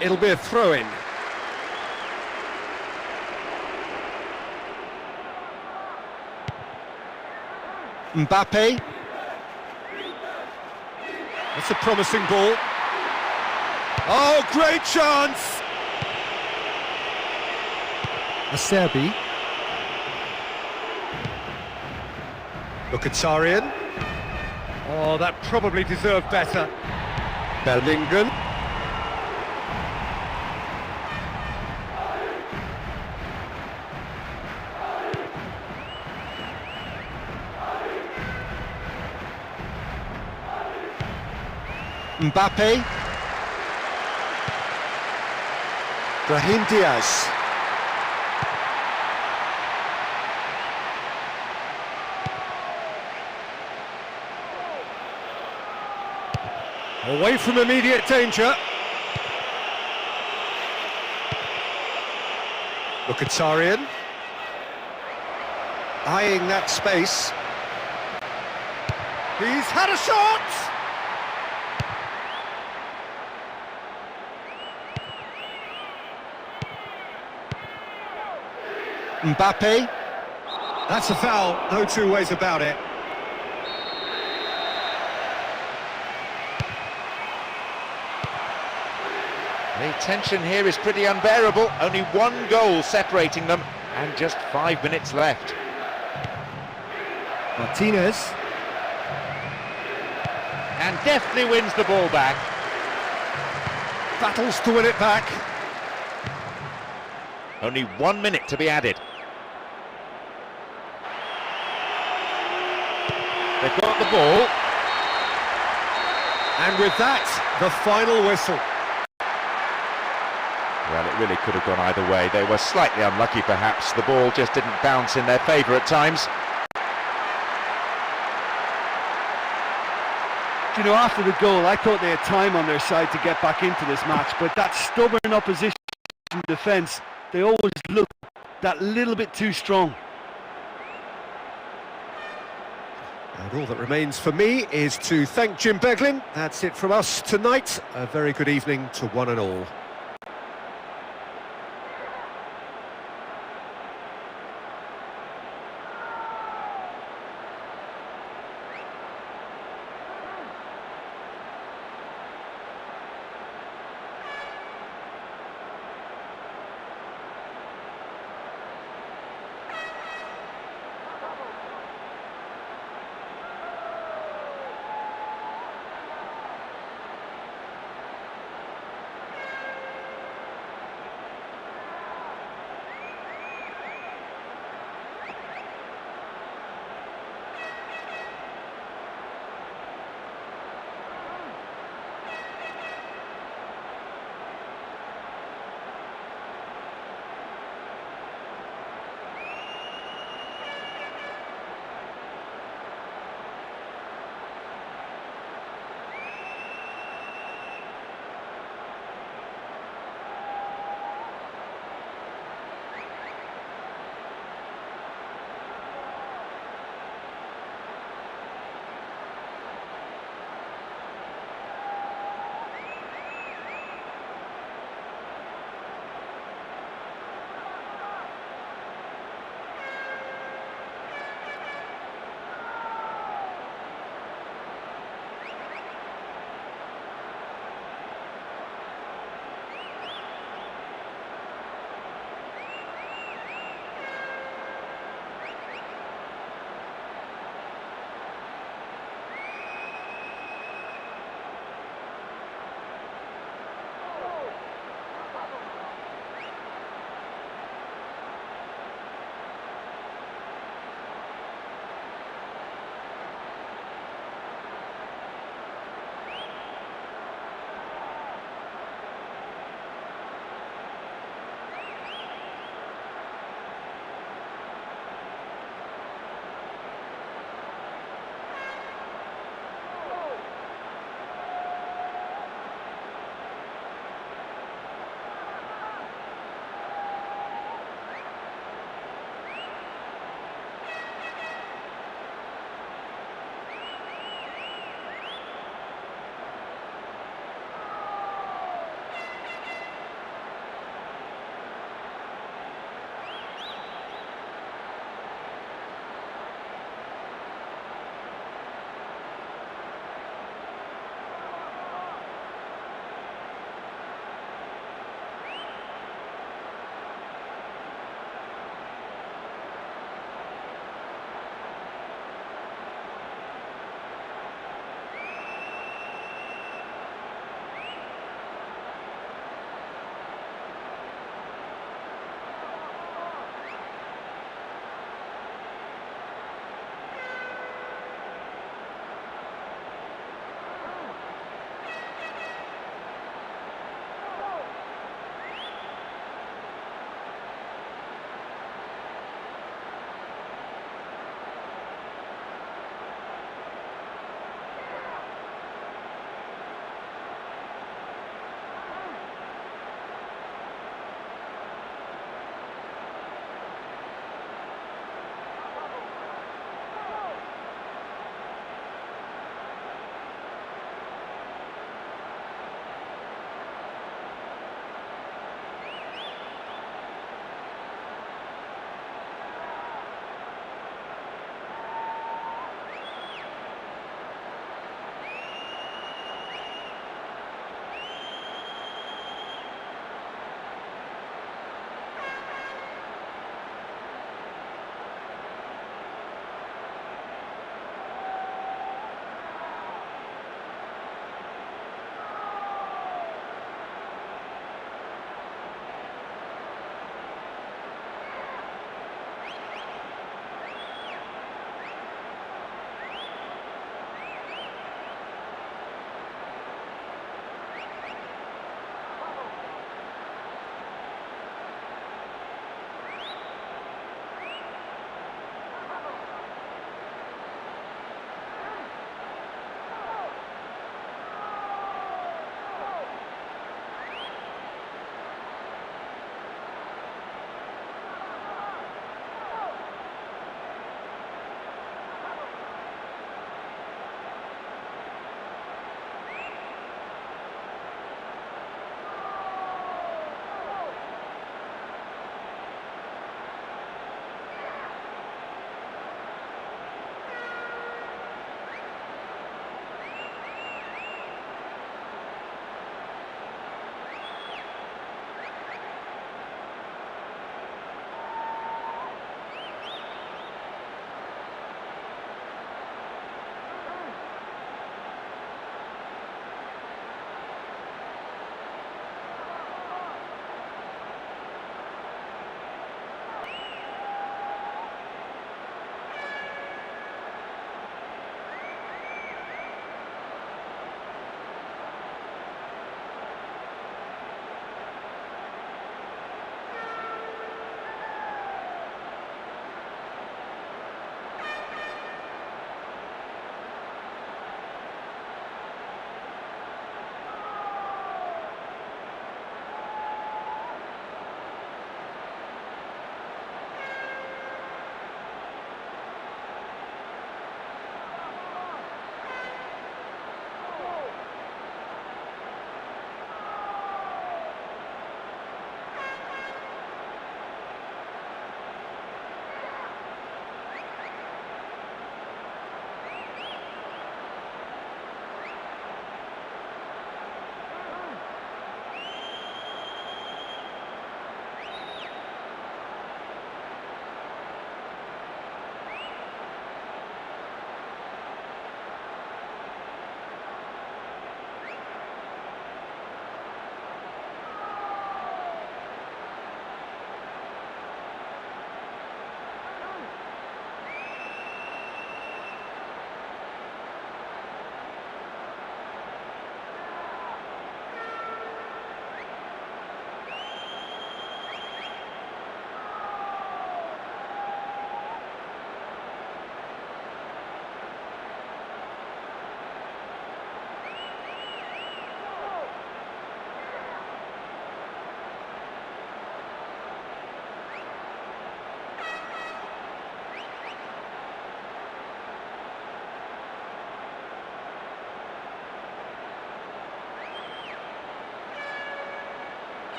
Speaker 5: It'll be a throw-in. Mbappe. That's a promising ball. Oh, great chance! Acerbi. Mkhitaryan. Oh, that probably deserved better. Bellingham. Mbappe. Brahim Diaz. Away from immediate danger. Mkhitaryan. Eyeing that space. He's had a shot! Mbappe. That's a foul, no two ways about it.
Speaker 3: The tension here is pretty unbearable. Only one goal separating them and just 5 minutes left.
Speaker 5: Martinez.
Speaker 3: And deftly wins the ball back.
Speaker 5: Battles to win it back.
Speaker 3: Only 1 minute to be added. They've got the ball.
Speaker 5: And with that, the final whistle.
Speaker 3: Well, it really could have gone either way. They were slightly unlucky, perhaps. The ball just didn't bounce in their favour at times.
Speaker 4: You know, after the goal, I thought they had time on their side to get back into this match, but that stubborn opposition defence, they always look that little bit too strong.
Speaker 5: And all that remains for me is to thank Jim Beglin. That's it from us tonight. A very good evening to one and all.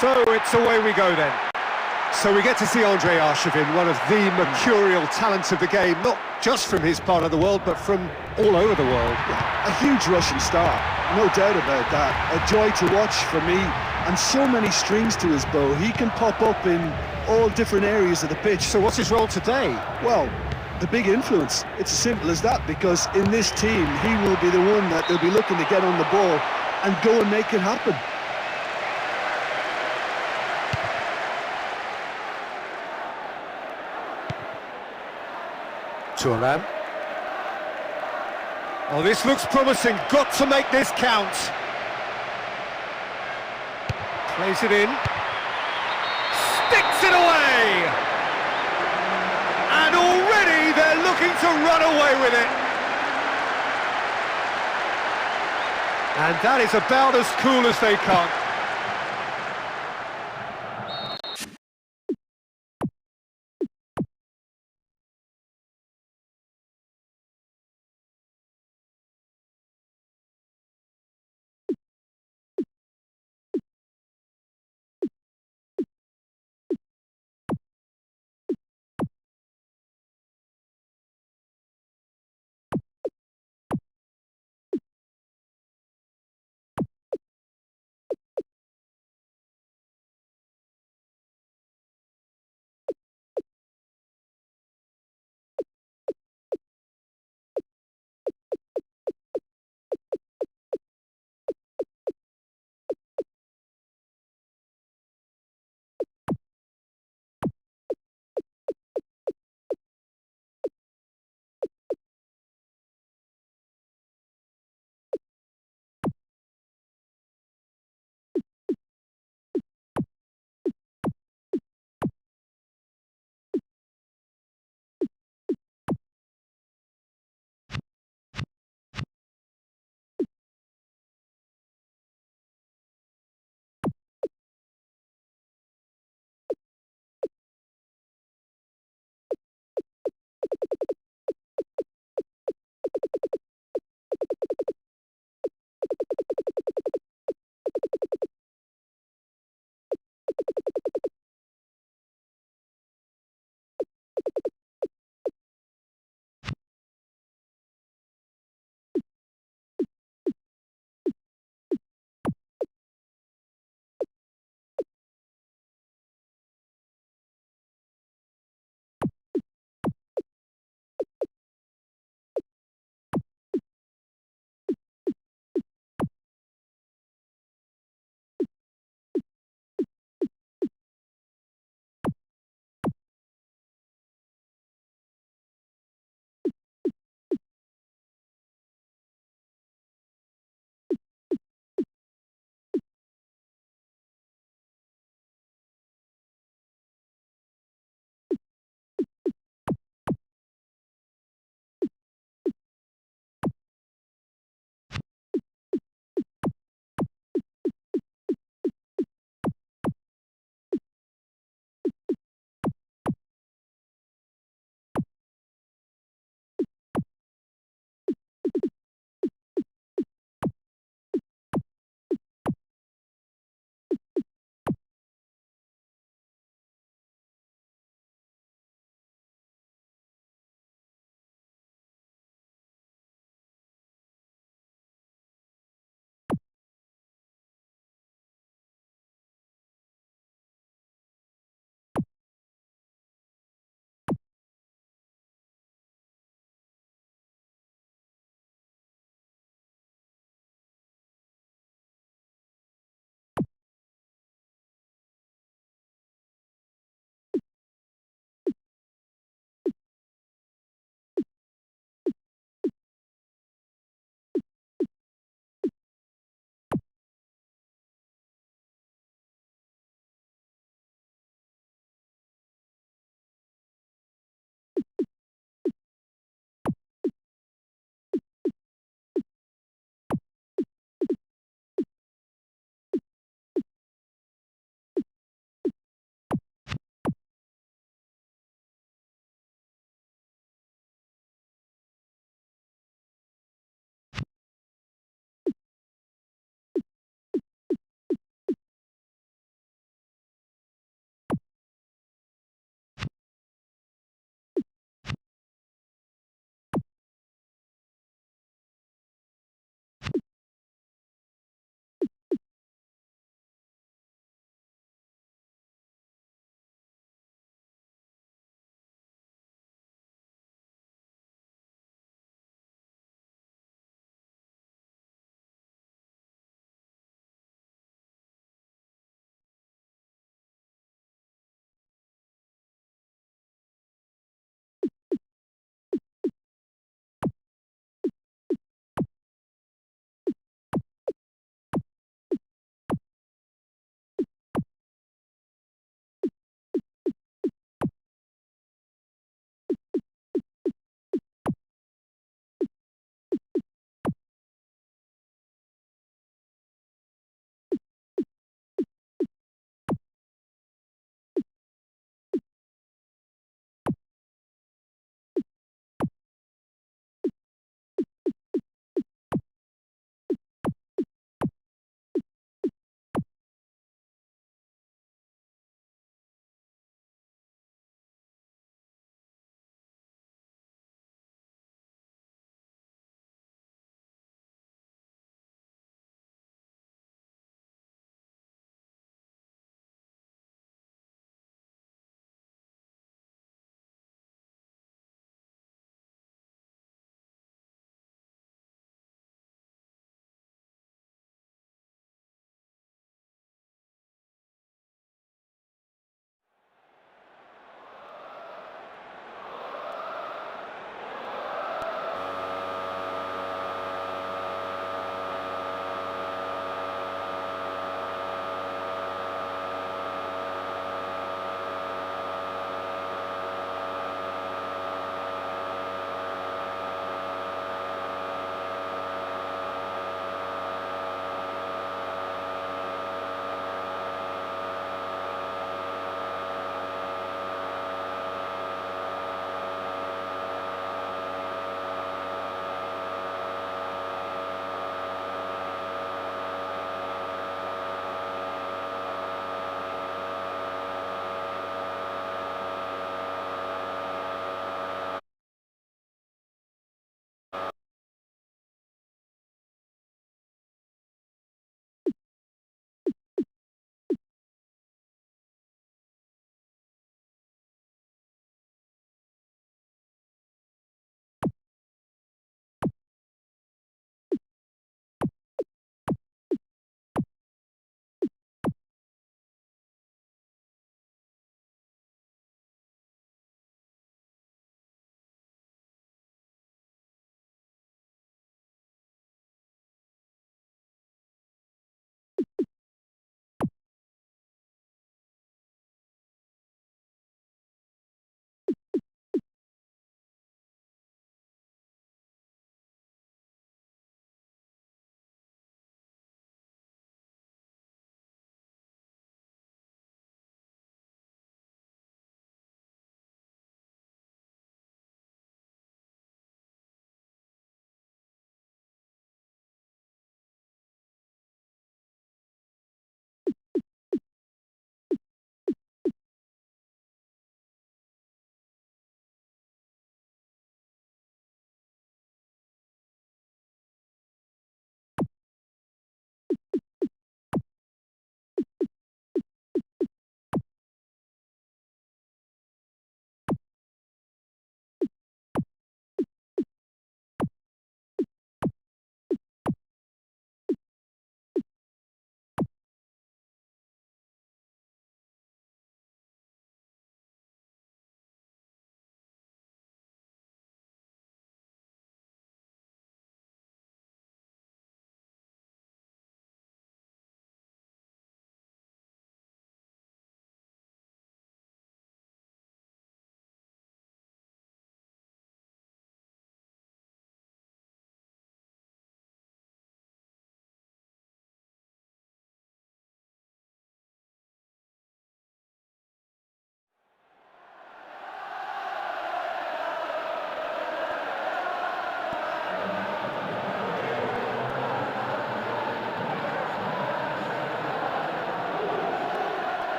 Speaker 5: So it's away we go then. So we get to see Andrei Arshavin, one of the mercurial talents of the game, not just from his part of the world, but from all over the world.
Speaker 2: A huge Russian star, no doubt about that. A joy to watch for me, and so many strings to his bow. He can pop up in all different areas of the pitch.
Speaker 5: So what's his role today?
Speaker 2: Well, the big influence. It's as simple as that, because in this team, he will be the one that they'll be looking to get on the ball and go and make it happen.
Speaker 5: Thuram. Oh, this looks promising. Got to make this count. Plays it in. Sticks it away! And already they're looking to run away with it. And that is about as cool as they come.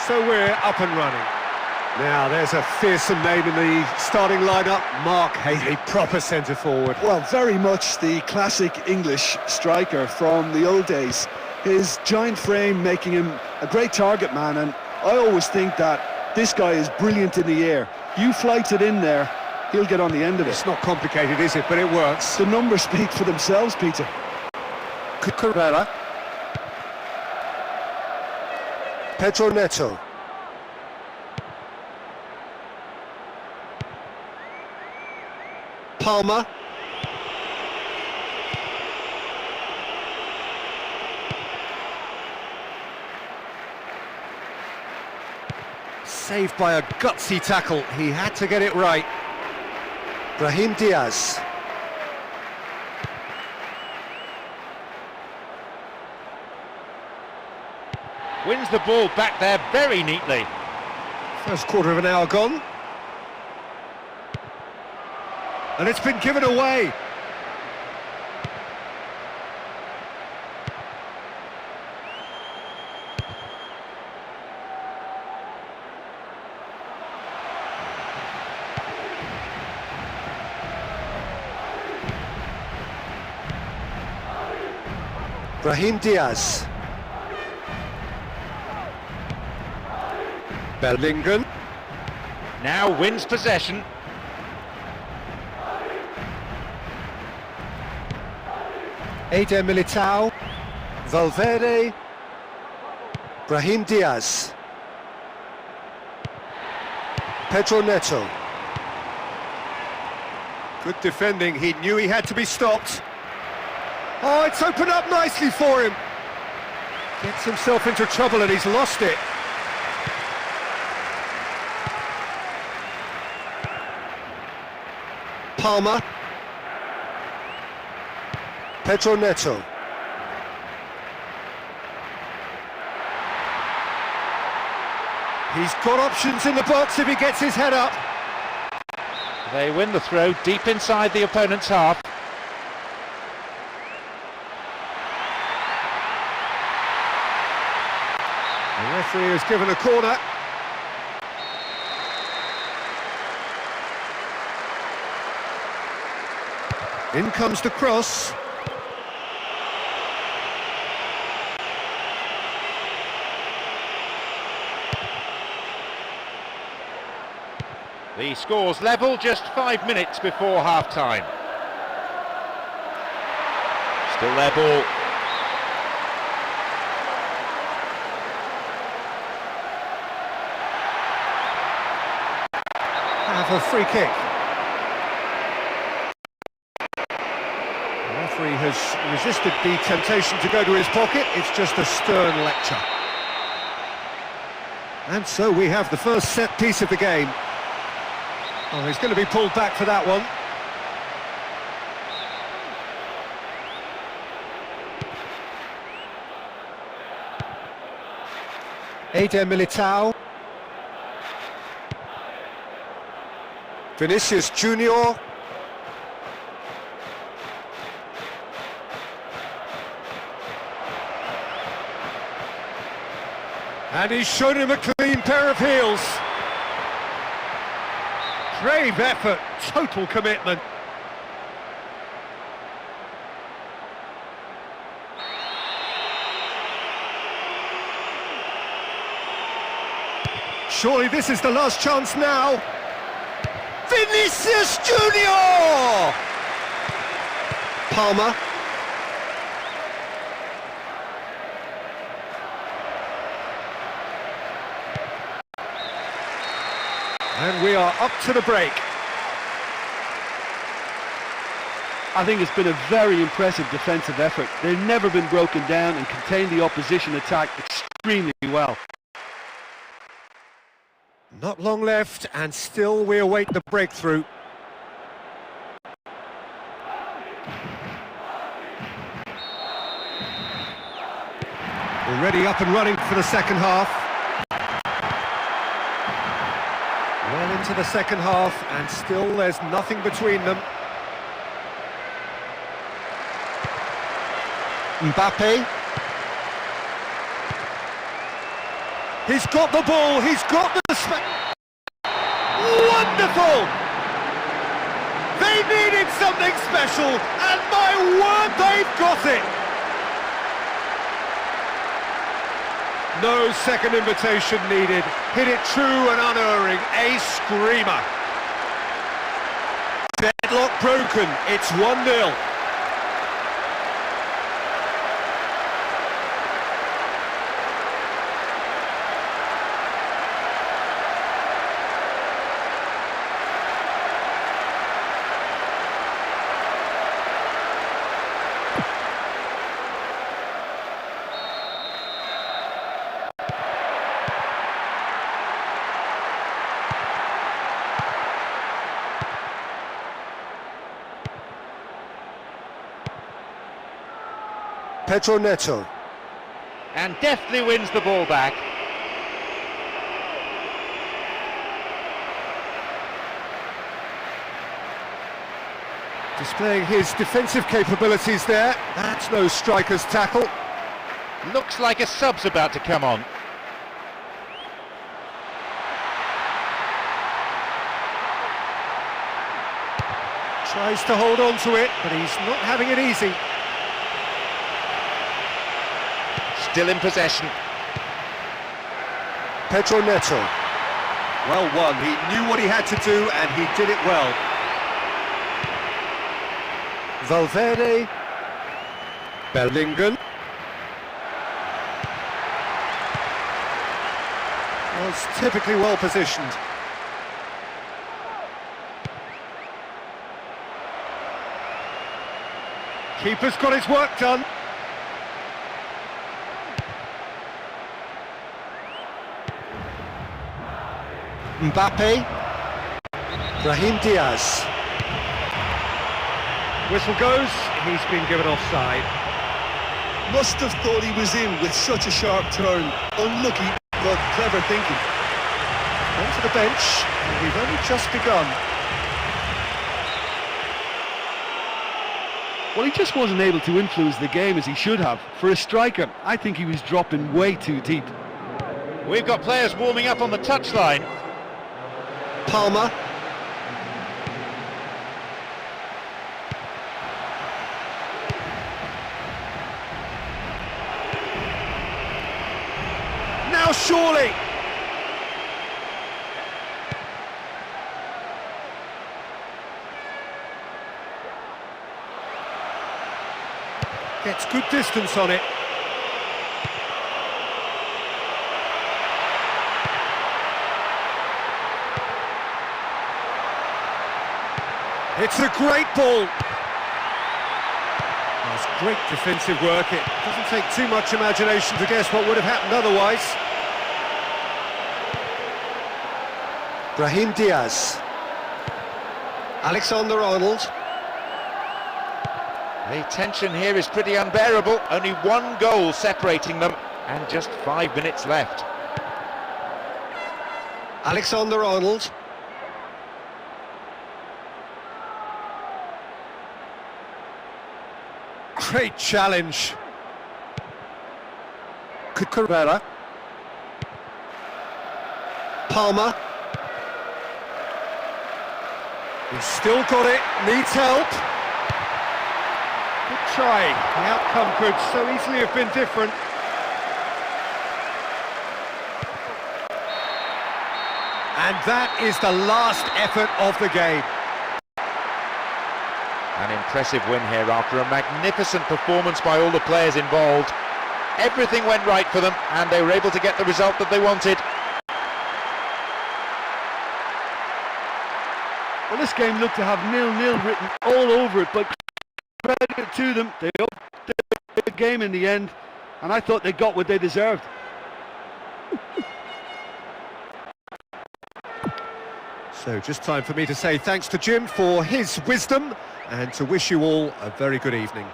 Speaker 5: So we're up and running. Now, there's a fearsome name in the starting lineup, Mark Haley, proper centre-forward.
Speaker 2: Well, very much the classic English striker from the old days. His giant frame making him a great target man, and I always think that this guy is brilliant in the air. You flight it in there, he'll get on the end of it.
Speaker 5: It's not complicated, is it? But it works.
Speaker 2: The numbers speak for themselves, Peter.
Speaker 5: Cucurella. Pedro Neto. Palmer. Saved by a gutsy tackle. He had to get it right. Brahim Diaz.
Speaker 3: Wins the ball back there very neatly.
Speaker 5: First quarter of an hour gone. And it's been given away. Brahim Diaz. Bellingham.
Speaker 3: Now wins possession.
Speaker 5: Eder Militao. Valverde. Brahim Diaz. Pedro Neto. Good defending, he knew he had to be stopped. Oh, it's opened up nicely for him. Gets himself into trouble and he's lost it. Palmer. Pedro Neto. He's got options in the box if he gets his head up.
Speaker 3: They win the throw deep inside the opponent's half.
Speaker 5: The referee has given a corner. In comes the cross.
Speaker 3: The score's level just 5 minutes before half-time. Still their ball.
Speaker 5: Have a free kick. The referee has resisted the temptation to go to his pocket. It's just a stern lecture. And so we have the first set piece of the game. Oh, he's going to be pulled back for that one. Eder Militao. Vinicius Junior. And he's shown him a clean pair of heels. Brave effort, total commitment. Surely this is the last chance now. Vinicius Junior! Palmer. And we are up to the break.
Speaker 4: I think it's been a very impressive defensive effort. They've never been broken down and contained the opposition attack extremely well.
Speaker 5: Not long left, and still we await the breakthrough. Already up and running for the second half. Well into the second half, and still there's nothing between them. Mbappe. He's got the ball, he's got the wonderful! They needed something special, and my word, they've got it! No second invitation needed. Hit it true and unerring, a screamer. Deadlock broken, it's 1-0. Pedro Neto.
Speaker 3: And deftly wins the ball back.
Speaker 5: Displaying his defensive capabilities there. That's no striker's tackle.
Speaker 3: Looks like a sub's about to come on.
Speaker 5: Tries to hold on to it, but he's not having it easy.
Speaker 3: Still in possession.
Speaker 5: Pedro Neto. Well won, he knew what he had to do and he did it well. Valverde. Bellingham. Was typically well positioned. Keeper's got his work done. Mbappe. Brahim Diaz. Whistle goes, he's been given offside.
Speaker 2: Must have thought he was in with such a sharp turn. Unlucky, but clever thinking.
Speaker 5: Onto the bench, and we've only just begun.
Speaker 4: Well, he just wasn't able to influence the game as he should have. For a striker, I think he was dropping way too deep.
Speaker 3: We've got players warming up on the touchline.
Speaker 5: Palmer. Now surely. Gets good distance on it. It's a great ball. That's great defensive work. It doesn't take too much imagination to guess what would have happened otherwise. Brahim Diaz. Alexander-Arnold.
Speaker 3: The tension here is pretty unbearable. Only one goal separating them and just 5 minutes left.
Speaker 5: Alexander-Arnold. Great challenge. Cucurella. Palmer. He's still got it, needs help. Good try, the outcome could so easily have been different. And that is the last effort of the game.
Speaker 3: An impressive win here after a magnificent performance by all the players involved. Everything went right for them and they were able to get the result that they wanted.
Speaker 4: Well, this game looked to have 0-0 written all over it, but credit to them, they upped the game in the end, and I thought they got what they deserved.
Speaker 5: So just time for me to say thanks to Jim for his wisdom and to wish you all a very good evening.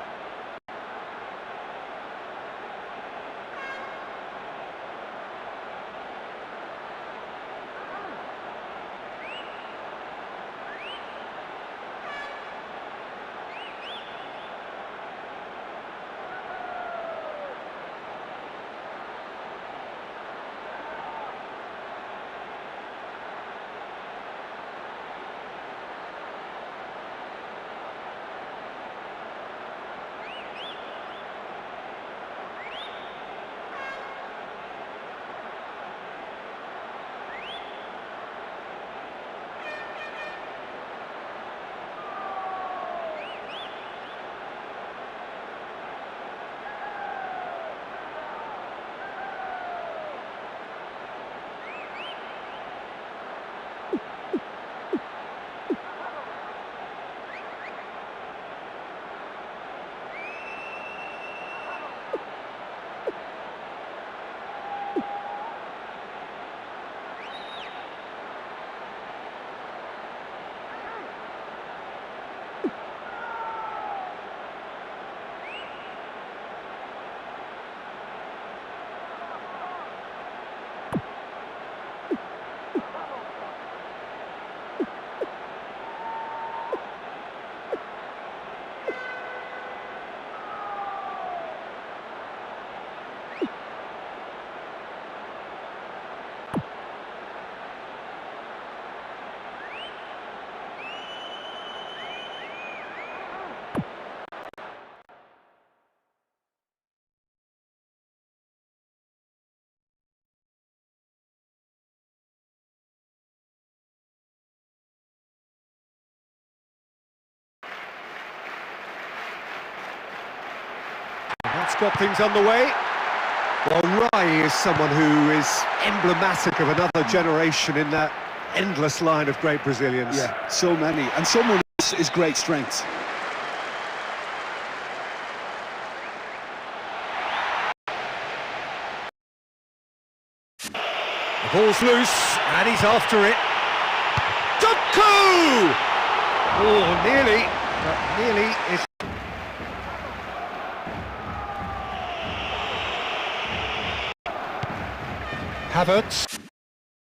Speaker 5: That's got things underway. Well, Rai is someone who is emblematic of another generation in that endless line of great Brazilians.
Speaker 2: Yeah, so many, and someone is great strength.
Speaker 5: The ball's loose, and he's after it. Doku! Oh, nearly, but nearly is... Havertz.